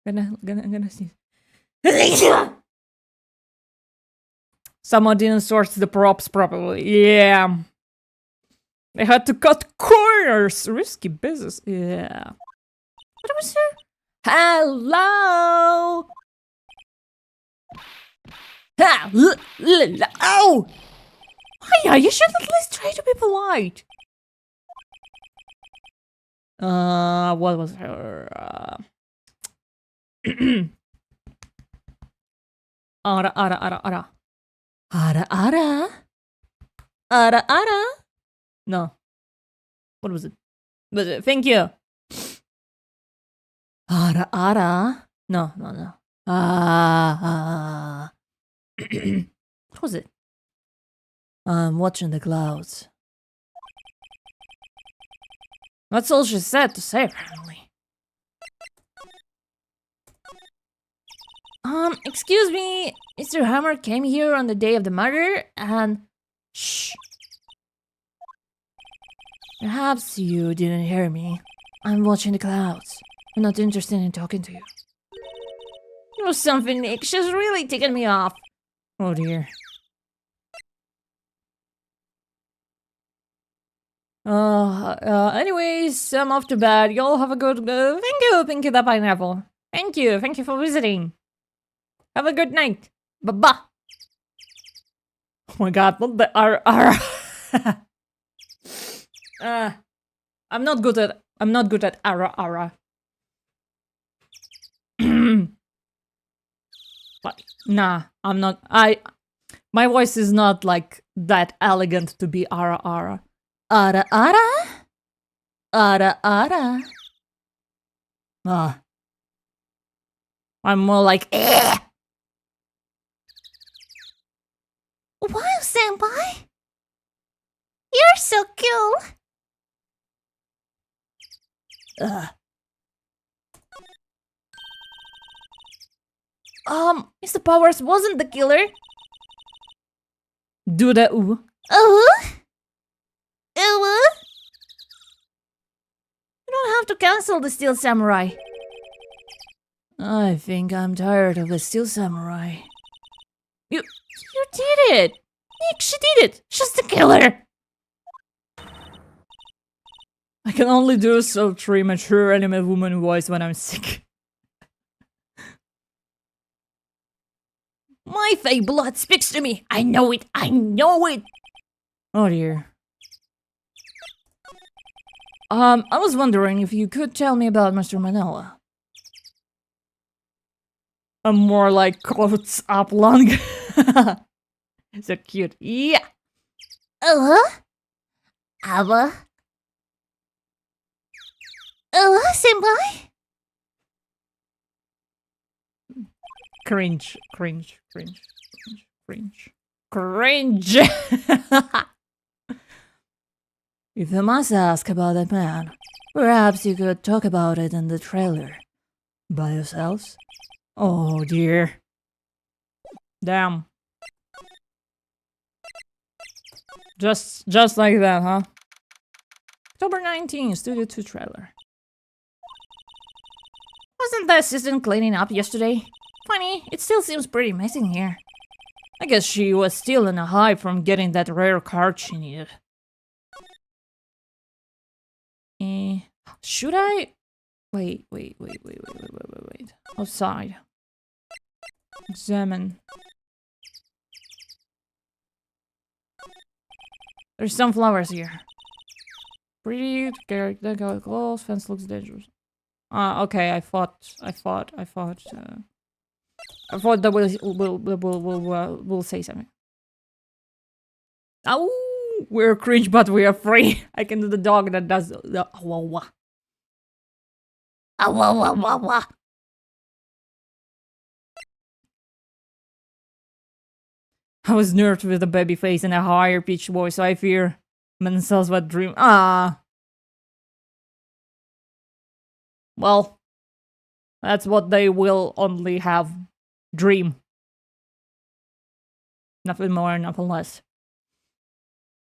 Gonna see. Someone didn't source the props properly. Yeah. They had to cut corners. Risky business. Yeah. What was her? Hello. Oh! Hiya, you should at least try to be polite. What was her? Ara. No. What was it? Thank you. Ara. No. What was it? I'm watching the clouds. That's all she said to say, apparently. Excuse me, Mr. Hammer came here on the day of the murder and... Shh. Perhaps you didn't hear me. I'm watching the clouds. I'm not interested in talking to you. You know something, Nick? She's really ticking me off. Oh dear. Anyways, I'm off to bed. Y'all have a good... thank you, Pinky the Pineapple. Thank you for visiting. Have a good night. Bye-bye. Oh my god, not the R. I'm not good at ara.
But nah, I'm not. My voice is not like that elegant to be ara ara. Ara ara? Ara ara. Ah. I'm more like
Wow, senpai! You're so cool!
Mr. Powers wasn't the killer. Do the ooh.
You don't have to cancel the Steel Samurai.
I think I'm tired of the Steel Samurai.
You did it! Nick, she did it! She's the killer!
I can only do sultry, mature anime woman voice when I'm sick.
My fake blood speaks to me! I know it! I know it!
Oh dear. I was wondering if you could tell me about Mr. Manila. I'm more like quotes up long. So cute. Yeah.
Senpai?
Cringe, cringe, cringe, cringe, cringe. If you must ask about that man, perhaps you could talk about it in the trailer. By yourselves? Oh dear. Damn. Just like that, huh? October 19, Studio 2 trailer.
Wasn't the assistant cleaning up yesterday? Funny, it still seems pretty messy in here.
I guess she was still in a high from getting that rare card she needed. Should I? Wait. Outside. Examine. There's some flowers here. Pretty, character, close, fence looks dangerous. Okay, I thought that we'll say something. Oh, we're cringe, but we are free. I can do the dog that does the wah. I was nerfed with a baby face and a higher pitched voice, so I fear Mansel's what dream. Well, that's what they will only have. Dream. Nothing more, nothing less.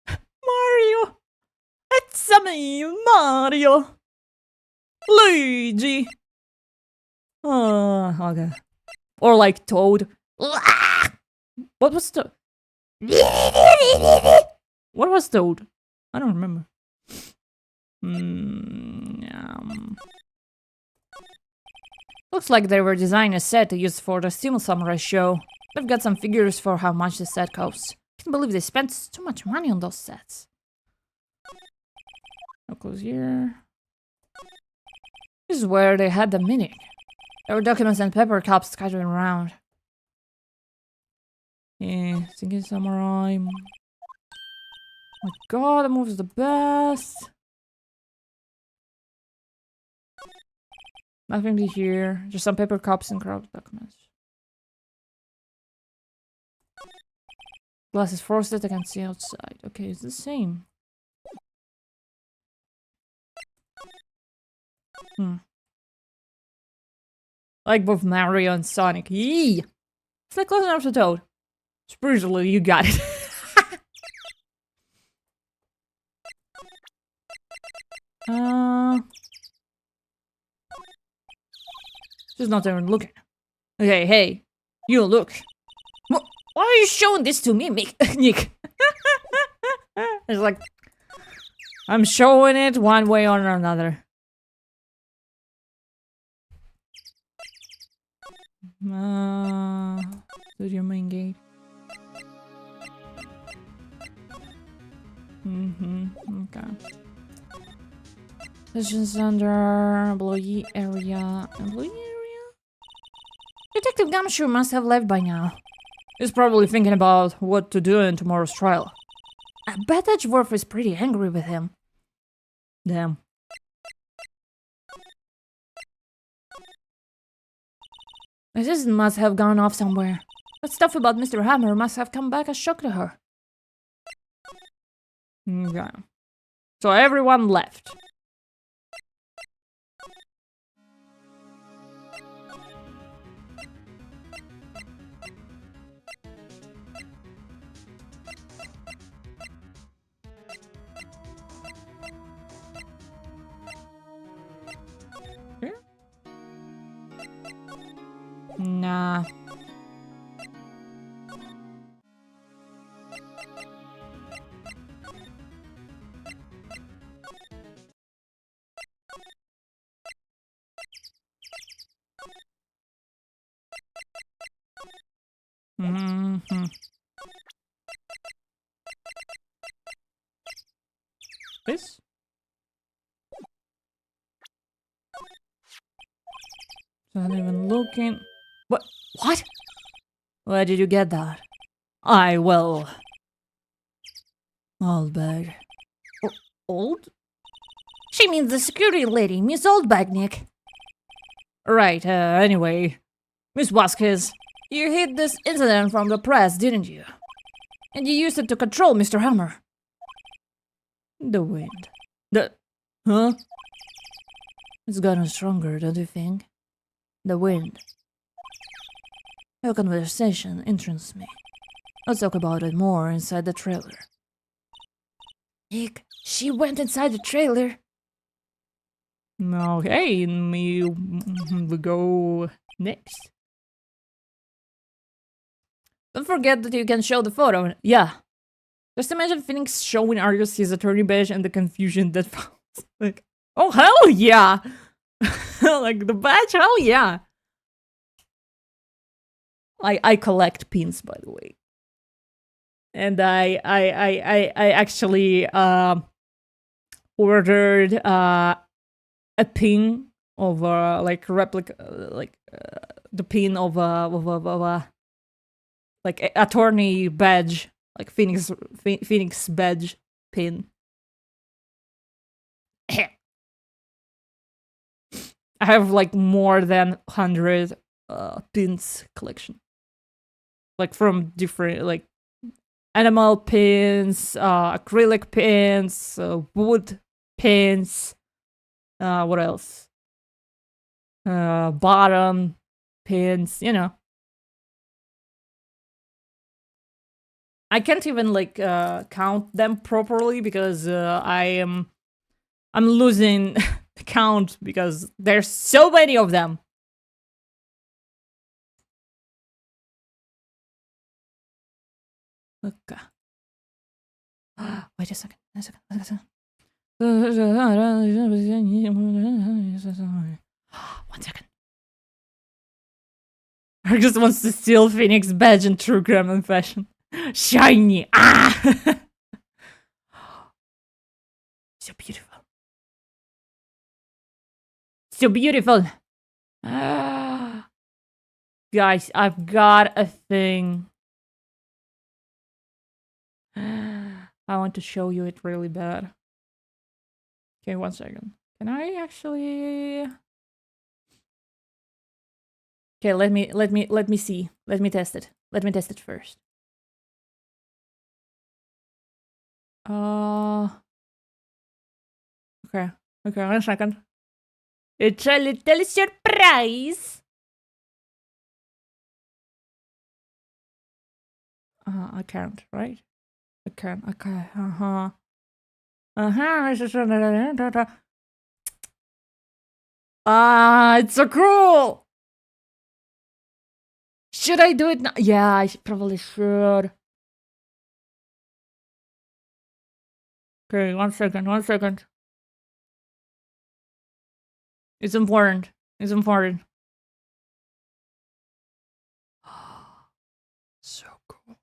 Mario! It's me, Mario! Luigi! Okay. Or like Toad. What was Toad? What was Toad? I don't remember. Looks like they were designing a set to use for the Steel Samurai show. They've got some figures for how much the set costs. Can't believe they spent so much money on those sets. I'll close here. This is where they had the meeting. There were documents and paper cups scattered around. Yeah, Singing Samurai. Oh my god, the move is the best. Nothing to hear. Just some paper cups and corrupt documents. Glass is frosted, I can see outside. Okay, it's the same. Like both Mario and Sonic. Yee! It's like close enough to Toad. Spiritually, you got it. She's not even looking. Okay, hey. You look. Why are you showing this to me, Nick? It's like... I'm showing it one way or another. Studio main gate. Okay. Session center, employee area. Employee area?
Detective Gumshoe must have left by now.
He's probably thinking about what to do in tomorrow's trial.
I bet Edgeworth is pretty angry with him.
Damn.
The assistant must have gone off somewhere. That stuff about Mr. Hammer must have come back as shock to her.
Okay. So everyone left. Nah. Mm-hmm. This? Not even looking. What? What? Where did you get that? I will. Oldbag. Old?
She means the security lady, Miss Oldbag, Nick.
Right, anyway. Miss Vasquez.
You hid this incident from the press, didn't you? And you used it to control Mr. Hammer.
The wind. The... Huh?
It's gotten stronger, don't you think? The wind. Your conversation interests me. Let's talk about it more inside the trailer. Nick, she went inside the trailer.
Okay, we go next. Don't forget that you can show the photo. Yeah. Just imagine Phoenix showing Argus his attorney badge and the confusion that follows. Like, oh hell yeah! Like the badge, hell yeah! I collect pins, by the way. And I actually ordered a pin of like replica, the pin of like attorney badge, like Phoenix badge pin. I have like more than 100 pins collection, like from different like animal pins, acrylic pins, wood pins. What else? Bottom pins, you know. I can't even like count them properly because I'm losing count because there's so many of them. Okay. Wait a second. One second. I just wants to steal Phoenix badge in true Gremlin fashion. Shiny! Ah! So beautiful. So beautiful. Ah. Guys, I've got a thing. I want to show you it really bad. Okay, 1 second. Can I actually... Okay, let me see. Let me test it. Let me test it first. Okay. Okay, 1 second. It's a little surprise. I can't, right? I can't. Okay. It's so cool. Should I do it now? Yeah, I probably should. Okay, 1 second, 1 second. It's important. It's important. So cool.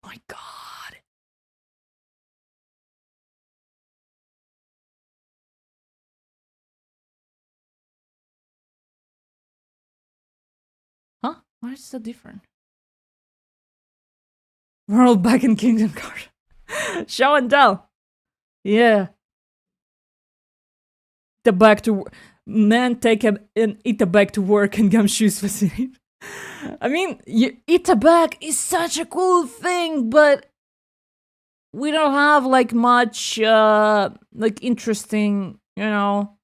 My God. Why is it so different? We're all back in Kingdom Card. Show and tell. Yeah. The back to man take a and eat a bag to work and gumshoes fascinate. I mean, eat a bag is such a cool thing, but we don't have like much like interesting, you know,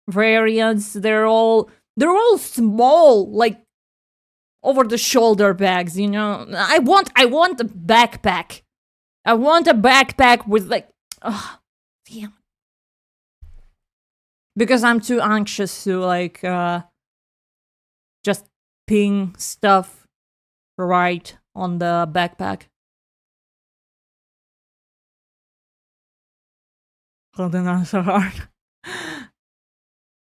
variants. They're all small, like over the shoulder bags, you know. I want a backpack. I want a backpack with like damn. Because I'm too anxious to like just ping stuff right on the backpack. Holding on so hard.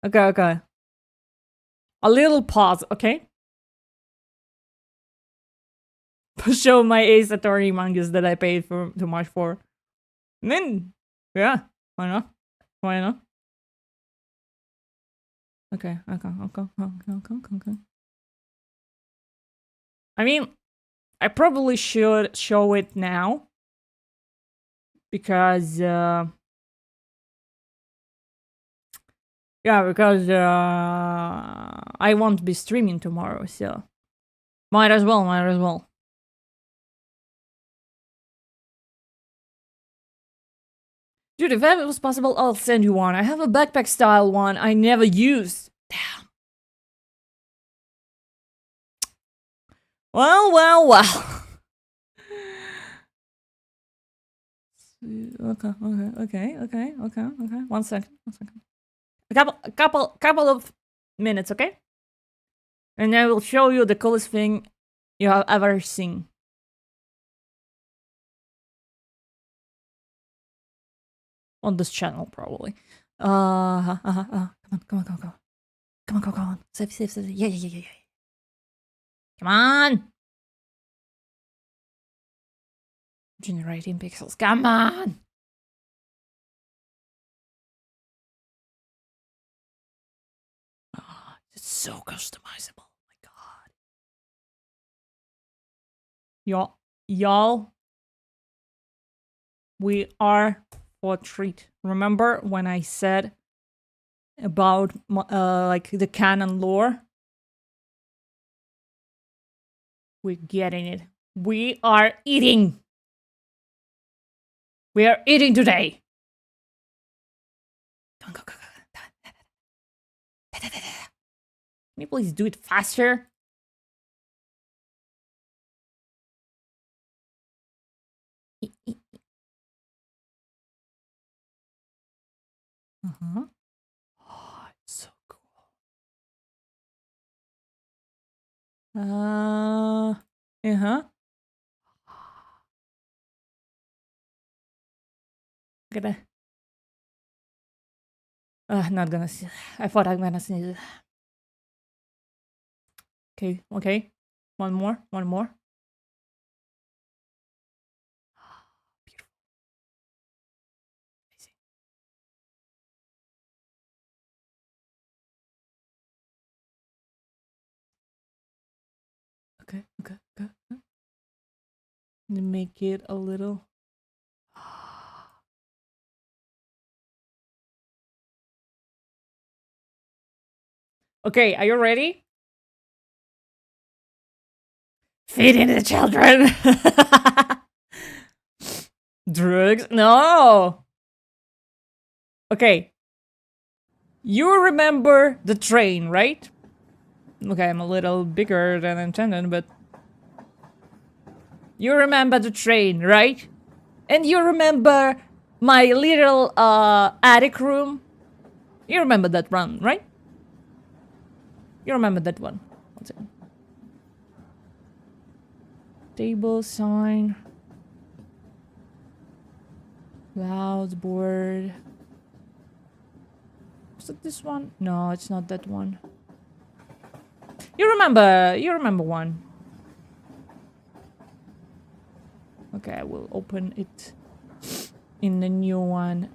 Okay. A little pause, okay? Show my Ace Attorney mangas that I paid for too much for. And then, yeah, why not? Why not? Okay. I mean, I probably should show it now. Because, I won't be streaming tomorrow, so might as well. Dude, if ever it was possible, I'll send you one. I have a backpack style one I never used. Damn. Well. Okay. 1 second. A couple of minutes, okay? And I will show you the coolest thing you have ever seen. On this channel, probably. Come on. Save. Yeah. Come on! Generating pixels. Come on! Oh, it's so customizable. Oh my god. Y'all, we are for a treat. Remember when I said about like the canon lore? We're getting it. We are eating. We are eating today. Go. Can you please do it faster? Oh, it's so cool. Not gonna see. I thought I'm gonna sneeze. Okay. One more. Beautiful. Amazing. Okay. Make it a little. Okay, are you ready? Feeding the children. Drugs? No. Okay. You remember the train, right? Okay, I'm a little bigger than intended, but you remember the train, right? And you remember my little attic room? You remember that one, right? You remember that one. One second. Table sign. Cloud board. Is it this one? No, it's not that one. You remember one. Okay, I will open it in the new one.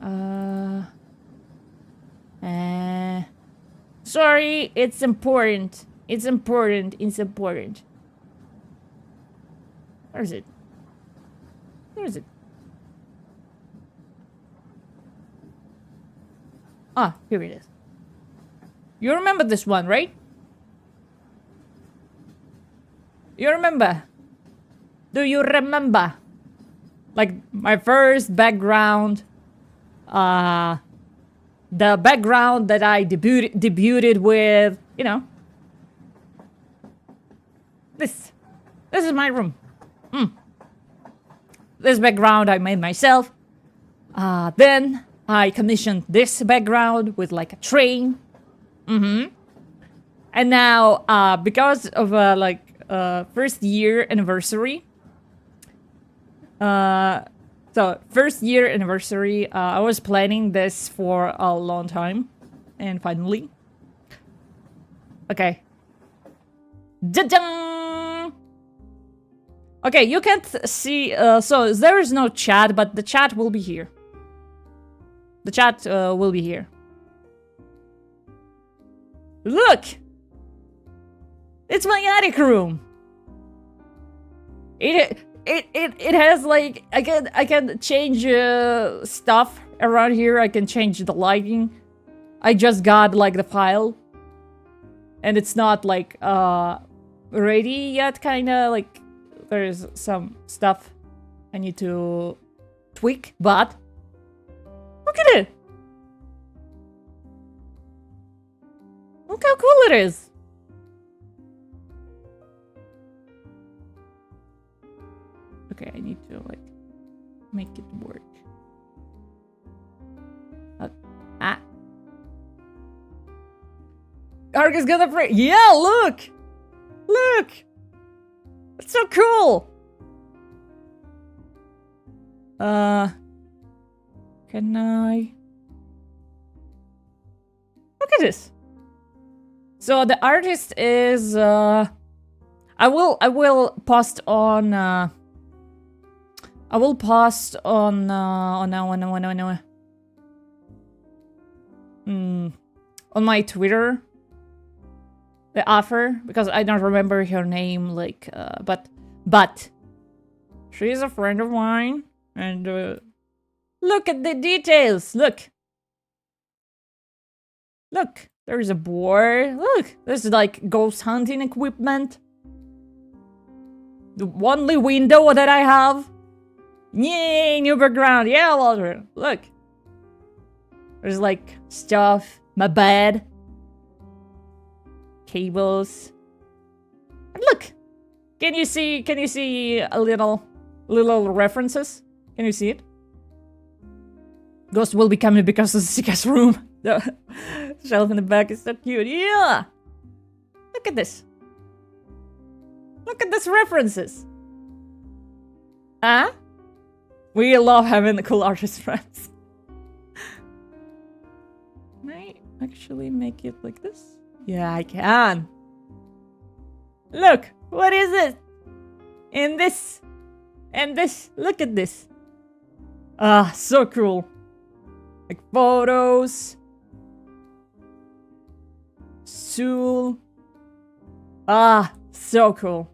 Sorry, it's important. It's important. Where is it? Where is it? Ah, here it is. You remember this one, right? You remember? Do you remember? Like my first background, the background that I debuted with, you know. This is my room. This background I made myself. Then I commissioned this background with like a train. And now, because of first year anniversary. So first year anniversary, I was planning this for a long time. And finally. Okay. Ja-dang! Okay, you can't see, so there is no chat, but the chat will be here. The chat will be here. Look! It's my attic room! It has like, I can change stuff around here, I can change the lighting. I just got like the file. And it's not like, ready yet, kinda, like, there's some stuff I need to tweak, but look at it! Look how cool it is! Okay, I need to, like, make it work. Ark is gonna break. Yeah, look! Look! It's so cool! Can I... Look at this! So the artist is, I will post on, I will post on my Twitter. The author, because I don't remember her name, like, but she's a friend of mine, and look at the details. Look, there's a board. Look, there's like ghost hunting equipment. The only window that I have. Yay, new background. Yeah, Walter. Look, there's like stuff. My bed. Cables. And look! Can you see a little references? Can you see it? Ghost will be coming because of Sika's room. The shelf in the back is so cute. Yeah! Look at this. Look at these references. Huh? We love having the cool artist friends. Can I actually make it like this? Yeah, I can. Look, what is it? And this. And this. Look at this. Ah, so cool. Like photos. Soul. Ah, so cool.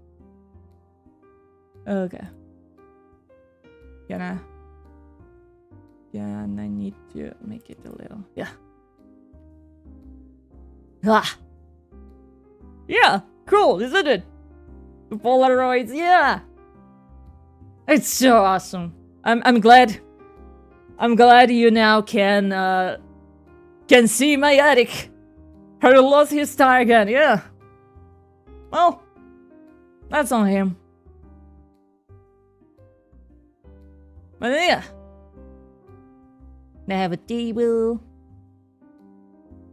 Okay. And I need to make it a little. Yeah. Ah. Yeah, cool, isn't it? The Polaroids, yeah. It's so awesome. I'm glad you now can see my attic. He lost his star again, yeah. Well, that's on him. But yeah. I have a table.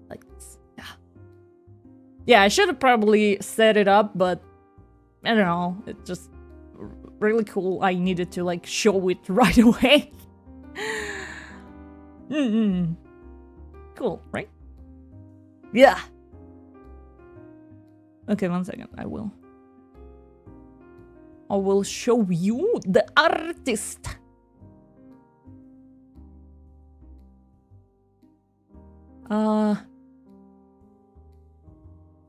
Like this. Yeah, I should have probably set it up, but I don't know. It's just really cool. I needed to like show it right away. Cool, right? Yeah. Okay, 1 second. I will show you the artist. I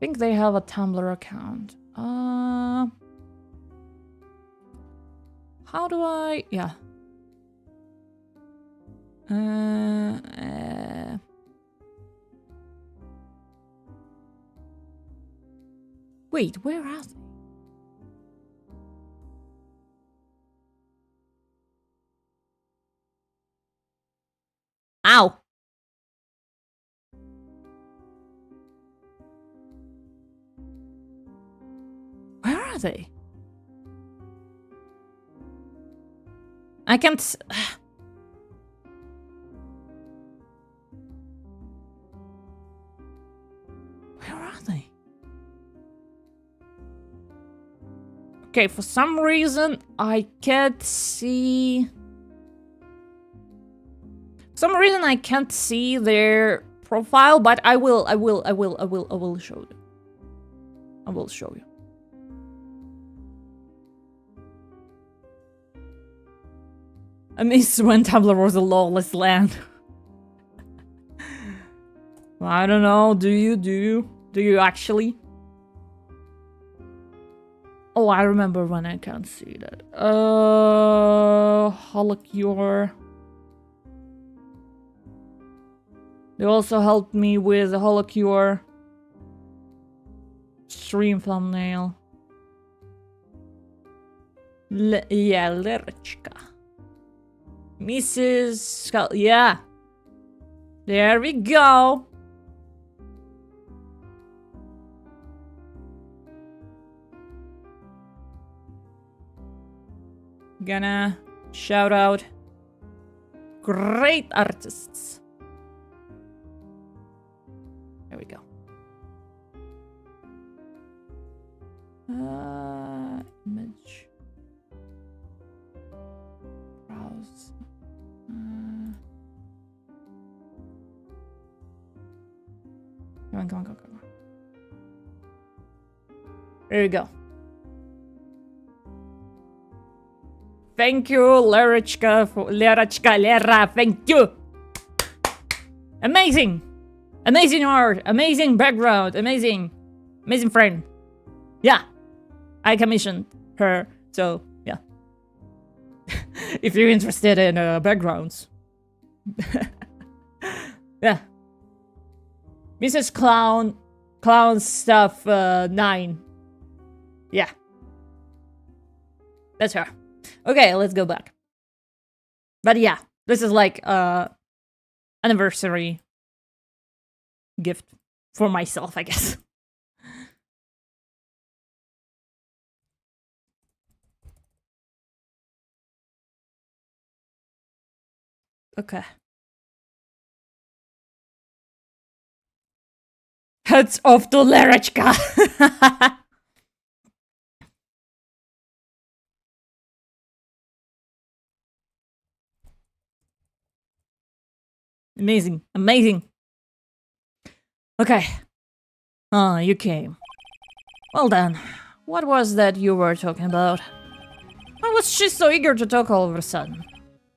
think they have a Tumblr account. how do I... Yeah. Wait, where are they? Ow! Where are they? I can't... Where are they? Okay, for some reason I can't see... For some reason I can't see their profile, but I will show you. I will show you. I miss when Tumblr was a lawless land. I don't know, do you actually? Oh, I remember when I can't see that. Holocure. They also helped me with the Holocure stream thumbnail. Yeah, Lerichka. Mrs. Skull. Yeah. There we go. Gonna shout out great artists. There we go. Image. Browse. Come on. There we go. Thank you, Lera, thank you! Amazing! Amazing art, amazing background, amazing friend. Yeah, I commissioned her, so yeah. If you're interested in backgrounds. Yeah. Mrs. Clown Stuff 9. Yeah. That's her. Okay, let's go back. But yeah, this is like anniversary gift for myself, I guess. Okay. Heads off to Lerechka! Amazing. Okay. You came. Well then, what was that you were talking about? Why was she so eager to talk all of a sudden?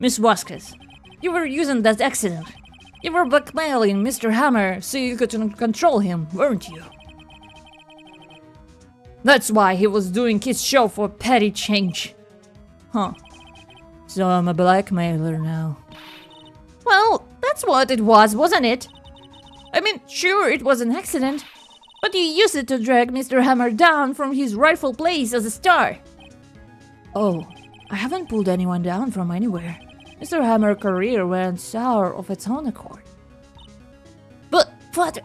Miss Vasquez, you were using that accident. You were blackmailing Mr. Hammer so you could control him, weren't you? That's why he was doing his show for petty change. Huh. So I'm a blackmailer now. Well, that's what it was, wasn't it? I mean, sure, it was an accident, but you used it to drag Mr. Hammer down from his rightful place as a star. Oh, I haven't pulled anyone down from anywhere. Mr. Hammer's career went sour of its own accord. But,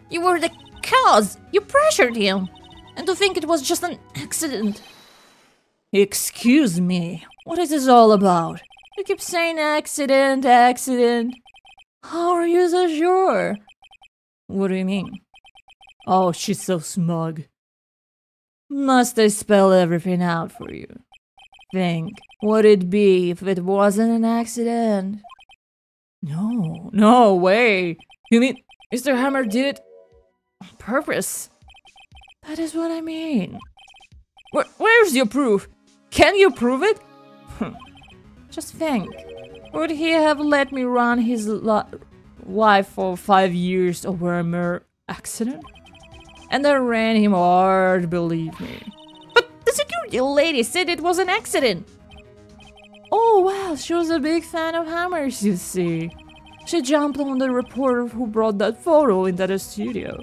you were the cause! You pressured him! And to think it was just an accident! Excuse me, what is this all about? You keep saying accident. How are you so sure? What do you mean? Oh, she's so smug. Must I spell everything out for you? Think, what'd it be if it wasn't an accident? No way. You mean Mr. Hammer did it on purpose? That is what I mean. Where's your proof? Can you prove it? Just think. Would he have let me run his wife for 5 years over a mere accident? And I ran him hard, believe me. But the security lady said it was an accident. Oh wow, she was a big fan of hammers, you see. She jumped on the reporter who brought that photo into the studio.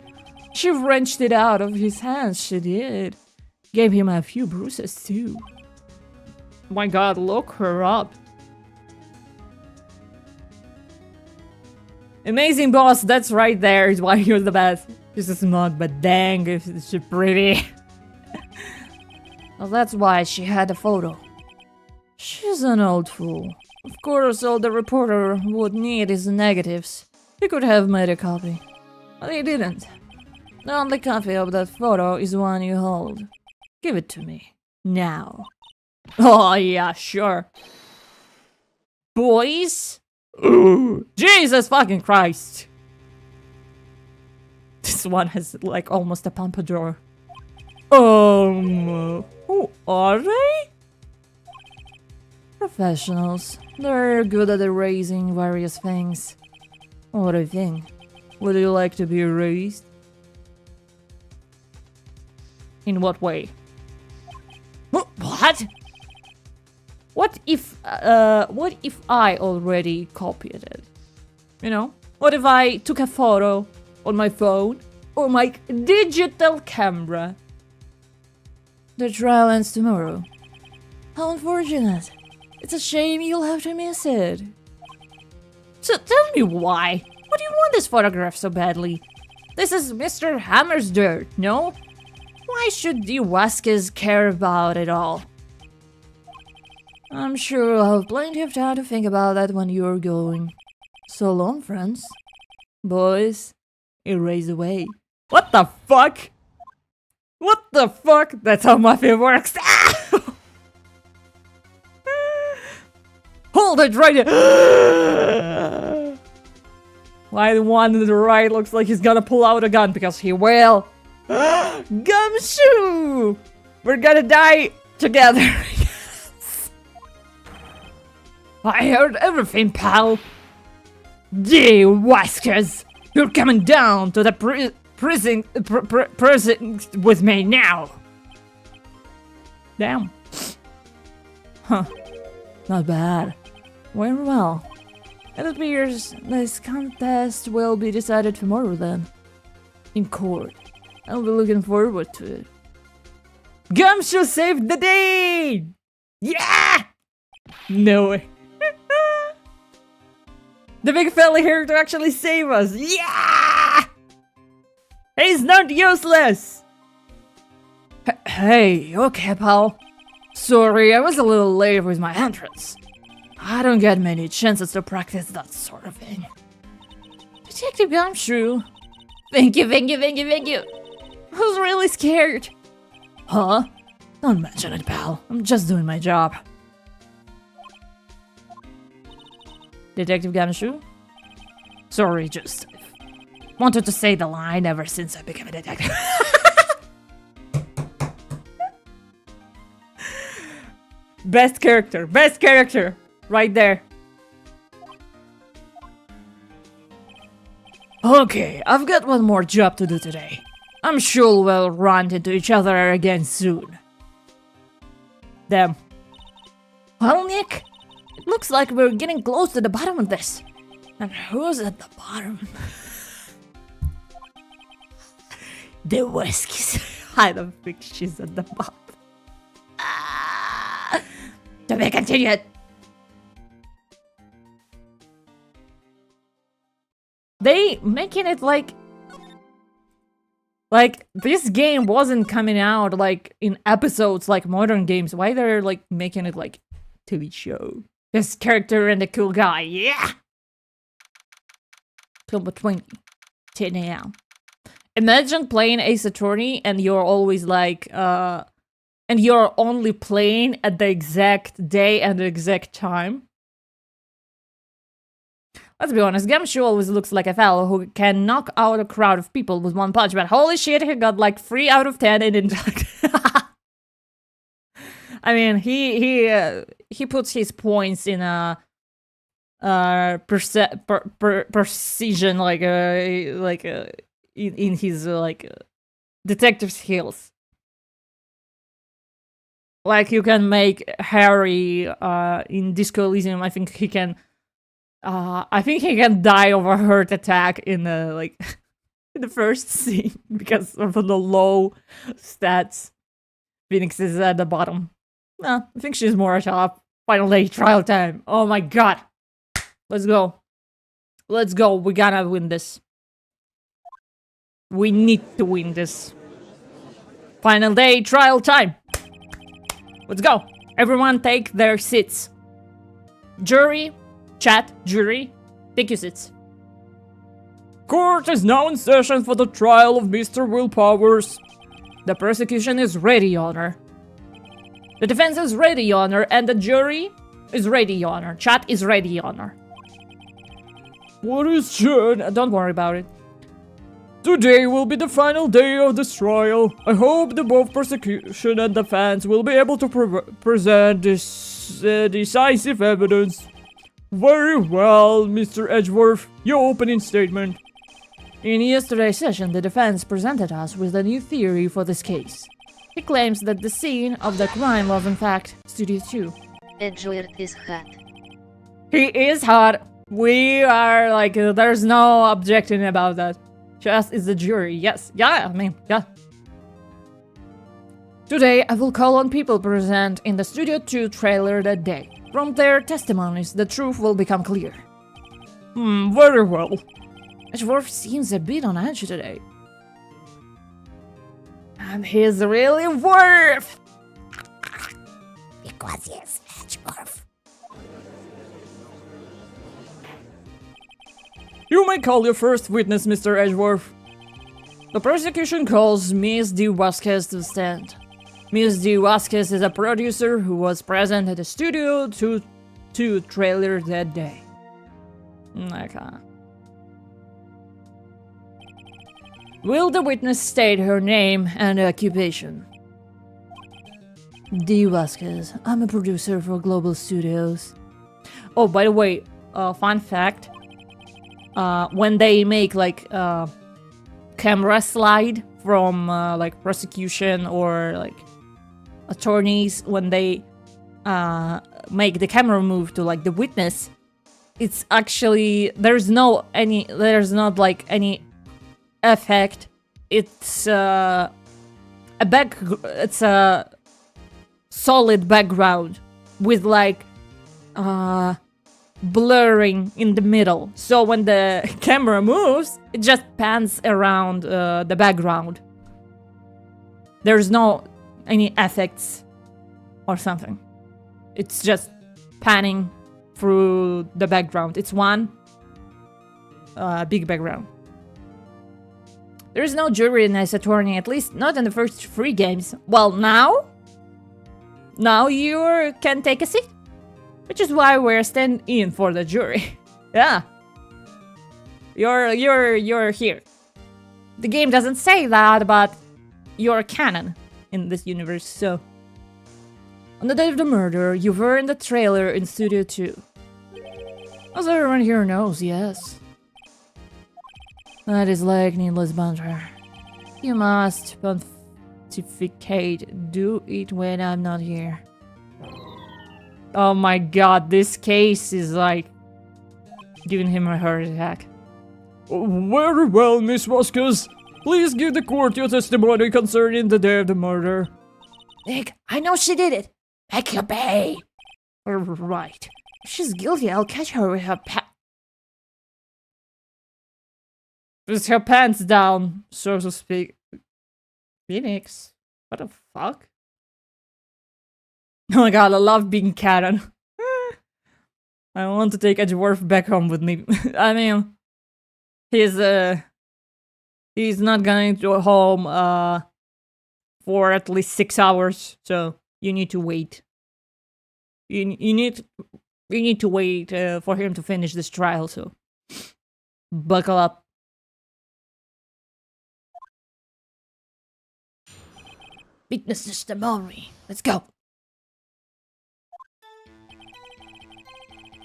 She wrenched it out of his hands, she did. Gave him a few bruises too. My god, look her up. Amazing boss, that's right there is why you're the best. She's a smug, but dang, is she pretty. Well, that's why she had a photo. She's an old fool. Of course, all the reporter would need is the negatives. He could have made a copy. But he didn't. The only copy of that photo is one you hold. Give it to me. Now. Oh, yeah, sure. Boys? Ooh, Jesus fucking Christ. This one has, like, almost a pompadour. Who are they? Professionals. They're good at erasing various things. What do you think? Would you like to be erased? In what way? What? What if I already copied it? You know? What if I took a photo on my phone or my digital camera? The trial ends tomorrow. How unfortunate. It's a shame you'll have to miss it. So tell me why. Why do you want this photograph so badly? This is Mr. Hammer's dirt, no? Why should the Waskers care about it all? I'm sure I'll have plenty of time to think about that when you're going. So long, friends. Boys, erase away. What the fuck? What the fuck? That's how Mafia works. Hold it right here. Why the one on the right looks like he's gonna pull out a gun? Because he will. Gumshoe! We're gonna die together. Yes. I heard everything, pal. Gee, Waskers! You're coming down to the prison with me now. Damn. Huh. Not bad. Very well. It appears this contest will be decided tomorrow then. In court. I'll be looking forward to it. Gumshoe saved the day! Yeah! No way. The big fella here to actually save us. Yeah! He's not useless! Hey, okay, pal. Sorry, I was a little late with my entrance. I don't get many chances to practice that sort of thing. Detective Gumshoe. Thank you. Who's really scared? Huh? Don't mention it, pal. I'm just doing my job. Detective Gumshoe? Sorry, just wanted to say the line ever since I became a detective. Best character, right there. Okay, I've got one more job to do today. I'm sure we'll run into each other again soon. Damn. Well, Nick, it looks like we're getting close to the bottom of this. And who's at the bottom? The Weskies. I don't think she's at the bottom. To be continued. They making it like this game wasn't coming out like in episodes like modern games. Why they're like making it like TV show? This character and the cool guy, yeah. October 20, 10 a.m. Imagine playing Ace Attorney and you're always like and you're only playing at the exact day and the exact time. Let's be honest, Gumshoe always looks like a fellow who can knock out a crowd of people with one punch, but holy shit, he got like 3 out of 10 in intellect. I mean, he puts his points in a precision, like in his detective skills. Like you can make Harry in Disco Elysium. I think he can die of a heart attack in the in the first scene because of the low stats. Phoenix is at the bottom. I think she's more at top. Final day trial time. Oh my god. Let's go. Let's go. We gotta win this. We need to win this. Final day trial time. Let's go. Everyone take their seats. Jury, chat, jury, take your seats.
Court is now in session for the trial of Mr. Willpowers.
The prosecution is ready, Your Honor. The defense is ready, Your Honor, and the jury is ready, Your Honor. Chat is ready, Your Honor.
What is Jen?
Don't worry about it.
Today will be the final day of this trial. I hope the both prosecution and defense will be able to present this decisive evidence. Very well, Mr. Edgeworth, your opening statement.
In yesterday's session, the defense presented us with a new theory for this case. He claims that the scene of the crime was in fact Studio 2.
Edgeworth is hot.
He is hot. We are like, there's no objection about that. Just is the jury. Yes. Yeah, I mean, yeah. Today, I will call on people present in the Studio 2 trailer that day. From their testimonies, the truth will become clear.
Very well.
Edgeworth seems a bit on edge today. And he's really worth.
Because yes, Edgeworth.
You may call your first witness, Mr. Edgeworth.
The prosecution calls Ms. D. Vasquez to stand. Ms. D. Vasquez is a producer who was present at the Studio 2 trailer that day. Okay. Will the witness state her name and occupation? D. Vasquez. I'm a producer for Global Studios. Oh, by the way, fun fact. When they make like camera slide from like prosecution or like attorneys, when they make the camera move to like the witness, it's actually there's not like any effect. It's a solid background with like blurring in the middle. So when the camera moves, it just pans around the background. There's no any effects or something. It's just panning through the background. It's one big background. There is no jury in this attorney, at least not in the first 3 games. Well, now you can take a seat. Which is why we're standing in for the jury. Yeah. You're here. The game doesn't say that, but you're canon in this universe, so. On the day of the murder, you were in the trailer in Studio 2. As everyone here knows, yes. That is like needless banter. You must pontificate. Do it when I'm not here. Oh my god, this case is like giving him a heart attack.
Very well, Miss Vasquez. Please give the court your testimony concerning the day of the murder.
Nick, I know she did it. Back your bay. Right. If she's guilty, I'll catch her with her
With her pants down, so to speak. Phoenix? What the fuck? Oh my god, I love being canon. I want to take Edgeworth back home with me. I mean, he's not going to go home for at least 6 hours, so you need to wait. You need to wait for him to finish this trial, so buckle up.
witness testimony. Let's go.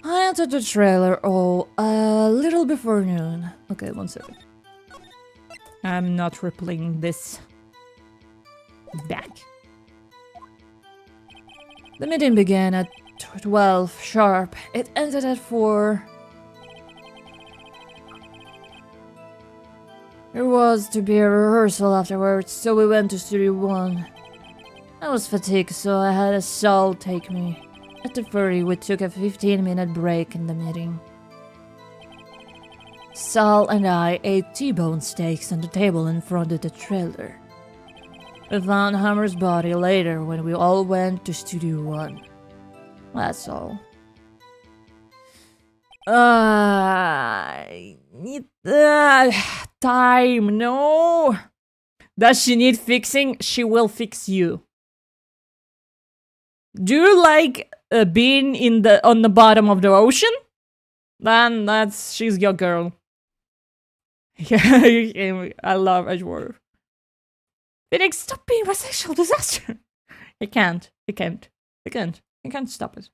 I entered the trailer a little before noon. Okay, 1 second. I'm not replaying this back. The meeting began at 12 sharp. It ended at 4. There was to be a rehearsal afterwards, so we went to Studio 1. I was fatigued, so I had Sal take me. At the 30, we took a 15-minute break in the meeting. Sal and I ate T-bone steaks on the table in front of the trailer. We found Hammer's body later when we all went to Studio 1. That's all. I need time, no. Does she need fixing? She will fix you. Do you like being on the bottom of the ocean? Then she's your girl. Yeah, I love Edgewater. Phoenix, stop being a sexual disaster. I can't stop it.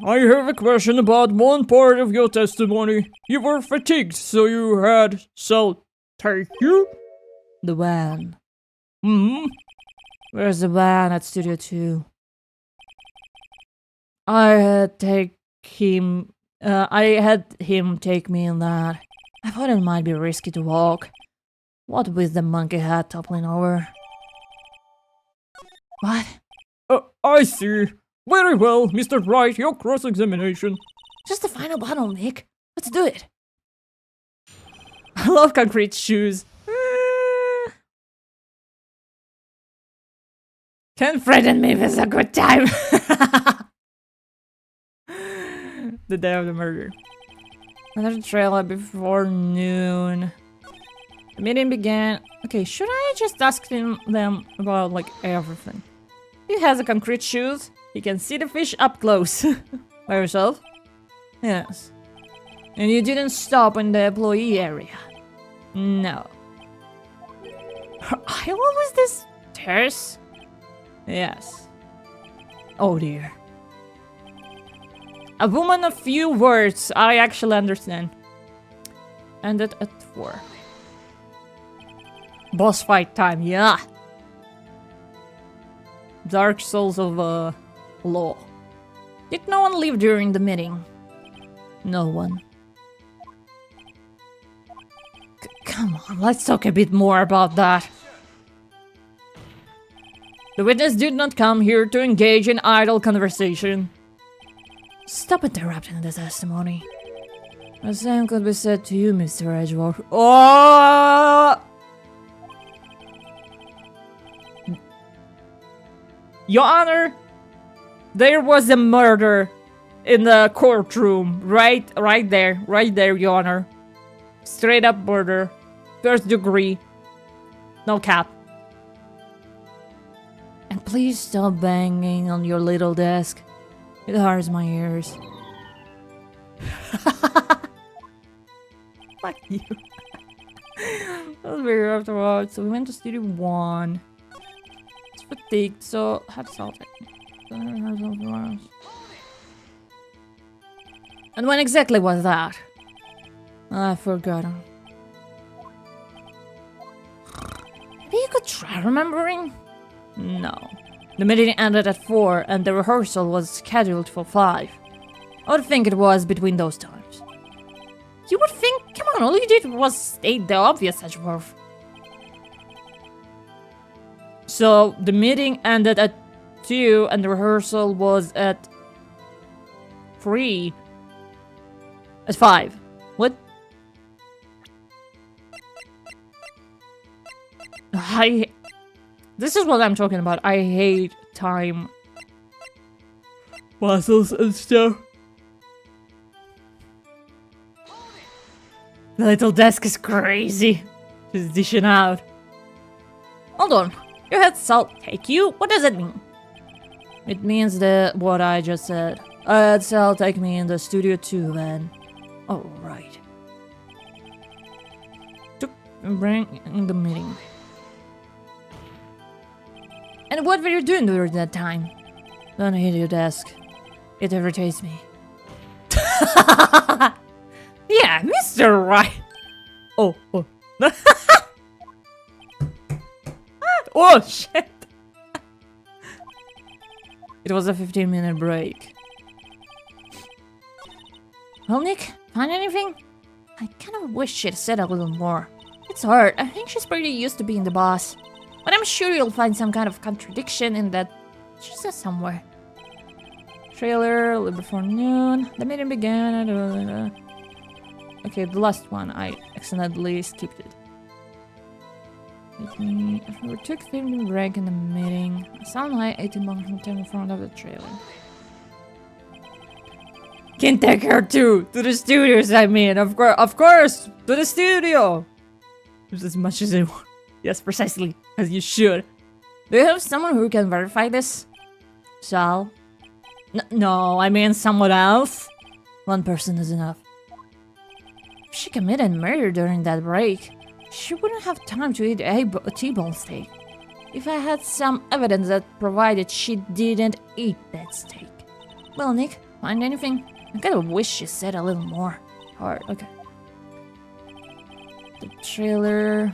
I have a question about one part of your testimony. You were fatigued, so you had Sal take you?
The van. Where's the van at Studio 2? I had him take me in that. I thought it might be risky to walk. What with the monkey hat toppling over? What?
I see. Very well, Mr. Wright, your cross-examination.
Just the final battle, Nick. Let's do it. I love concrete shoes. Can't threaten me with a good time. The day of the murder. Another trailer before noon. The meeting began. Okay, should I just ask them about like everything? He has a concrete shoes. He can see the fish up close. By yourself? Yes. And you didn't stop in the employee area? No. Her eye was this terrace? Yes. Oh dear. A woman of few words. I actually understand. Ended at 4. Boss fight time, yeah. Dark Souls of Law. Did no one leave during the meeting? No one. Come on, let's talk a bit more about that. The witness did not come here to engage in idle conversation. Stop interrupting the testimony. The same could be said to you, Mr. Edgeworth. Oh! Your Honor, there was a murder in the courtroom. Right there, Your Honor. Straight up murder. First degree. No cap. And please stop banging on your little desk. It hurts my ears. Fuck you. That was weird afterwards. So we went to Studio 1. It's fatigued, so had to solve it. And when exactly was that? I've forgotten. Maybe you could try remembering? No. The meeting ended at 4 and the rehearsal was scheduled for 5. I would think it was between those times. You would think? Come on, all you did was state the obvious, Edgeworth. So, the meeting ended at 2 and the rehearsal was at 3. At 5. What? This is what I'm talking about. I hate time puzzles and stuff. The little desk is crazy. Just dishing out. Hold on. You had Sal take you? What does it mean? It means that what I just said. I had Sal take me in the Studio 2 then. Oh, right. Took and bring in the meeting. And what were you doing during that time? Don't hit your desk. It irritates me. Yeah, Mr. Right. Oh. Oh shit! It was a 15-minute break.
Well, Nick, find anything? I kind of wish she'd said a little more. It's hard. I think she's pretty used to being the boss. But I'm sure you'll find some kind of contradiction in that she says somewhere.
Trailer, a little before noon. The meeting began. Okay, the last one. I accidentally skipped it. If we took 15 break in the meeting, sound like 18 months from time in front of the trailer. Can take her too to the studios. I mean, of course, to the studio. Just as much as I want. Yes, precisely as you should.
Do you have someone who can verify this?
Sal? No, I mean someone else.
One person is enough. If she committed murder during that break, she wouldn't have time to eat a T-bone steak. If I had some evidence that provided she didn't eat that steak. Well, Nick, find anything? I kind of wish she said a little more.
Hard, okay. The trailer...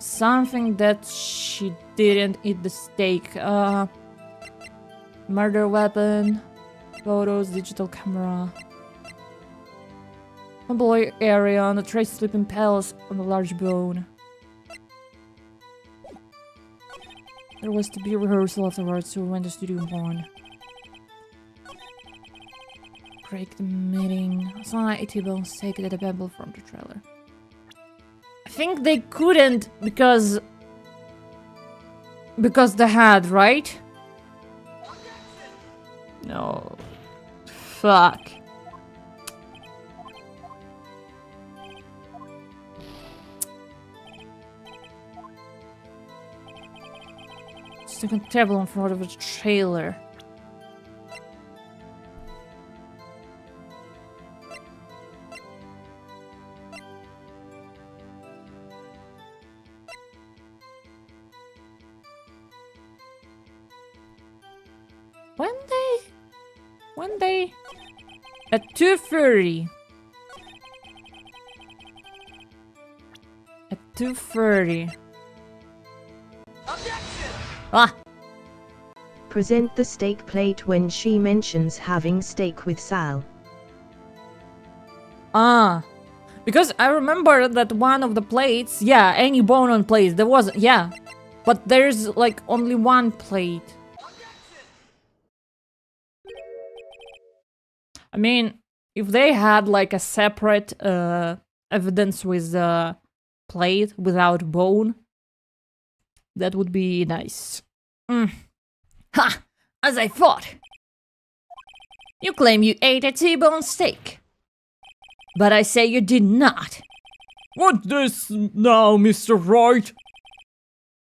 Something that she didn't eat the steak. Murder weapon. Photos, digital camera. Mobile area on the trace sleeping pills on the large bone. There was to be a rehearsal afterwards, so we went to Studio 1. Break the meeting. It's not a T-bone steak that a pebble from the trailer. I think they couldn't because they had, right? No. Fuck. Stick a table in front of a trailer. When they at 2:30. At 2:30. Ah!
Present the steak plate when she mentions having steak with Sal.
Ah. Because I remember that one of the plates, yeah, any bone on plates, there wasn't, yeah. But there's like only one plate. I mean, if they had like a separate evidence with a plate without bone, that would be nice.
Ha! As I thought. You claim you ate a T-bone steak. But I say you did not.
What's this now, Mr. Wright?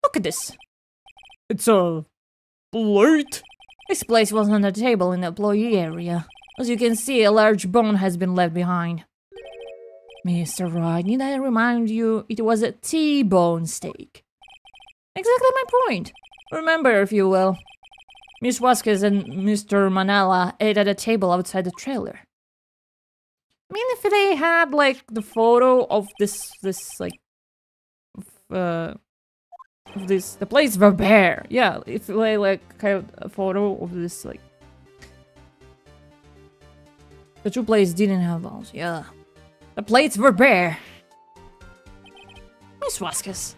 Look at this.
It's a plate?
This place was on the table in the employee area. As you can see, a large bone has been left behind. Mr. Wright, need I remind you, it was a T-bone steak. Exactly my point. Remember, if you will. Miss Vasquez and Mr. Manala ate at a table outside the trailer. I mean, if they had, like, the photo of this like, the plates were bare. Yeah, if they, like, kind of a photo of this, like, the two plates didn't have balls, yeah. The plates were bare. Miss Vasquez,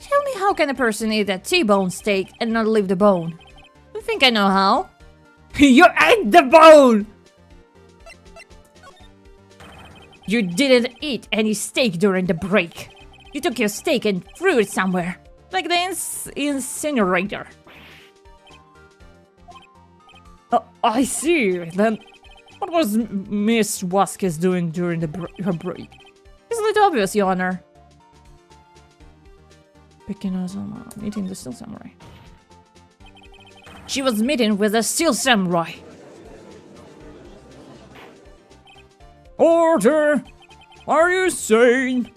tell me how can a person eat a T-bone steak and not leave the bone? You think I know how?
You ate the bone!
You didn't eat any steak during the break. You took your steak and threw it somewhere. Like the incinerator.
I see. Then what was Miss Vasquez doing during her break?
It's a little obvious, Your Honor.
Picking us on meeting the Steel Samurai.
She was meeting with a Steel Samurai.
Order! Are you sane?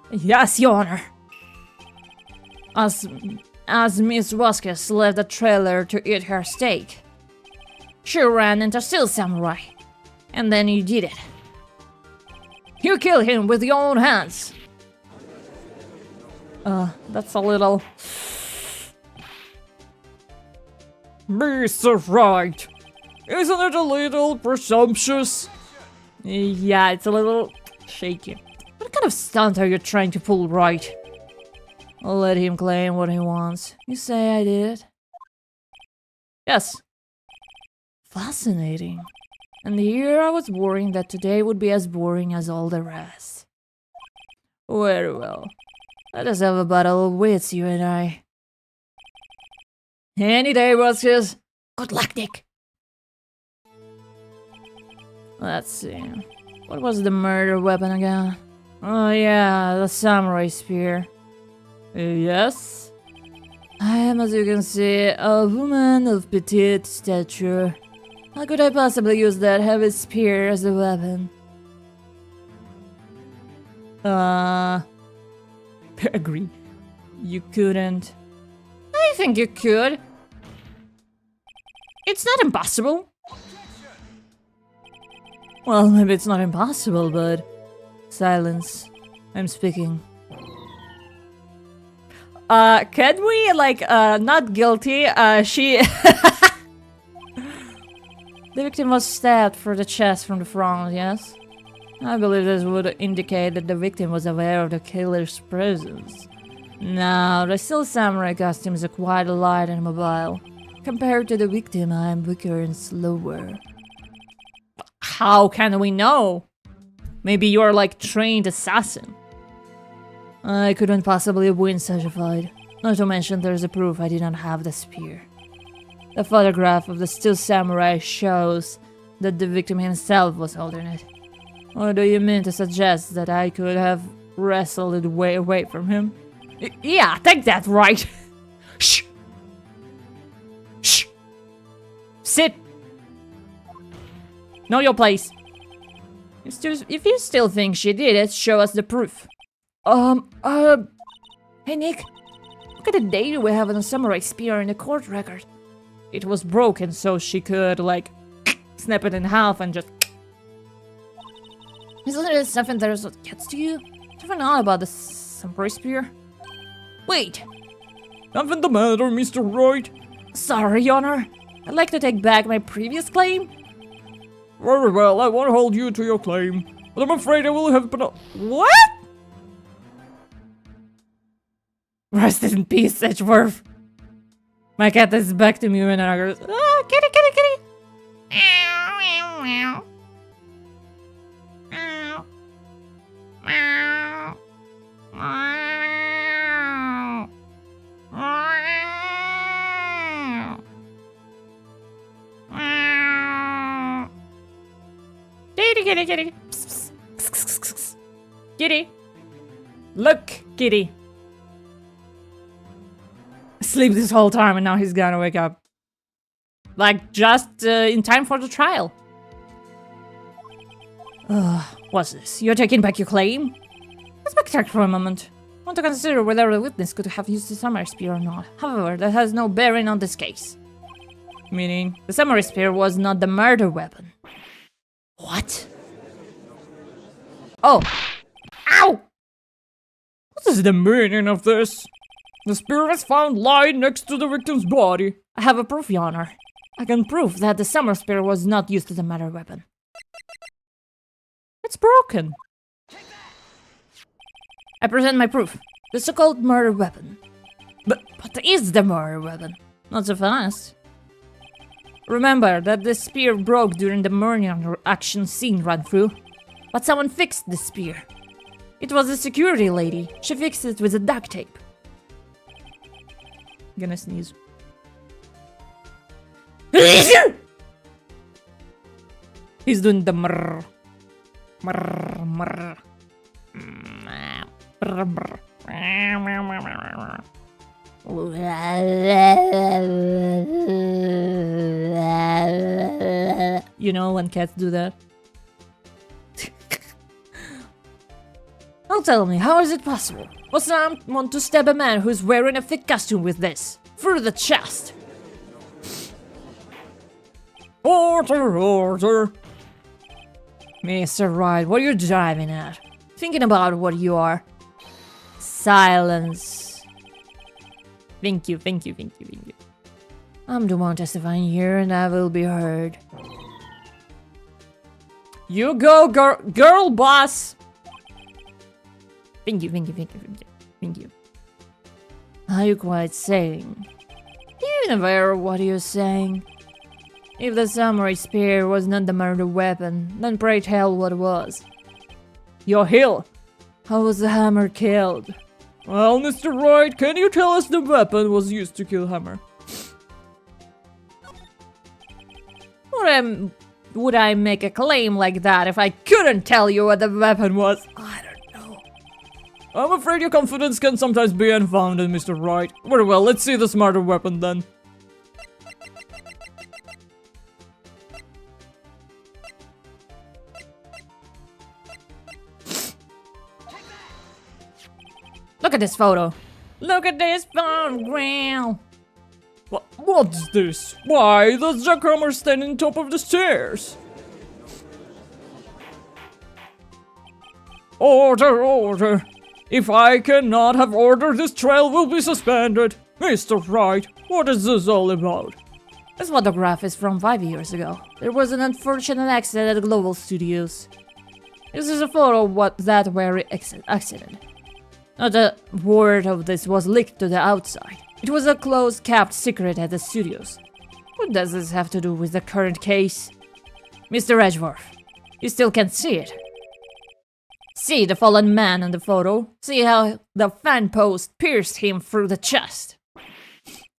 Yes, Your Honor. As Miss Vasquez left the trailer to eat her steak, she ran into Steel Samurai. And then you did it. You killed him with your own hands.
That's a little...
Mr. Right. Isn't it a little presumptuous?
Yeah, it's a little shaky.
What kind of stunt are you trying to pull, right?
I'll let him claim what he wants. You say I did it?
Yes.
Fascinating. And here I was worrying that today would be as boring as all the rest. Very well. Let us have a battle of wits, you and I.
Any day was his. Good luck, Nick.
Let's see. What was the murder weapon again? Oh yeah, the samurai spear.
Yes?
I am, as you can see, a woman of petite stature. How could I possibly use that heavy spear as a weapon?
Agree.
You couldn't.
I think you could. It's not impossible.
Well, maybe it's not impossible, but... Silence. I'm speaking.
Can we, like, not guilty, she...
The victim was stabbed through the chest from the front, yes? I believe this would indicate that the victim was aware of the killer's presence. Now, the steel samurai costume is quite light and mobile. Compared to the victim, I am weaker and slower.
How can we know? Maybe you're like trained assassin.
I couldn't possibly win such a fight. Not to mention there's a proof I did not have the spear. The photograph of the steel samurai shows that the victim himself was holding it. Or do you mean to suggest that I could have wrestled it way away from him?
Yeah, take that, right? Shh! Shh! Sit! Know your place. If you still think she did it, show us the proof.
Hey Nick, look at the date we have on the samurai spear in the court record.
It was broken, so she could, like, snap it in half and just...
Isn't there something that gets to you? Something odd about the samurai spear?
Wait!
Nothing the matter, Mr. Right.
Sorry, Your Honor. I'd like to take back my previous claim.
Very well, I won't hold you to your claim, but I'm afraid I will have been...
What?
Rest in peace, Edgeworth. My cat is back to me and I goes,
Ah, kitty, kitty, kitty! Meow, meow, meow. Meow. Meow. Meow. Meow. Kitty, kitty, kitty. Psst, psst, psst, psst, psst. Kitty. Look, kitty.
sleep this whole time and now he's gonna wake up.
Like, just in time for the trial.
What's this? You're taking back your claim?
Let's backtrack for a moment. I want to consider whether the witness could have used the samurai spear or not. However, that has no bearing on this case.
Meaning?
The samurai spear was not the murder weapon.
What?
Oh! Ow!
What is the meaning of this? The spear was found lying next to the victim's body.
I have a proof, Your Honor. I can prove that the samurai spear was not used as a murder weapon. It's broken. I present my proof. The so-called murder weapon. But what is the murder weapon? Not so fast. Remember that the spear broke during the murder action scene run-through. But someone fixed the spear. It was a security lady. She fixed it with a duct tape.
I'm gonna sneeze.
He's doing the mrrr. Mrrr, mrrr. Mrrr, mrrr.
You know when cats do that?
Now tell me, how is it possible? Was someone to stab a man who's wearing a thick costume with this? Through the chest?
Order, order.
Mr. Wright, what are you driving at? Thinking about what you are? Silence. Thank you. I'm the one testifying here and I will be heard. You go, girl boss! Thank you. Are you quite saying? Are you even aware of what you're saying? If the samurai spear was not the murder weapon, then pray tell what was. Your heel! How was the hammer killed?
Well, Mr. Wright, can you tell us the weapon was used to kill Hammer?
Would I make a claim like that if I couldn't tell you what the weapon was? I don't know.
I'm afraid your confidence can sometimes be unfounded, Mr. Wright. Very well, let's see the smarter weapon then.
Look at this photo. Look at this photograph.
What's this? Why does Jack Hammer stand on top of the stairs? Order! If I cannot have order, this trial will be suspended. Mr. Wright, what is this all about?
This photograph is from 5 years ago. There was an unfortunate accident at Global Studios. This is a photo of that very accident. Not a word of this was leaked to the outside. It was a close-kept secret at the studios. What does this have to do with the current case? Mr. Edgeworth, you still can't see it. See the fallen man in the photo? See how the fan post pierced him through the chest?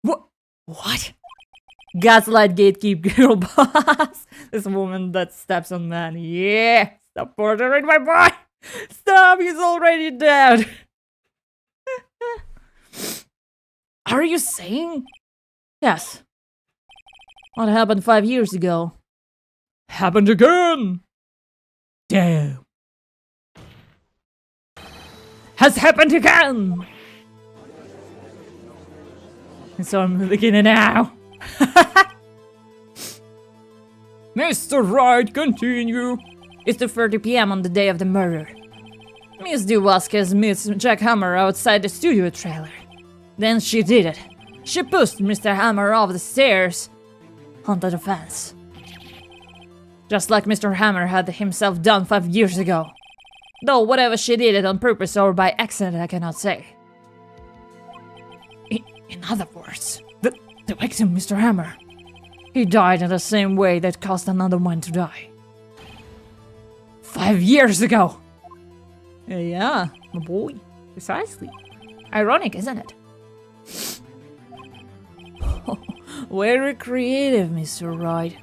What?
Gaslight gatekeep girl boss. This woman that steps on man. Yeah! Stop ordering my boy! Stop, he's already dead! Are you saying? Yes. What happened 5 years ago?
Happened again!
Damn. Has happened again! And so I'm beginning now.
Mr. Wright, continue.
It's 2:30 p.m. on the day of the murder. Miss DeWasquez meets Jack Hammer outside the studio trailer. Then she did it. She pushed Mr. Hammer off the stairs onto the fence. Just like Mr. Hammer had himself done 5 years ago. Though whatever she did it on purpose or by accident, I cannot say. In other words, the victim, Mr. Hammer, he died in the same way that caused another man to die. 5 years ago!
Yeah, my boy. Precisely.
Ironic, isn't it? Very creative, Mr. Wright.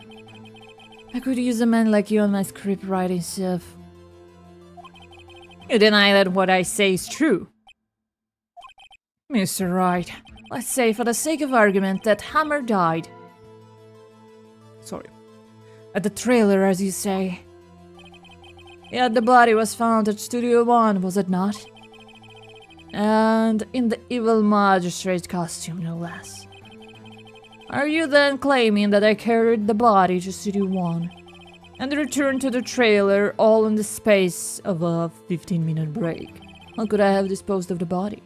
I could use a man like you on my script writing stuff. You deny that what I say is true. Mr. Wright, let's say for the sake of argument that Hammer died. Sorry. At the trailer, as you say. Yet the body was found at Studio One, was it not? And in the evil magistrate costume, no less. Are you then claiming that I carried the body to Studio One and returned to the trailer all in the space of a 15-minute break? How could I have disposed of the body?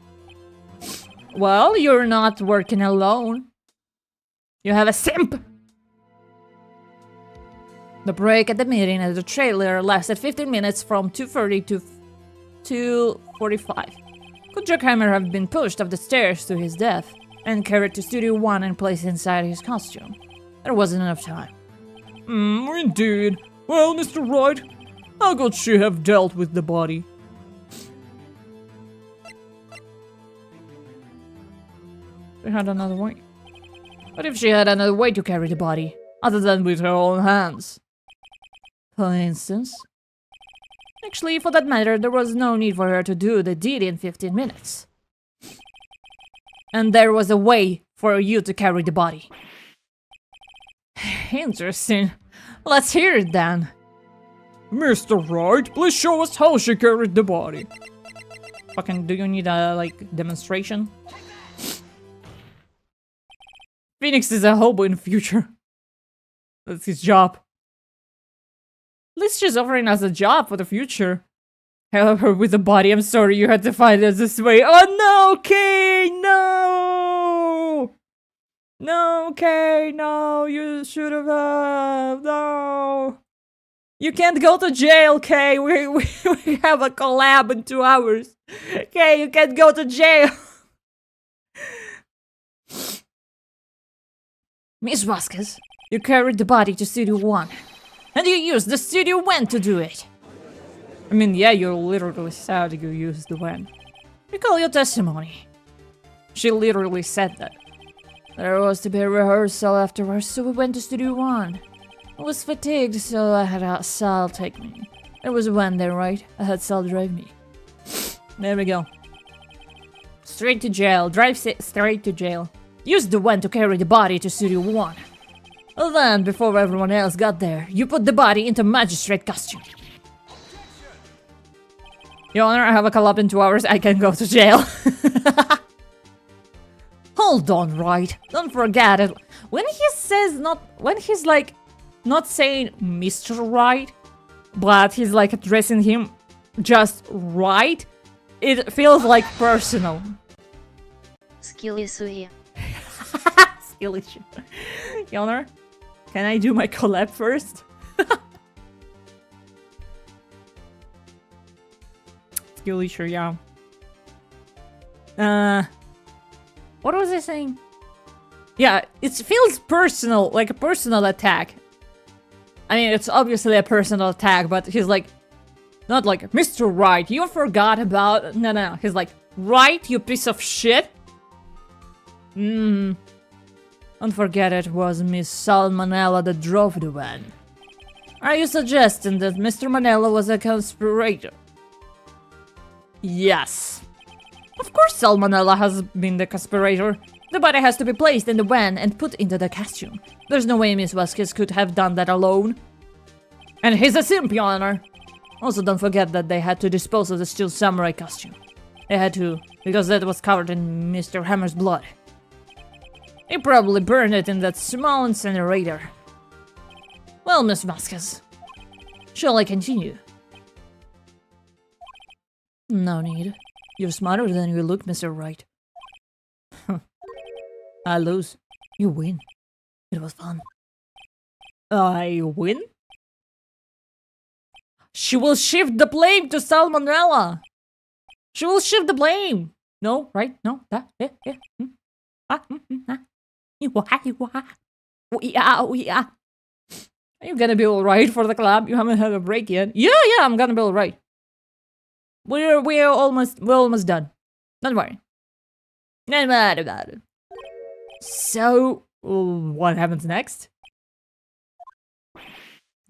Well, you're not working alone. You have a simp! The break at the meeting at the trailer lasted 15 minutes from 2:30 to 2:45. Could Jack Hammer have been pushed up the stairs to his death and carried to Studio One and placed inside his costume? There wasn't enough time.
Indeed. Well, Mr. Wright, how could she have dealt with the body?
She had another way. What if she had another way to carry the body, other than with her own hands? For instance? Actually, for that matter, there was no need for her to do the deed in 15 minutes. And there was a way for you to carry the body. Interesting. Let's hear it then.
Mr. Wright, please show us how she carried the body.
Fucking, do you need a, demonstration? Phoenix is a hobo in the future. That's his job. At least she's offering us a job for the future.
However, with the body, I'm sorry you had to find us this way. Oh no, Kay, no! No, Kay, no, you should have, no. You can't go to jail, Kay. We have a collab in 2 hours. Kay, you can't go to jail.
Miss Vasquez, you carried the body to Studio 1. And you used the Studio When to do it.
I mean, yeah, you literally said you used the when.
Recall your testimony.
She literally said that.
There was to be a rehearsal afterwards, so we went to Studio 1. I was fatigued, so I had Sal take me. It was when then, right? I had Sal drive me.
There we go. Straight to jail. Drive straight to jail.
Use the when to carry the body to Studio 1. Then, before everyone else got there, you put the body into magistrate costume.
Your Honor, I have a collab in 2 hours. I can go to jail.
Hold on, right? Don't forget it.
When he says when he's like not saying Mr. Right, but he's like addressing him just right, it feels like personal.
Skill issue.
Skill issue. Your Honor, can I do my collab first? Skill issue, yeah. What was I saying? Yeah, it feels personal, like a personal attack. I mean, it's obviously a personal attack, but he's like, not like, Mr. Right, you forgot about... No. He's like, right, you piece of shit? Don't forget it was Miss Salmonella that drove the van. Are you suggesting that Mr. Manella was a conspirator? Yes. Of course Salmonella has been the conspirator. The body has to be placed in the van and put into the costume. There's no way Miss Vasquez could have done that alone. And he's a simp, Your Honor. Also, don't forget that they had to dispose of the Steel Samurai costume. They had to, because that was covered in Mr. Hammer's blood. He probably burned it in that small incinerator. Well, Miss Vasquez, shall I continue?
No need. You're smarter than you look, Mr. Wright.
I lose.
You win. It was fun.
I win? She will shift the blame to Salmonella. She will shift the blame. No, right? No, that, yeah. Yeah. Are you gonna be alright for the collab? You haven't had a break yet. Yeah, I'm gonna be alright. We're almost done. Don't worry. Not bad about it. So, what happens next?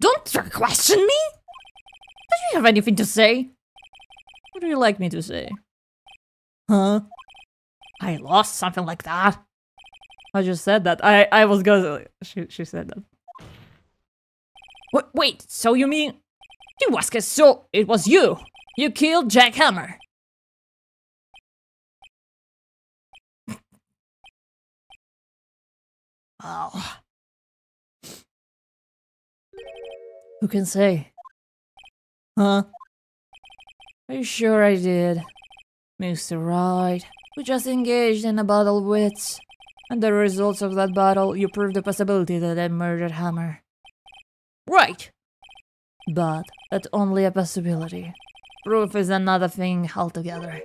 Don't question me!
Do you have anything to say? What do you like me to say? Huh? I lost something like that. I just said that. I was gonna... She said that.
Wait, so you mean... You Vasquez, so it was you! You killed Jack Hammer!
Oh.
Who can say?
Huh?
Are you sure I did? Mr. Wright, we just engaged in a battle of wits. And the results of that battle, you proved the possibility that I murdered Hammer.
Right!
But that's only a possibility. Proof is another thing altogether.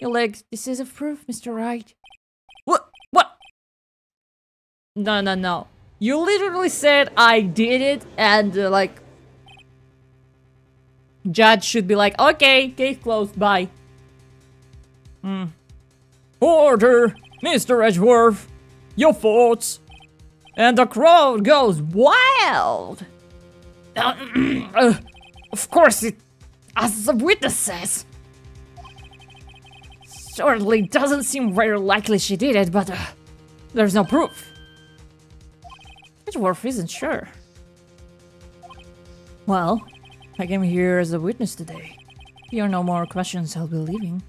You like decisive proof, Mr. Wright?
What? No. You literally said I did it, and like... Judge should be like, okay, case closed, bye.
Order, Mr. Edgeworth. Your thoughts?
And the crowd goes wild!
Of course, as the witness says. Certainly doesn't seem very likely she did it, but there's no proof.
Edgeworth isn't sure.
Well, I came here as a witness today. If there are no more questions, I'll be leaving.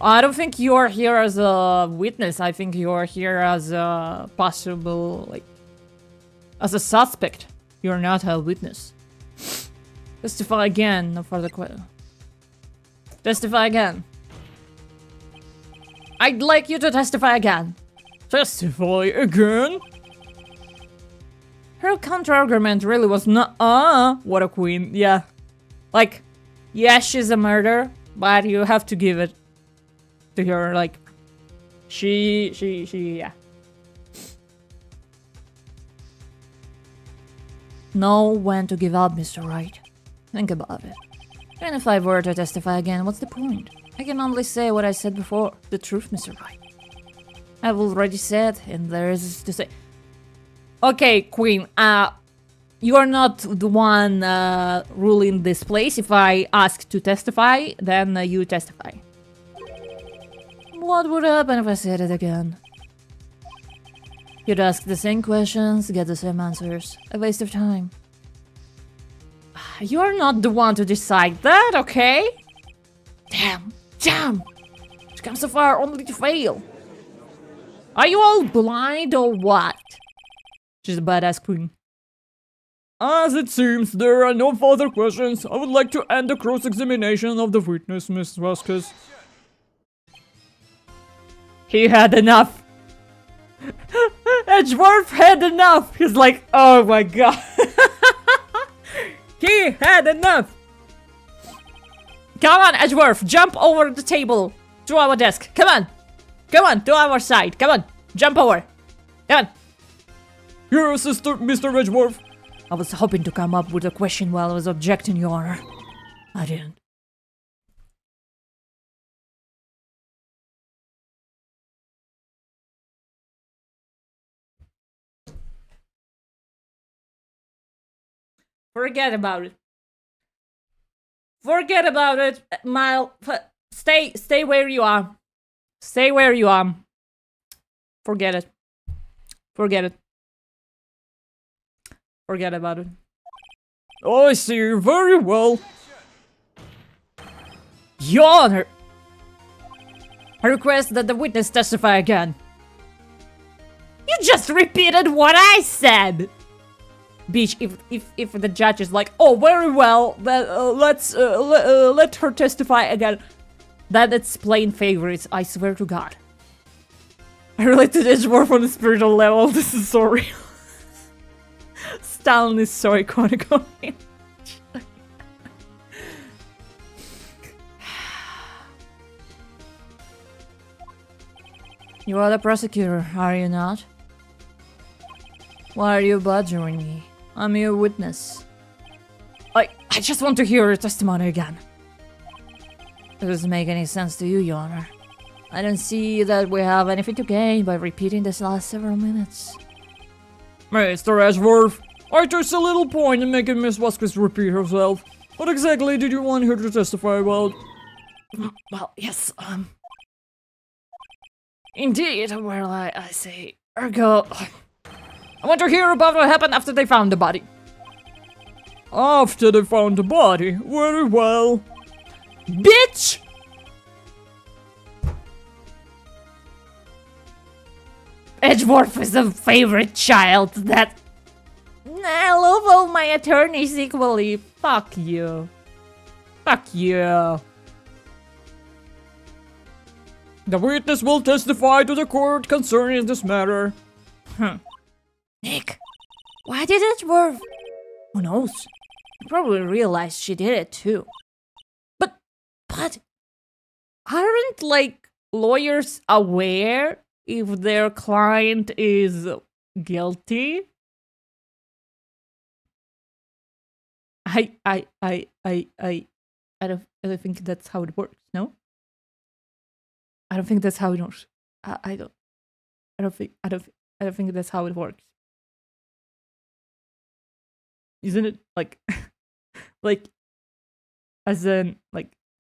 I don't think you are here as a witness. I think you are here as a possible, like... As a suspect. You're not a witness. Testify again. No further question. Testify again. I'd like you to testify again.
Testify again?
Her counter-argument really was not, what a queen, yeah. Like, yeah, she's a murderer, but you have to give it to her, like, yeah. Know when to give up, Mr. Wright. Think about it. Even if I were to testify again, what's the point? I can only say what I said before. The truth, Mr. Wright. I've already said, and there is to say. Okay, Queen, you are not the one ruling this place. If I ask to testify, then you testify. What would happen if I said it again? You'd ask the same questions, get the same answers. A waste of time. You're not the one to decide that, okay? Damn! She comes so far only to fail. Are you all blind or what? She's a badass queen.
As it seems there are no further questions, I would like to end the cross-examination of the witness, Miss Vasquez.
He had enough. Edgeworth had enough. He's like, oh my god. He had enough. Come on, Edgeworth, jump over the table to our desk. Come on, to our side. Come on, jump over. Come on.
Your assistant, Mr. Edgeworth.
I was hoping to come up with a question while I was objecting, Your Honor. I didn't. Forget about it. Forget about it, Mile. Stay where you are. Stay where you are. Forget it. Forget it. Forget about it.
Oh, I see you very well.
Your Honor! I request that the witness testify again. You just repeated what I said! Bitch, if the judge is like, oh, very well, let her testify again. That's plain favorites, I swear to God. I relate to this more on a spiritual level, this is so real. Stalin is so iconic on him. You are the prosecutor, are you not? Why are you badgering me? I'm your witness. I just want to hear your testimony again. It doesn't make any sense to you, Your Honor. I don't see that we have anything to gain by repeating this last several minutes.
Mr. Edgeworth, I just a little point in making Miss Vasquez repeat herself. What exactly did you want her to testify about?
Well, yes, indeed, well, I say, ergo... I want to hear about what happened after they found the body.
After they found the body? Very well.
Bitch! Edgeworth is a favorite child that... I love all my attorneys equally. Fuck you. Fuck you.
The witness will testify to the court concerning this matter.
Nick, why did Edgeworth? Who knows? He probably realized she did it too. But aren't, like, lawyers aware if their client is guilty? I don't think that's how it works, no? I don't think that's how it works. I don't think that's how it works. Isn't it like like as an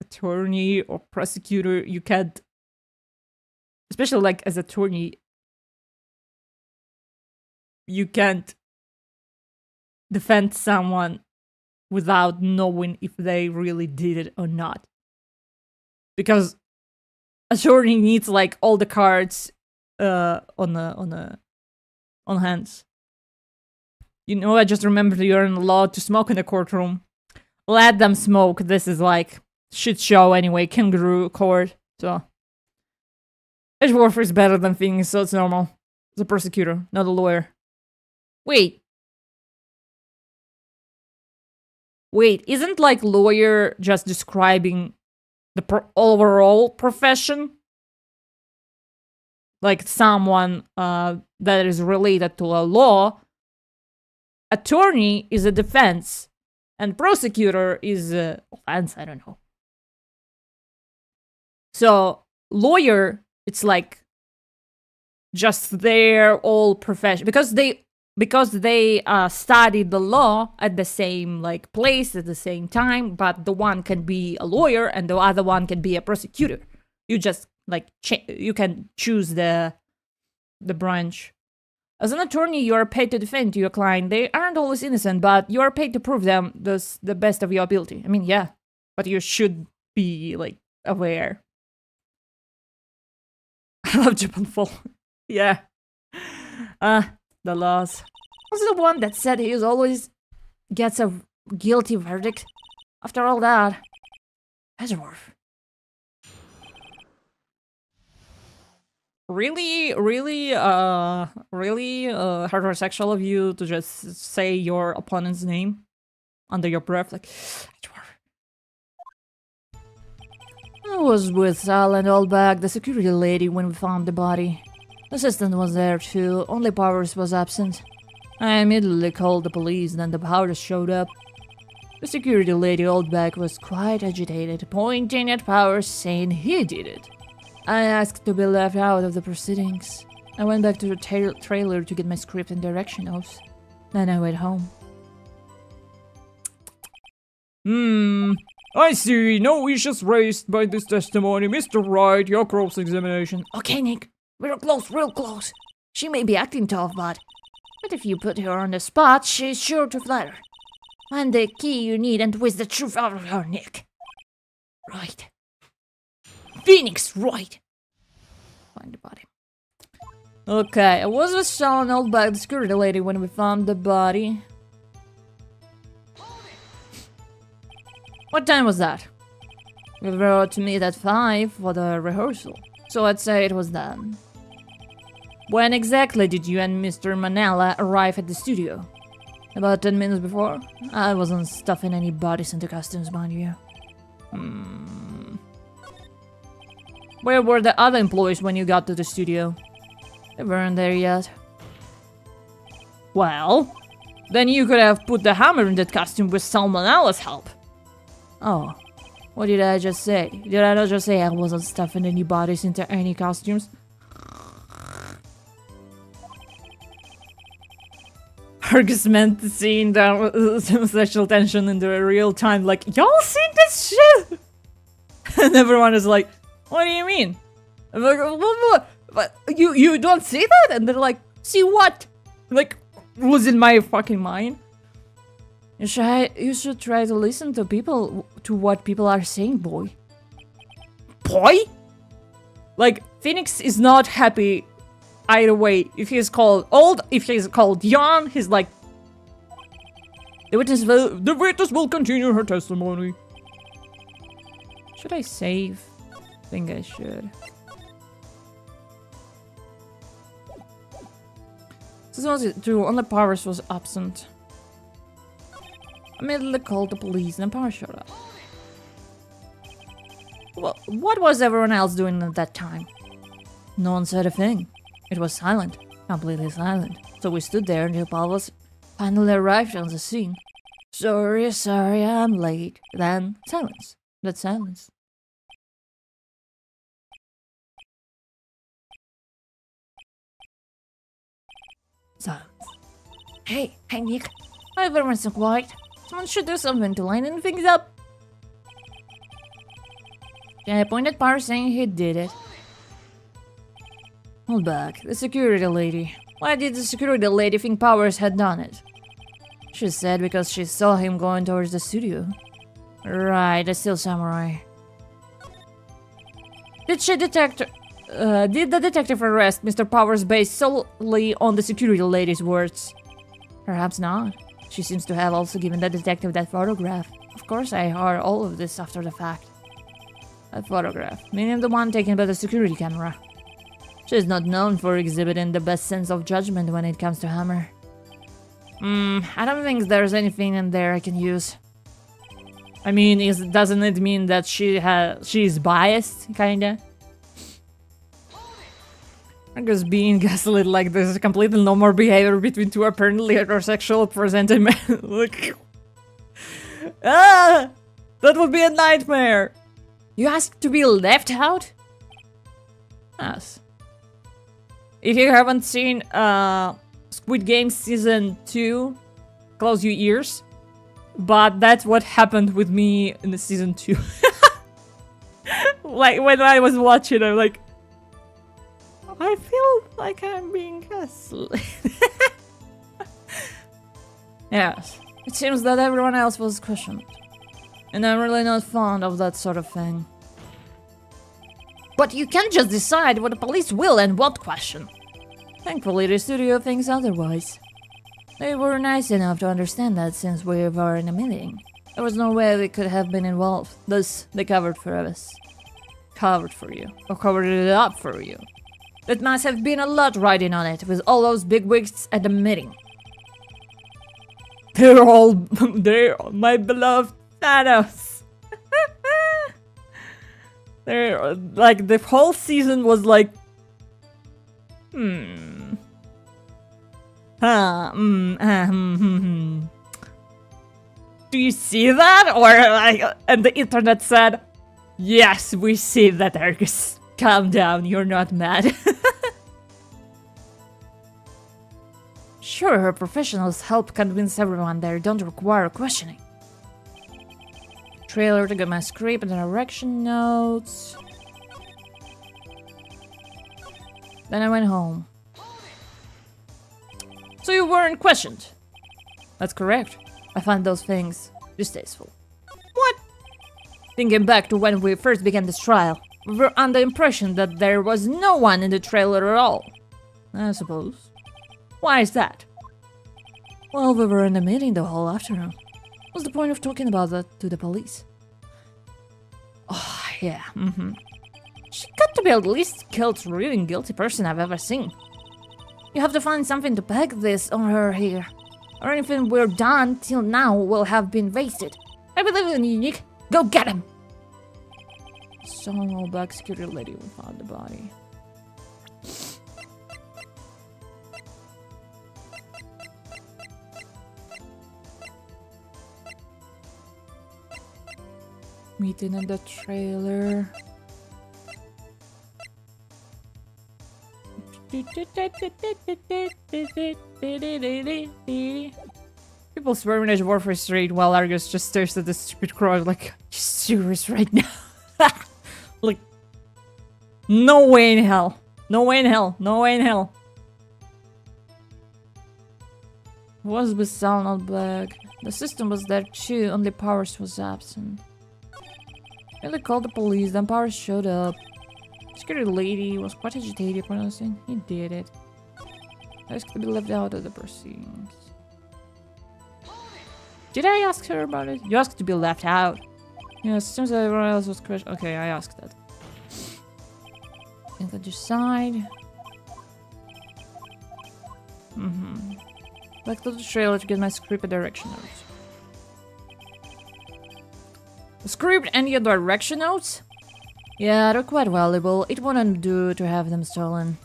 attorney or prosecutor, you can't, especially like as attorney, you can't defend someone without knowing if they really did it or not, because attorney needs like all the cards on hands. You know, I just remembered you're not allowed to smoke in the courtroom. let them smoke. This is like shit show anyway, kangaroo court. So Edgeworth is better than Phoenix, so it's normal. It's a prosecutor, not a lawyer. Wait, isn't like lawyer just describing the overall profession? Like someone that is related to a law. Attorney is a defense, and prosecutor is a offense, I don't know. So, lawyer, it's like just their all profession, because they studied the law at the same like place at the same time, but the one can be a lawyer and the other one can be a prosecutor. You just like you can choose the branch. As an attorney, you are paid to defend your client. They aren't always innocent, but you are paid to prove them the best of your ability. I mean, yeah, but you should be like aware. I love Japan Fall. Yeah. The laws. Was the one that said he always gets a guilty verdict? After all that, Edgeworth. Really heterosexual of you to just say your opponent's name under your breath, like, I was with Sal and Oldback, the security lady, when we found the body. The assistant was there too, only Powers was absent. I immediately called the police, then the Powers showed up. The security lady, Oldback, was quite agitated, pointing at Powers, saying he did it. I asked to be left out of the proceedings. I went back to the trailer to get my script and direction notes. Then I went home.
I see. No issues raised by this testimony. Mr. Wright, your cross-examination.
Okay, Nick. Real close. She may be acting tough, but if you put her on the spot, she's sure to flatter. Find the key you need and twist the truth out of her, Nick. Right. Phoenix, right. Find the body.
Okay, I was with Sean Oldback, the security lady, when we found the body. What time was that? We were to meet at 5 for the rehearsal, so I'd say it was then. When exactly did you and Mr. Manella arrive at the studio? About 10 minutes before? I wasn't stuffing any bodies into costumes, mind you. Where were the other employees when you got to the studio? They weren't there yet. Well, then you could have put the hammer in that costume with Salmonella's help. Oh, what did I just say? Did I not just say I wasn't stuffing any bodies into any costumes? Argus meant to see some sexual tension in the real time, like, y'all seen this shit? And everyone is like, what do you mean? I'm like, what? You don't see that? And they're like, see what? Like, was in my fucking mind? You should try to listen to what people are saying, boy. Boy? Like, Phoenix is not happy either way. If he's called old, if he's called young, he's like, the witness will continue her testimony. Should I save? I think I should. This was true, only Powers was absent. I immediately called the police and Powers showed up. Well, what was everyone else doing at that time? No one said a thing. It was silent, completely silent. So we stood there until Powers finally arrived on the scene. Sorry, I'm late. Then silence. That's silence. Silence. Hey, Nick. Why everyone's so quiet? Someone should do something to lighten things up. I pointed at Powers saying he did it. Hold back. The security lady. Why did the security lady think Powers had done it? She said because she saw him going towards the studio. Right, a Steel Samurai. Did the detective arrest Mr. Powers based solely on the security lady's words? Perhaps not. She seems to have also given the detective that photograph.
Of course, I heard all of this after the fact. That photograph, meaning the one taken by the security camera. She's not known for exhibiting the best sense of judgment when it comes to Hammer. I don't think there's anything in there I can use. I mean, doesn't it mean that she's biased, kinda? Because being gaslit like this is completely normal behavior between two apparently heterosexual presented men. Look. Ah! That would be a nightmare! You asked to be left out? Yes. If you haven't seen Squid Game Season 2, close your ears. But that's what happened with me in the Season 2. Like, when I was watching, I'm like, I feel like I'm being gaslit. Yes. It seems that everyone else was questioned. And I'm really not fond of that sort of thing. But you can't just decide what the police will and won't question. Thankfully, the studio thinks otherwise. They were nice enough to understand that since we were in a meeting. There was no way they could have been involved. Thus, they covered for us. Covered for you. Or covered it up for you. That must have been a lot riding on it, with all those bigwigs at the meeting. They're my beloved Thanos. They're like the whole season was like, Do you see that? Or like, and the internet said, yes, we see that, Argus. Calm down, you're not mad. Sure, her professionals help convince everyone they don't require questioning. Trailer to get my script and direction notes. Then I went home. So you weren't questioned? That's correct. I find those things distasteful. What? Thinking back to when we first began this trial, we were under the impression that there was no one in the trailer at all. I suppose. Why is that? Well, we were in a meeting the whole afternoon. What's the point of talking about that to the police? Oh, yeah, She got to be at least skilled, really guilty person I've ever seen. You have to find something to peg this on her here. Or anything we've done till now will have been wasted. I believe in you, Nick. Go get him! Some old black security lady will find the body. Meeting in the trailer. People swearing at Warfare Street while Argus just stares at the stupid crowd like, you serious right now? Like, no way in hell. No way in hell. No way in hell. Was the sound not black? The system was there too, only Powers was absent. They called the police, then Powers showed up. Security lady was quite agitated for nothing. He did it. Asked to be left out of the proceedings. Did I ask her about it? You asked to be left out. Yes, seems that everyone else was crushed. Okay, I asked that. And then decide. Back to the trailer to get my script and direction notes. The script and your direction notes? Yeah, they're quite valuable. It wouldn't do to have them stolen.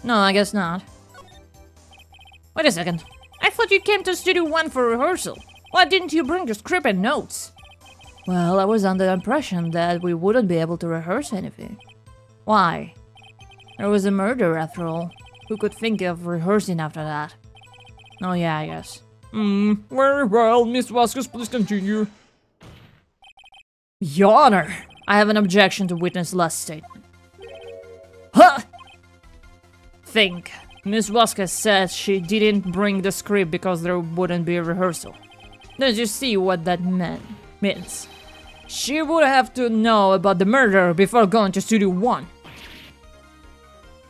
No, I guess not. Wait a second. I thought you came to Studio 1 for rehearsal. Why didn't you bring your script and notes? Well, I was under the impression that we wouldn't be able to rehearse anything. Why? There was a murder, after all. Who could think of rehearsing after that? Oh yeah, I guess.
Very well, Miss Vasquez, please continue.
Your Honor, I have an objection to witness last statement. Huh! Think. Miss Vasquez said she didn't bring the script because there wouldn't be a rehearsal. Don't you see what that means? She would have to know about the murder before going to Studio 1.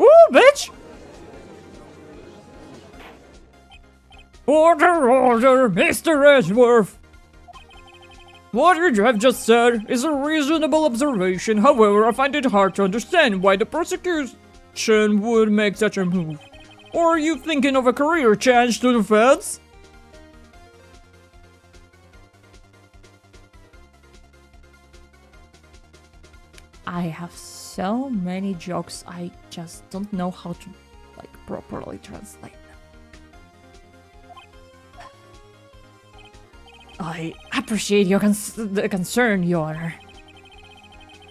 Ooh, bitch! Order, order, Mr. Edgeworth! What you have just said is a reasonable observation, however, I find it hard to understand why the prosecution would make such a move. Or are you thinking of a career change to the feds?
I have so many jokes, I just don't know how to, like, properly translate them. I appreciate your concern, Your Honor.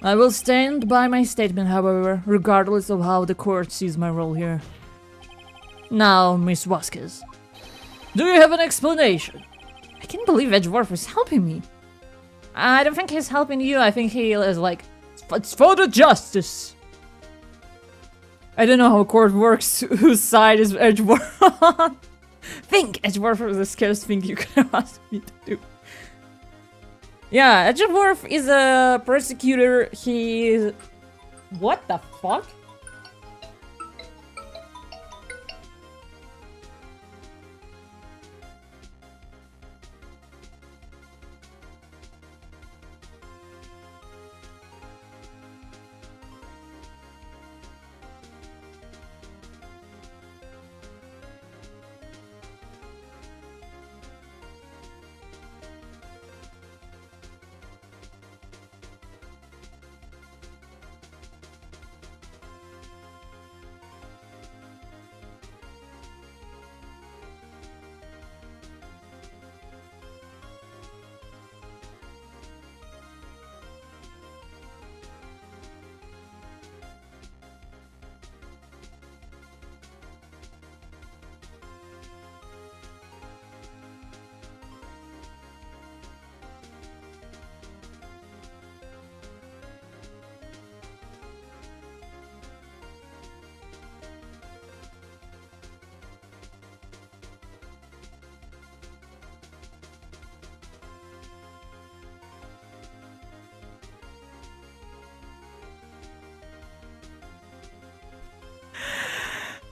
I will stand by my statement, however, regardless of how the court sees my role here. Now, Miss Vasquez, do you have an explanation? I can't believe Edgeworth is helping me. I don't think he's helping you, I think he is like, it's for the justice. I don't know how court works, whose side is Edgeworth on. Think, Edgeworth is the scariest thing you can ask me to do. Yeah, Edgeworth is a prosecutor, he... What the fuck?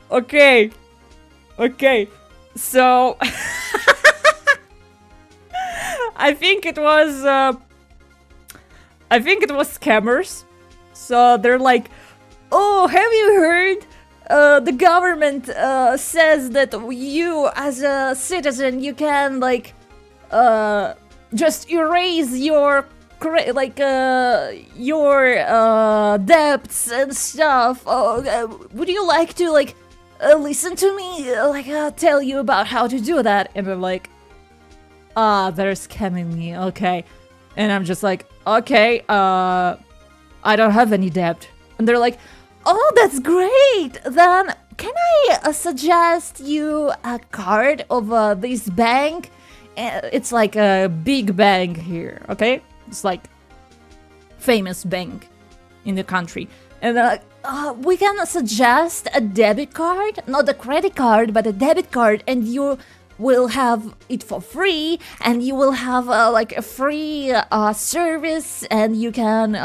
Okay. Okay. So I think it was scammers. So they're like, "Oh, have you heard? The government says that you as a citizen you can like just erase your debts and stuff. Would you like to like listen to me? Tell you about how to do that?" And they're like, they're scamming me. Okay. And I'm just like, okay, I don't have any debt. And they're like, "Oh, that's great. Then can I suggest you a card of this bank? It's like a big bank here, okay? It's like famous bank in the country." And they're like, "We can suggest a debit card, not a credit card, but a debit card, and you will have it for free, and you will have like a free service, and you can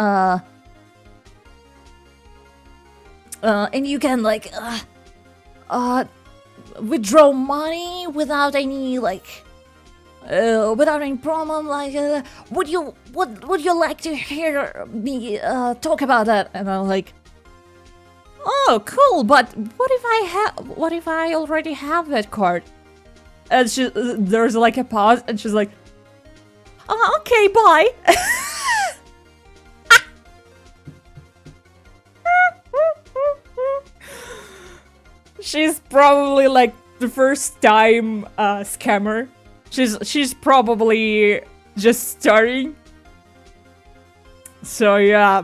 withdraw money without any problem. Would you like to hear me talk about that?" And I'm like, "Oh, cool, but what if I already have that card?" And there's like a pause, and she's like, "Okay, bye." She's probably like the first time scammer. She's probably just starting. So yeah,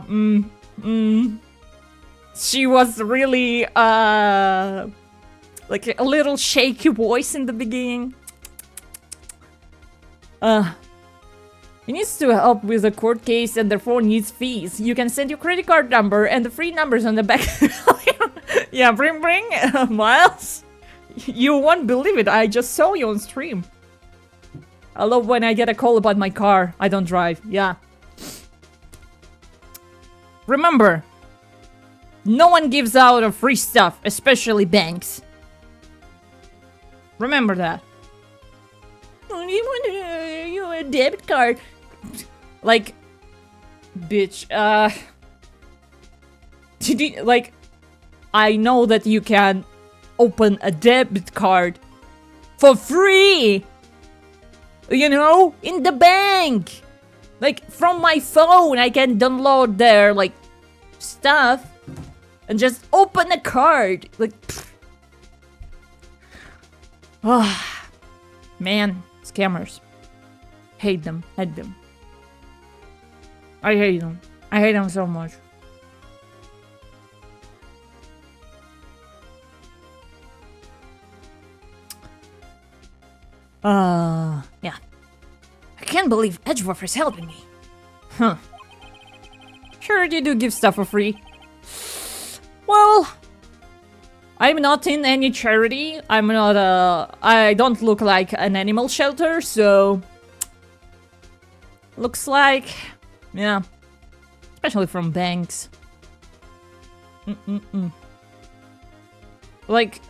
she was really like a little shaky voice in the beginning. He needs to help with a court case and therefore needs fees. You can send your credit card number and the free numbers on the back. Yeah, bring, Miles. You won't believe it. I just saw you on stream. I love when I get a call about my car. I don't drive. Yeah. Remember, no one gives out of free stuff, especially banks. Remember that. You want a debit card? Like, bitch, did you, like, I know that you can open a debit card for free, you know, in the bank. Like, from my phone, I can download their, like, stuff and just open a card. Like, ah, man, scammers. Hate them, hate them. I hate them. I hate them so much.
Yeah. I can't believe Edgeworth is helping me.
Huh. Sure, you do give stuff for free. Well, I'm not in any charity. I'm not I don't look like an animal shelter, so... Looks like... Yeah. Especially from banks. Like...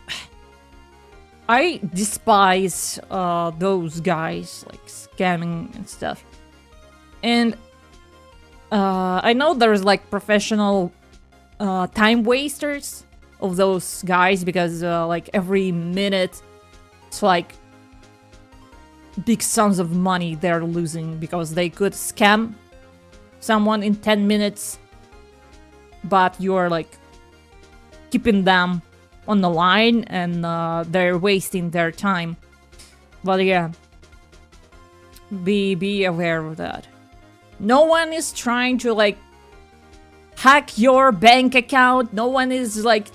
I despise those guys, like, scamming and stuff. And I know there's, like, professional time wasters of those guys, because, like, every minute it's, like, big sums of money they're losing because they could scam someone in 10 minutes, but you're, like, keeping them on the line, and they're wasting their time. But yeah, be aware of that. No one is trying to, like, hack your bank account. No one is, like,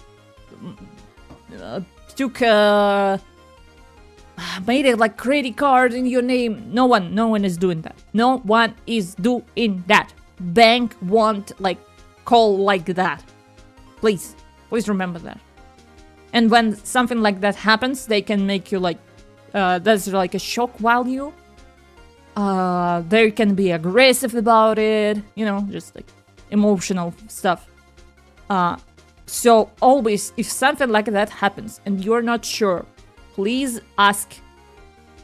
made it like credit card in your name. No one is doing that. No one is doing that. Bank won't, like, call like that. Please remember that. And when something like that happens, they can make you, like, that's like a shock value. They can be aggressive about it, you know, just like emotional stuff. So always, if something like that happens and you're not sure, please ask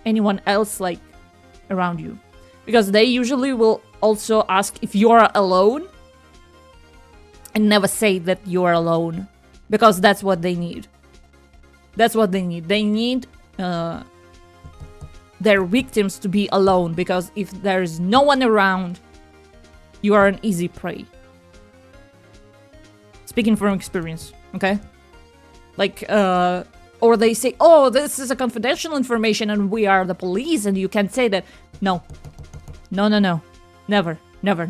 anyone else, like, around you. Because they usually will also ask if you're alone. And never say that you're alone. Because that's what they need. That's what they need. They need their victims to be alone, because if there's no one around, you are an easy prey. Speaking from experience, okay? Like, or they say, oh, this is a confidential information and we are the police, and you can say that. No. No. Never. Never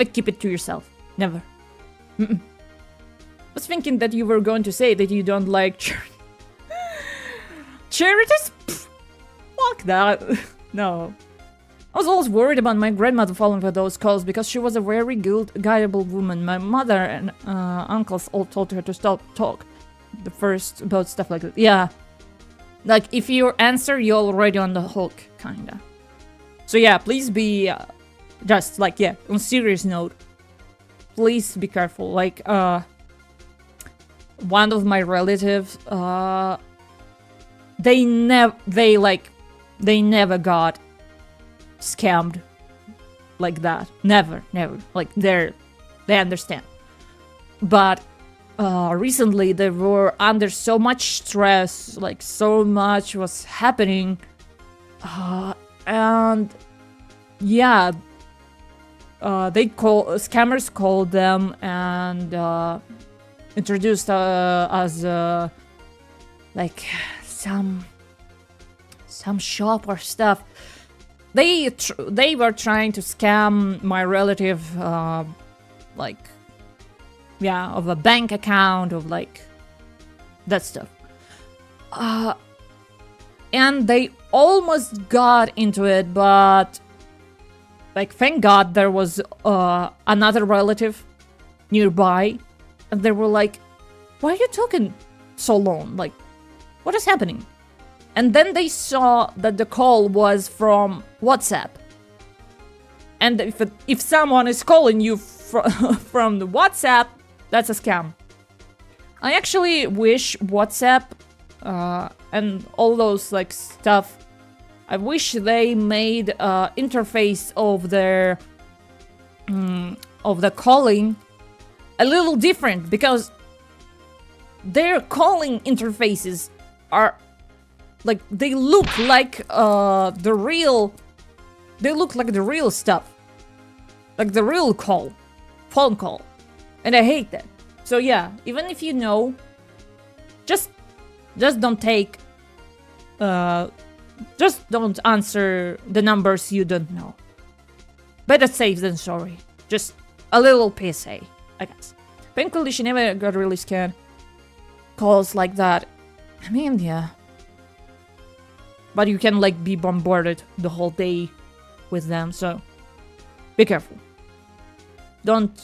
keep it to yourself. Never. I was thinking that you were going to say that you don't like charities? Pfft, fuck that. No. I was always worried about my grandmother falling for those calls because she was a very good, gullible woman. My mother and uncles all told her to stop talk. The first about stuff like that. Yeah. Like, if you answer, you're already on the hook, kinda. So yeah, please be, just like, yeah, on serious note, please be careful. Like, one of my relatives, they never got scammed like that. Never. Like, they understand. But recently they were under so much stress, like, so much was happening, and yeah, scammers called them and introduced as like some shop or stuff. They were trying to scam my relative, like, yeah, of a bank account, of, like, that stuff. And they almost got into it, but, like, thank God there was another relative nearby, and they were like, why are you talking so long? Like, what is happening? And then they saw that the call was from WhatsApp. And if someone is calling you from the WhatsApp, that's a scam. I actually wish WhatsApp and all those, like, stuff I wish they made interface of their of the calling a little different, because their calling interfaces are like they look like the real stuff, like the real phone call, and I hate that. So yeah, even if you know, just don't take just don't answer the numbers you don't know. Better safe than sorry. Just a little PSA, I guess. Thankfully, she never got really scared. Calls like that. I mean, yeah. But you can, like, be bombarded the whole day with them, so be careful. Don't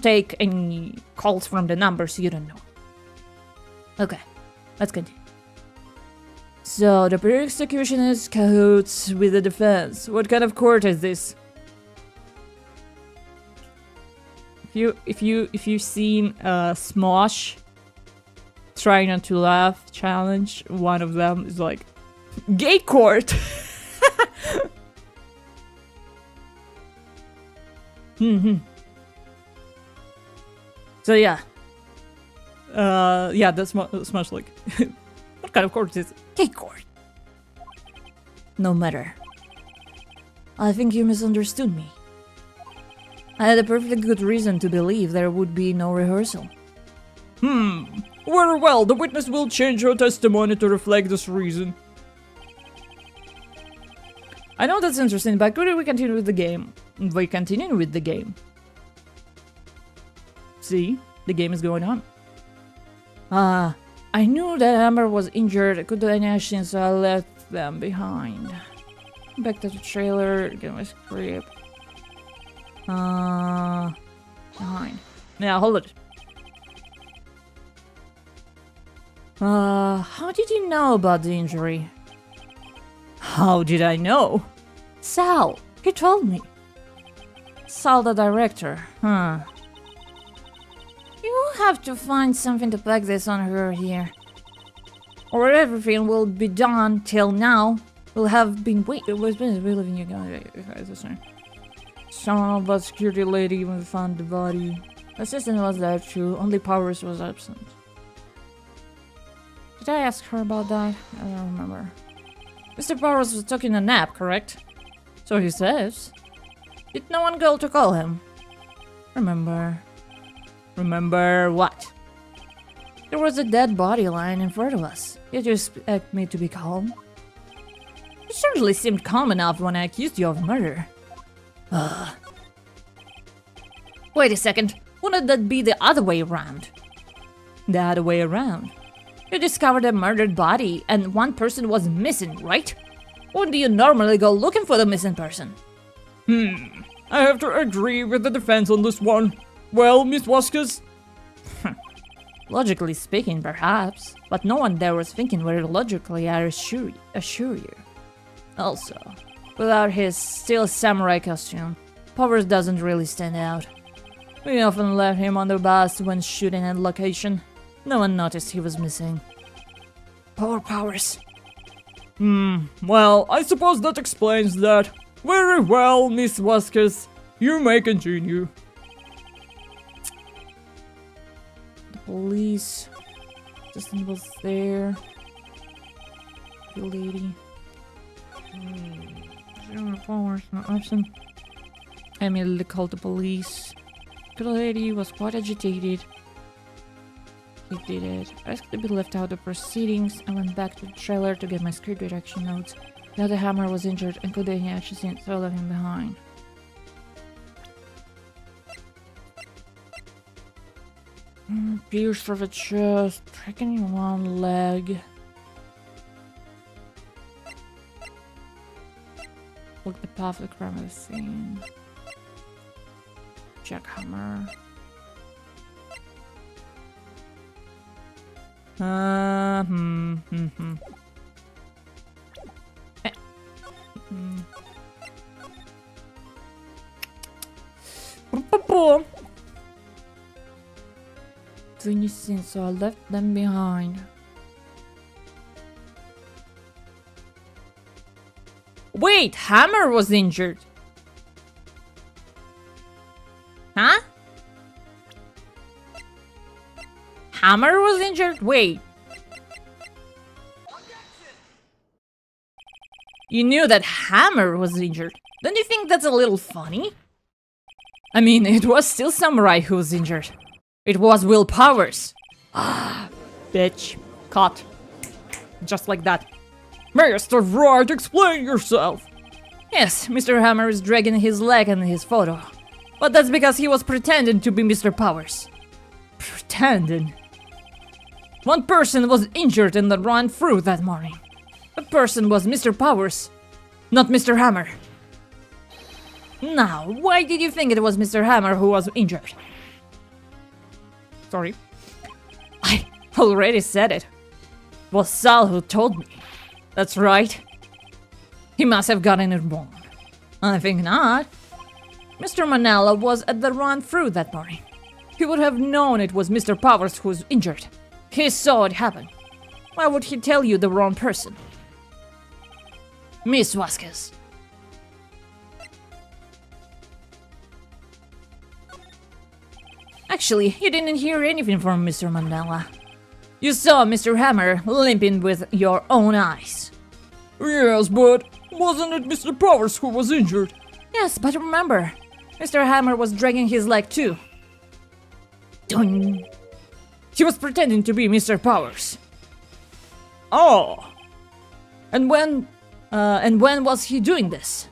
take any calls from the numbers you don't know. Okay, let's continue. So, the prosecution is cahoots with the defense. What kind of court is this? If you've seen Smosh trying not to laugh challenge, one of them is like gay court. So yeah. Yeah, that's Smosh like what kind of court is it? Gay court. No matter. I think you misunderstood me. I had a perfectly good reason to believe there would be no rehearsal.
Very well, the witness will change her testimony to reflect this reason.
I know that's interesting, but could we continue with the game? We continue with the game. See? The game is going on. I knew that Amber was injured. I could do any action, so I left them behind. Back to the trailer, get my script. Behind. Yeah, hold it. How did you know about the injury? How did I know? Sal, he told me. Sal, the director, huh? You have to find something to peg this on her here. Or everything will be done till now. Will have been reliving you guys. Someone about security lady even found the body. Assistant was there too, only Powers was absent. Did I ask her about that? I don't remember. Mr. Powers was taking a nap, correct? So he says. Did no one go to call him? Remember what? There was a dead body lying in front of us. Did you expect me to be calm? You certainly seemed calm enough when I accused you of murder. Wait a second. Wouldn't that be the other way around? The other way around? You discovered a murdered body and one person was missing, right? Wouldn't you normally go looking for the missing person?
I have to agree with the defense on this one. Well, Miss Vasquez?
Logically speaking, perhaps. But no one there was thinking very logically, I assure you. Also, without his steel samurai costume, Powers doesn't really stand out. We often left him on the bus when shooting at location. No one noticed he was missing. Poor Powers.
Well, I suppose that explains that. Very well, Miss Vasquez. You may continue.
The police. Assistant was there. The lady. Powers not absent. I immediately called the police. The lady was quite agitated. He did it. I asked to be left out of proceedings. I went back to the trailer to get my script direction notes. The other hammer was injured and couldn't hear accident, so I left him behind. Pierce for the chest, breaking one leg. Look the path of the crime of the scene. Jackhammer. Finishing, so I left them behind. Wait, Hammer was injured. Huh? Hammer was injured? Wait. You knew that Hammer was injured. Don't you think that's a little funny? I mean, it was still Samurai who was injured. It was Will Powers. Ah, bitch. Caught. Just like that.
Mr. Wright, explain yourself.
Yes, Mr. Hammer is dragging his leg in his photo. But that's because he was pretending to be Mr. Powers. Pretending. One person was injured in the run-through that morning. That person was Mr. Powers, not Mr. Hammer. Now, why did you think it was Mr. Hammer who was injured? Sorry. I already said it. It was Sal who told me. That's right. He must have gotten it wrong. I think not. Mr. Manella was at the run-through that morning. He would have known it was Mr. Powers who was injured. He saw it happen. Why would he tell you the wrong person? Miss Vasquez. Actually, you didn't hear anything from Mr. Mandela. You saw Mr. Hammer limping with your own eyes.
Yes, but wasn't it Mr. Powers who was injured?
Yes, but remember, Mr. Hammer was dragging his leg too. Dun. He was pretending to be Mr. Powers.
Oh.
And when was he doing this?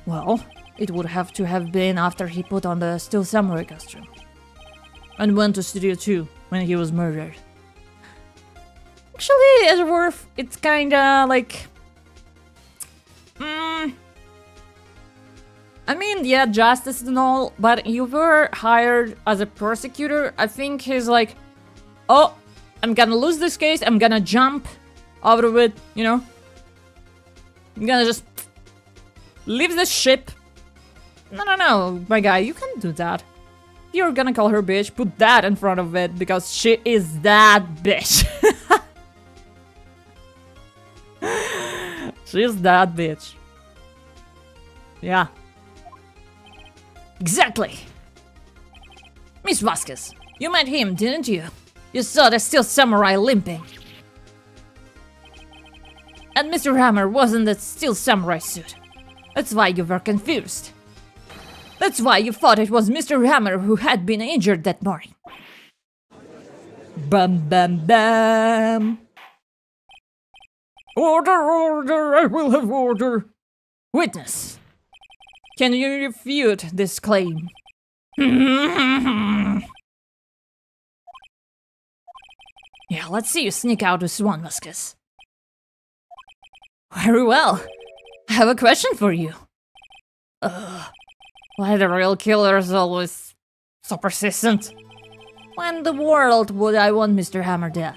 Well, it would have to have been after he put on the Steel Samurai costume. And went to Studio 2 when he was murdered. Actually, Edgeworth, it's kinda like... I mean, yeah, justice and all, but you were hired as a prosecutor. I think he's like, oh, I'm gonna lose this case, I'm gonna jump out of it, you know? I'm gonna just leave the ship. No, my guy, you can't do that. You're gonna call her bitch, put that in front of it, because she is that bitch. She's that bitch. Yeah. Exactly. Miss Vasquez, you met him, didn't you? You saw the Steel Samurai limping. And Mr. Hammer wasn't the Steel Samurai suit. That's why you were confused. That's why you thought it was Mr. Hammer who had been injured that morning. Bam bam bam.
Order, I will have order.
Witness. Can you refute this claim? Yeah, let's see you sneak out with Swan Vasquez. Very well. I have a question for you. Why the real killer is always so persistent? Why in the world would I want Mr. Hammer dead?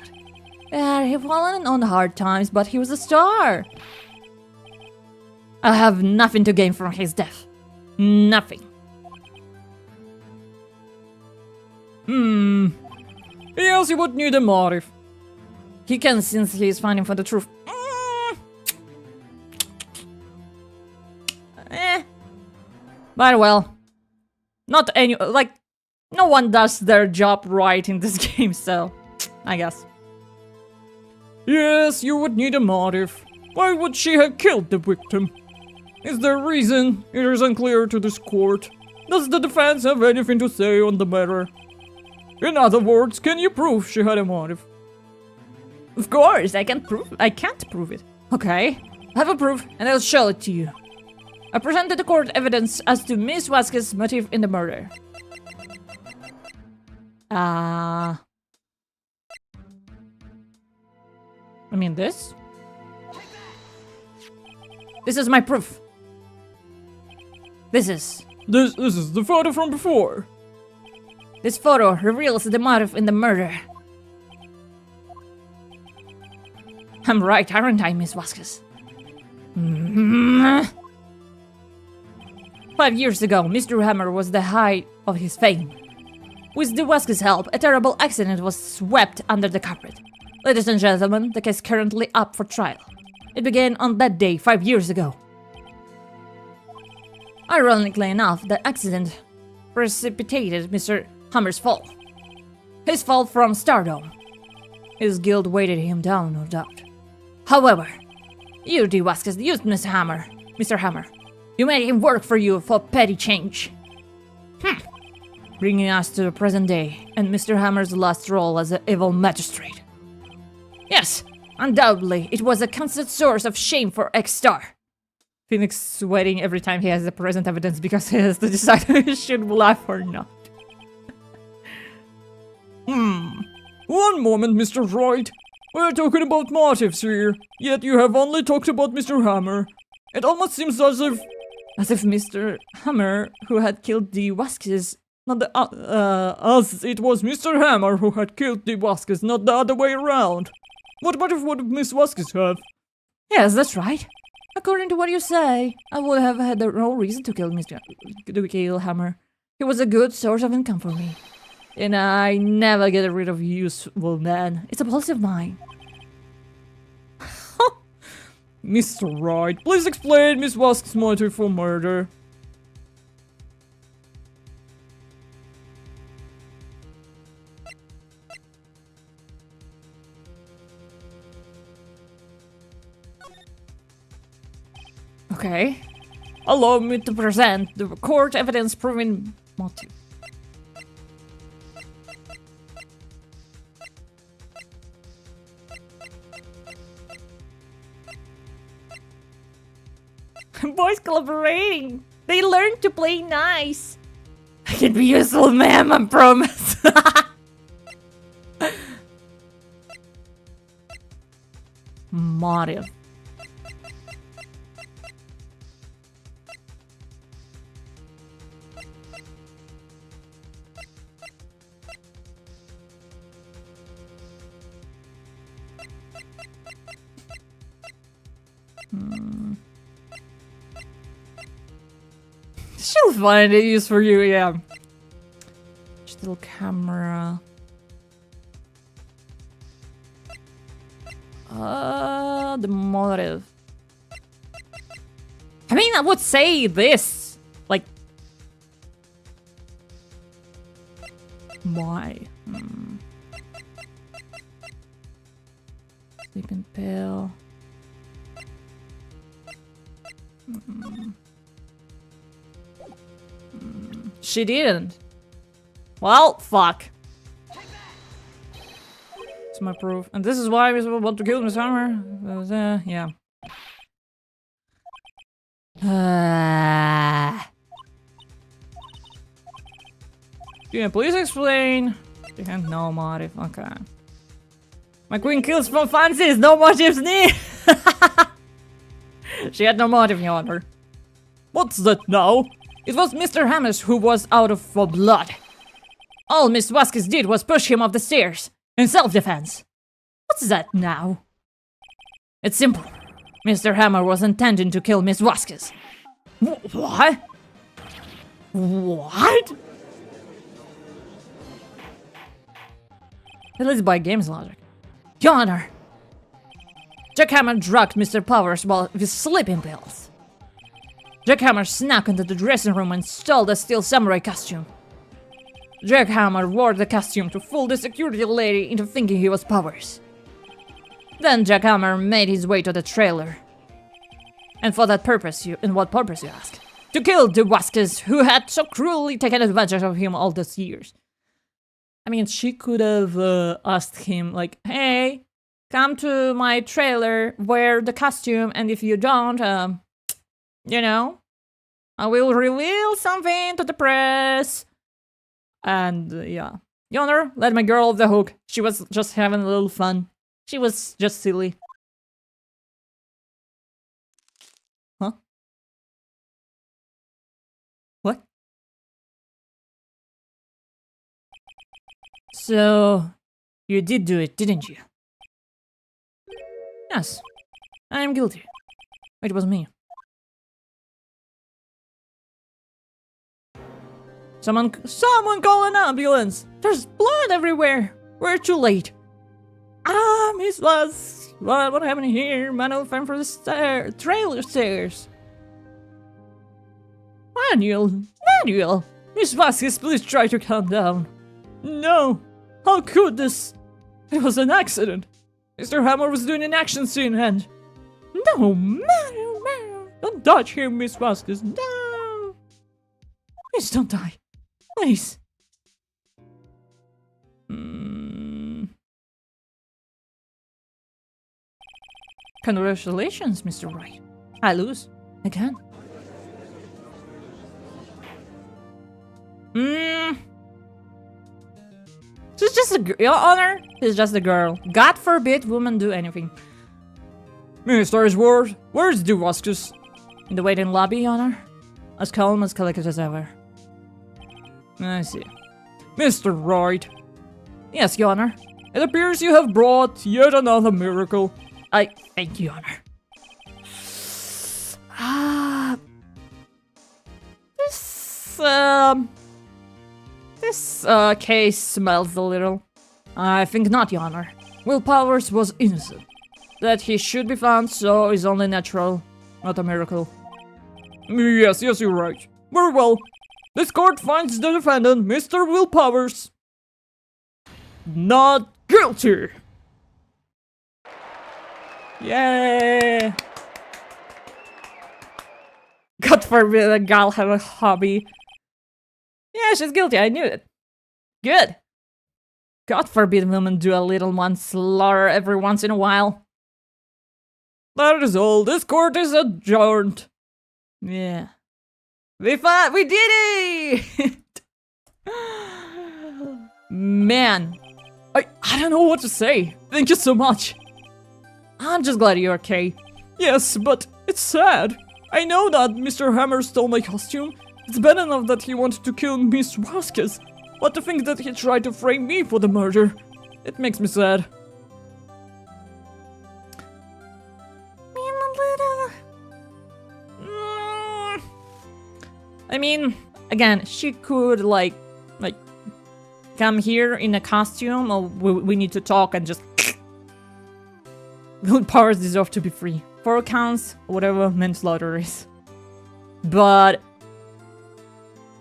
Yeah, he fallen on hard times, but he was a star. I have nothing to gain from his death. Nothing.
Yes, he would need a motive.
He can, since he is finding for the truth. But well, not any, like, no one does their job right in this game, so I guess.
Yes, you would need a motive. Why would she have killed the victim? Is there a reason? It is unclear to this court. Does the defense have anything to say on the matter? In other words, can you prove she had a motive?
Of course, I can't prove it. Okay, I have a proof and I'll show it to you. I presented the court evidence as to Miss Vasquez's motive in the murder. I mean this? This is my proof. This is
the photo from before.
This photo reveals the motive in the murder. I'm right, aren't I, Miss Vasquez? 5 years ago, Mr. Hammer was the height of his fame. With the Vasquez's help, a terrible accident was swept under the carpet. Ladies and gentlemen, the case is currently up for trial.
It began on that day 5 years ago. Ironically enough, the accident precipitated Mr. Hammer's fall. His fall from stardom. His guilt weighted him down, no doubt. However, you, D. Vasquez, used Mr. Hammer. You made him work for you for petty change. Bringing us to the present day, and Mr. Hammer's last role as an evil magistrate. Yes, undoubtedly, it was a constant source of shame for X-Star. Phoenix sweating every time he has the present evidence because he has to decide if he should laugh or not.
One moment, Mr. Wright. We're talking about motives here, yet you have only talked about Mr. Hammer. It almost seems as if
Mr. Hammer, who had killed the Vasquez, not the
as it was Mr. Hammer who had killed the Vasquez, not the other way around. What motive would Miss Vasquez have?
Yes, that's right. According to what you say, I would have had no reason to kill Hammer. He was a good source of income for me. And I never get rid of useful man. It's a policy of mine.
Mr. Wright, please explain Miss Vasquez's motive for murder.
Okay. Allow me to present the court evidence proving motive. Boys collaborating. They learned to play nice. I can be useful, ma'am, I promise. Motive. She'll find a use for you, yeah. Digital camera. The motive. I mean, I would say this. Like, why? Sleeping pill. She didn't. Well, fuck. It's my proof. And this is why we want to kill Miss Hammer. Yeah. Yeah, please explain. She had no motive. Okay. My queen kills from fancies. No motives needed. She had no motive, Your Honor.
What's that now?
It was Mr. Hammers who was out for blood. All Miss Vasquez did was push him off the stairs in self-defense. What's that now? It's simple. Mr. Hammer was intending to kill Miss Vasquez. What? What? At least by game's logic. Your Honor! Jack Hammer drugged Mr. Powers with sleeping pills. Jack Hammer snuck into the dressing room and stole the steel samurai costume. Jack Hammer wore the costume to fool the security lady into thinking he was Powers. Then Jack Hammer made his way to the trailer. And for that purpose, what purpose, you ask? To kill the Vasquez, who had so cruelly taken advantage of him all these years. I mean, she could have asked him, like, hey, come to my trailer, wear the costume, and if you don't, you know, I will reveal something to the press. And, yeah. Your Honor, let my girl off the hook. She was just having a little fun. She was just silly. Huh? What? So, you did do it, didn't you? Yes, I am guilty. It was me. Someone call an ambulance! There's blood everywhere! We're too late.
Ah, Miss Was, what happened here? Manual fan for the trailer stairs. Manuel, Miss Vasquez, please try to calm down.
No! How could this? It was an accident. Mr. Hammer was doing an action scene and...
No, Manuel,
Don't touch him, Miss Vasquez. No!
please don't die. Please. Congratulations, Mr. Wright. I lose. Again. She's just Your Honor, she's just a girl. God forbid women do anything.
Mr. Ward, where's the Vasquez?
In the waiting lobby, Your Honor. As calm as collected as ever. I see.
Mr. Wright,
Yes, Your Honor.
it appears you have brought yet another miracle.
I thank you, Your Honor. This case smells a little. I think not, Your Honor. Will Powers was innocent. That he should be found so is only natural, not a miracle.
Yes, you're right. Very well. This court finds the defendant, Mr. Will Powers, not guilty.
Yay! God forbid a gal have a hobby. Yeah, she's guilty, I knew it. Good. God forbid women do a little manslaughter every once in a while.
That is all. This court is adjourned.
Yeah. We did it! Man, I don't know what to say. Thank you so much. I'm just glad you're okay.
Yes, but it's sad. I know that Mr. Hammer stole my costume. It's bad enough that he wanted to kill Miss Vasquez, but to think that he tried to frame me for the murder, it makes me sad.
I mean, again, she could like come here in a costume, or we need to talk and just. Will Powers deserve to be free. 4 counts, whatever manslaughter is. But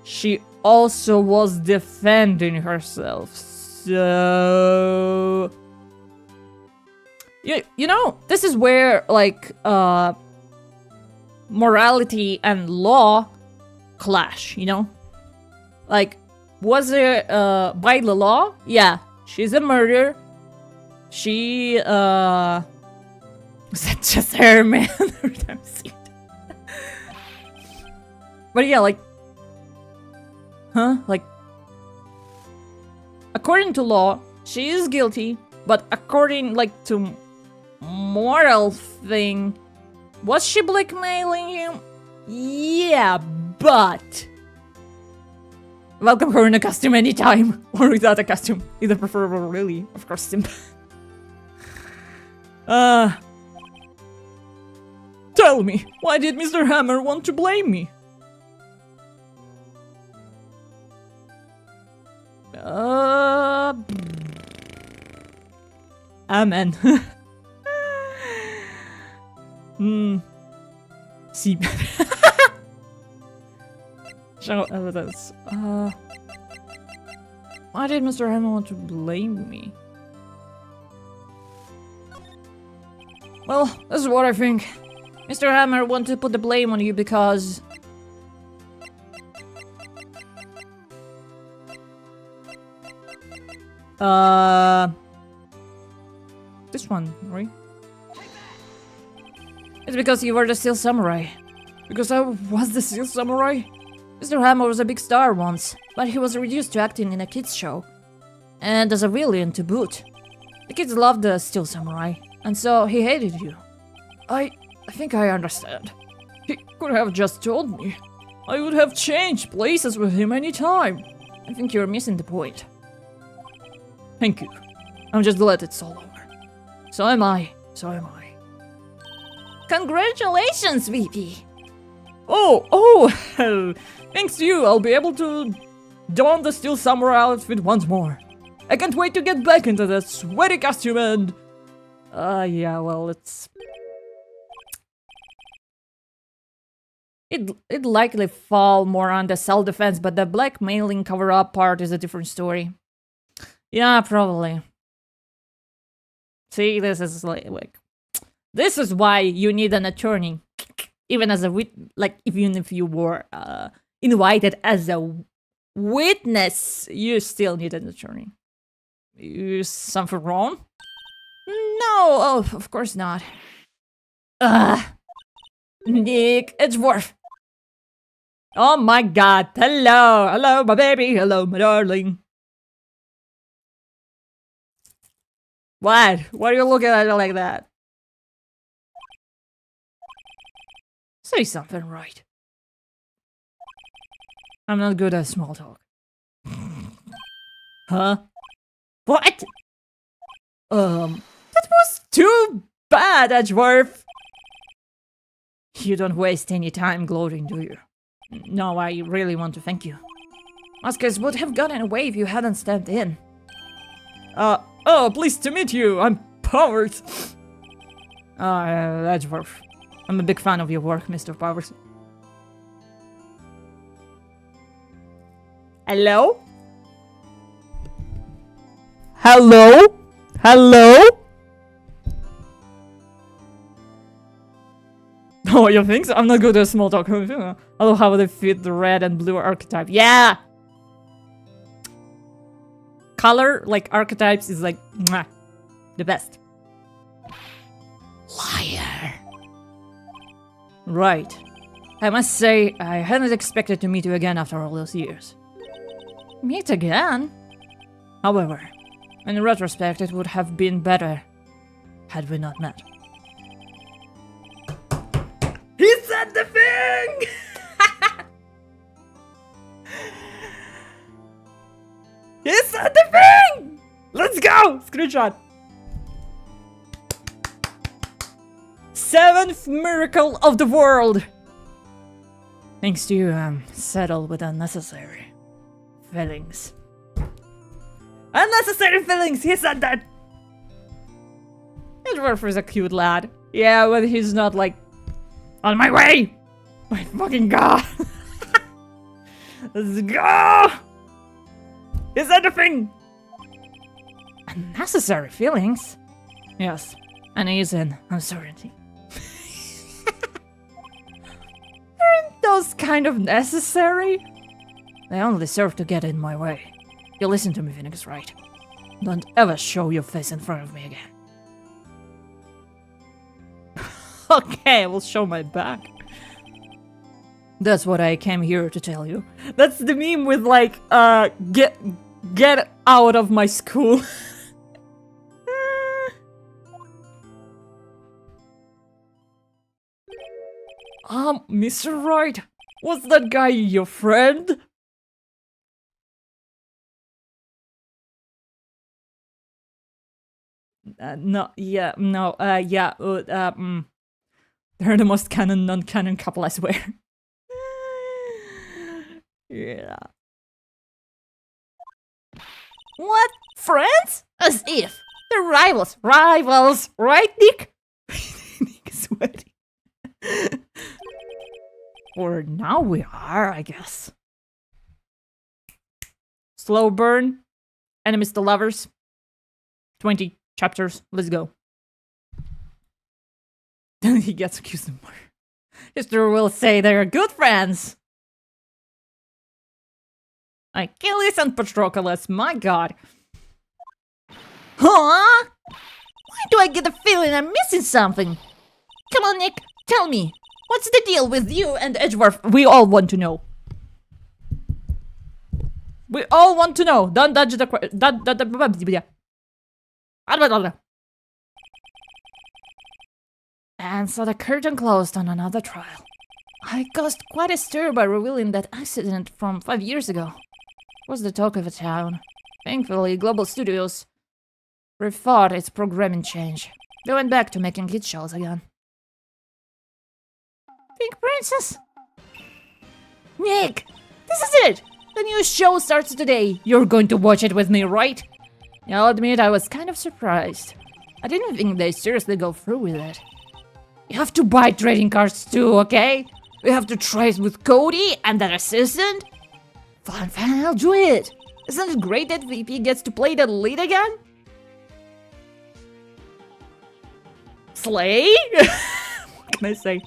she also was defending herself, so you know, this is where like morality and law clash, you know? Like, was it by the law? Yeah, she's a murderer. She was that just her, man? Every time I see it. But yeah, like, like, according to law, she is guilty, but according like to moral thing, was she blackmailing him? Yeah, but welcome her in a costume anytime, or without a costume, either preferable, really, of course, simple.
Tell me, why did Mr. Hammer want to blame me?
Amen. See. Show evidence. Why did Mr. Hammer want to blame me? Well, this is what I think. Mr. Hammer wanted to put the blame on you because... This one, right? It's because you were the Steel Samurai. Because I was the Steel Samurai? Mr. Hammer was a big star once, but he was reduced to acting in a kids' show. And as a villain to boot. The kids loved the Steel Samurai, and so he hated you. I think I understand. He could have just told me. I would have changed places with him anytime. I think you're missing the point. Thank you. I'm just glad it's all over. So am I. So am I. Congratulations, VP! Oh! Thanks to you, I'll be able to don the Steel Samurai outfit once more.
I can't wait to get back into that sweaty costume and... yeah, well, it's...
It'd likely fall more on the self-defense, but the blackmailing cover-up part is a different story. Yeah, probably. See, this is like... This is why you need an attorney. Even as a even if you were invited as a witness, you still need an attorney. Is something wrong? No, oh, of course not. Nick Edgeworth. Oh my god, hello, hello my baby, hello my darling. What? Why are you looking at it like that? Say something right. I'm not good at small talk. Huh? What? That was too bad, Edgeworth. You don't waste any time gloating, do you? No, I really want to thank you. Oscars would have gotten away if you hadn't stepped in.
Oh, pleased to meet you. I'm Powers.
Edgeworth. I'm a big fan of your work, Mr. Powers. Hello? Hello? Hello?
Oh, you think so? I'm not good at small talk. I don't know how they fit the red and blue archetype.
Yeah! Color, like archetypes, is like, mwah, the best. Liar. Right. I must say, I hadn't expected to meet you again after all those years. Meet again? However, in retrospect, it would have been better had we not met. He said the thing! He said the thing! Let's go! Screenshot. 7th miracle of the world! Thanks to you, I'm settled with unnecessary feelings. Unnecessary feelings! He said that! Edgeworth is a cute lad. Yeah, but he's not like... On my way! My fucking god! Let's go! Is that the thing? Unnecessary feelings? Yes, and ease in uncertainty. Aren't those kind of necessary? They only serve to get in my way. You listen to me, Phoenix, right? Don't ever show your face in front of me again. Okay, I will show my back. That's what I came here to tell you. That's the meme with like, get out of my school. Mr. Wright, was that guy your friend? No, yeah, no, yeah, they're the most canon, non-canon couple, I swear. Yeah. What? Friends? As if. They're rivals. Rivals, right, Nick? Nick is sweaty. Or now we are, I guess. Slow burn. Enemies to lovers. 20 chapters. Let's go. Then he gets accused of murder. History will say they're good friends. Achilles and Patroclus, my god. Huh? Why do I get the feeling I'm missing something? Come on, Nick, tell me. What's the deal with you and Edgeworth? We all want to know. We all want to know. Don't dodge the question. And so the curtain closed on another trial. I caused quite a stir by revealing that accident from 5 years ago. It was the talk of the town. Thankfully, Global Studios rethought its programming change. They went back to making kids shows again. Pink Princess? Nick, this is it! The new show starts today. You're going to watch it with me, right?
I'll admit I was kind of surprised. I didn't think they'd seriously go through with it. You have to buy trading cards too, okay? We have to trade with Cody and that assistant? Fine, I'll do it. Isn't it great that VP gets to play the lead again? Slay? What can I say?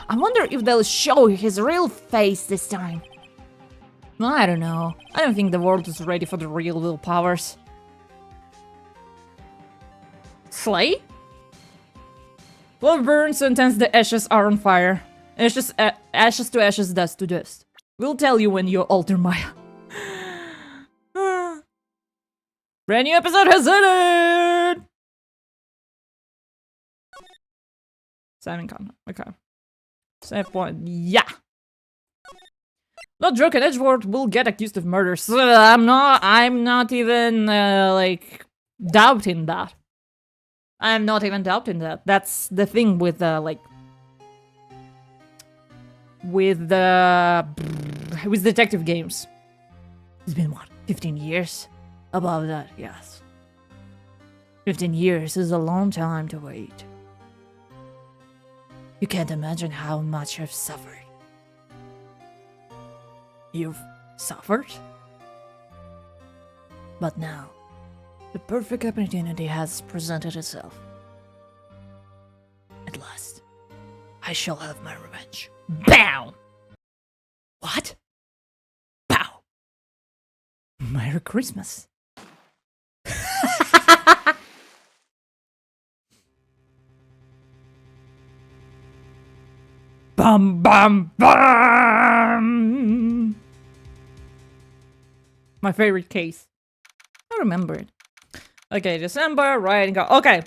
I wonder if they'll show his real face this time. I don't know. I don't think the world is ready for the real willpowers. Slay? Love burns and hence the ashes are on fire. Ashes to ashes, dust to dust. We'll tell you when you alter Maya. Brand new episode has ended! Simon Con. Okay. Save point. Yeah! Not drunk and Edgeworth will get accused of murder. So I'm not even, like, doubting that. I'm not even doubting that. That's the thing with, with detective games. It's been, what, 15 years? Above that, yes. 15 years is a long time to wait. You can't imagine how much I've suffered. You've suffered? But now, the perfect opportunity has presented itself. At last, I shall have my revenge. BAM! What? Pow! Merry Christmas. Bum bum bum! My favorite case. I remember it. Okay, December, right, and go. Okay.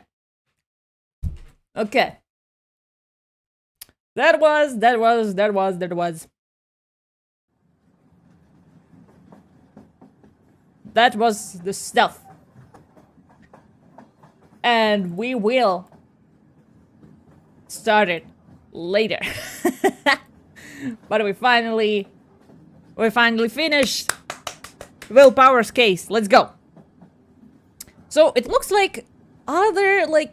Okay. That was. That was the stuff. And we will start it later. But we finally finished Willpower's case. Let's go. So it looks like other, like,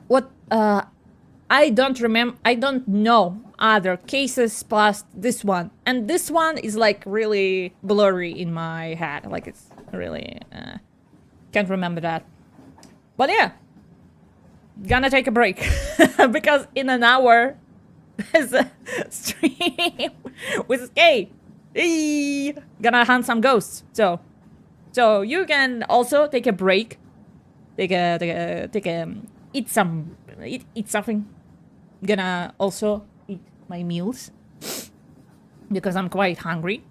what, I don't know other cases past this one. And this one is, like, really blurry in my head. Like, it's really, can't remember that. But yeah, gonna take a break. Because in an hour, there's a stream with Skate. Gonna hunt some ghosts. So you can also take a break. Eat something. Gonna also eat my meals because I'm quite hungry.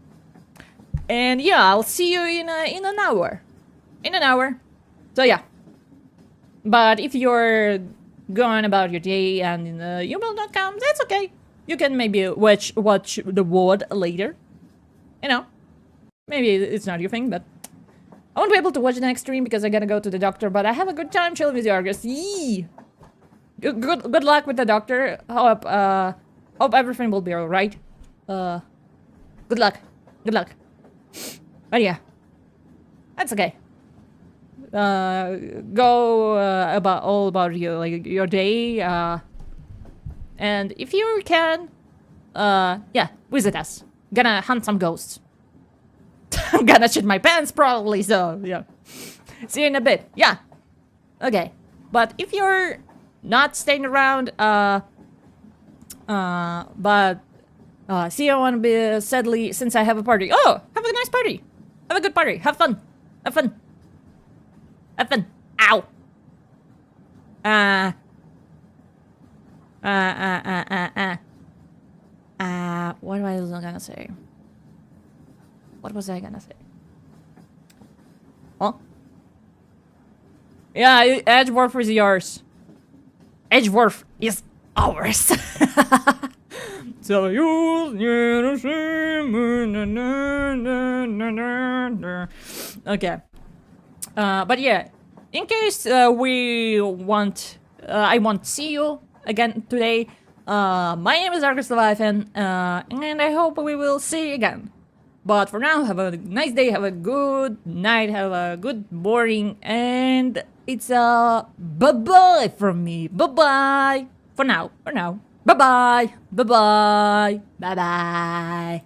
And yeah, I'll see you in an hour. So yeah. But if you're going about your day and you will not come, that's okay. You can maybe watch the ward later. You know, maybe it's not your thing, but I won't be able to watch the next stream because I gotta go to the doctor. But I have a good time chilling with the Argus. Yee! Good luck with the doctor. Hope everything will be all right. Good luck. But yeah, that's okay. Go about you, like, your day. And if you can, yeah, visit us. Gonna hunt some ghosts. I'm gonna shit my pants probably, so yeah. See you in a bit. Yeah. Okay. But if you're not staying around, see you on sadly since I have a party. Oh, have a nice party. Have a good party. Have fun. Ow. What was I gonna say? Huh? Yeah, Edgeworth is yours. Edgeworth is ours. So okay. But yeah, in case I won't see you again today. My name is Argus Leviathan, and I hope we will see you again.
But for now, have a nice day, have a good night, have a good morning, and it's a bye-bye from me. Bye-bye. For now. Bye-bye. Bye-bye. Bye-bye.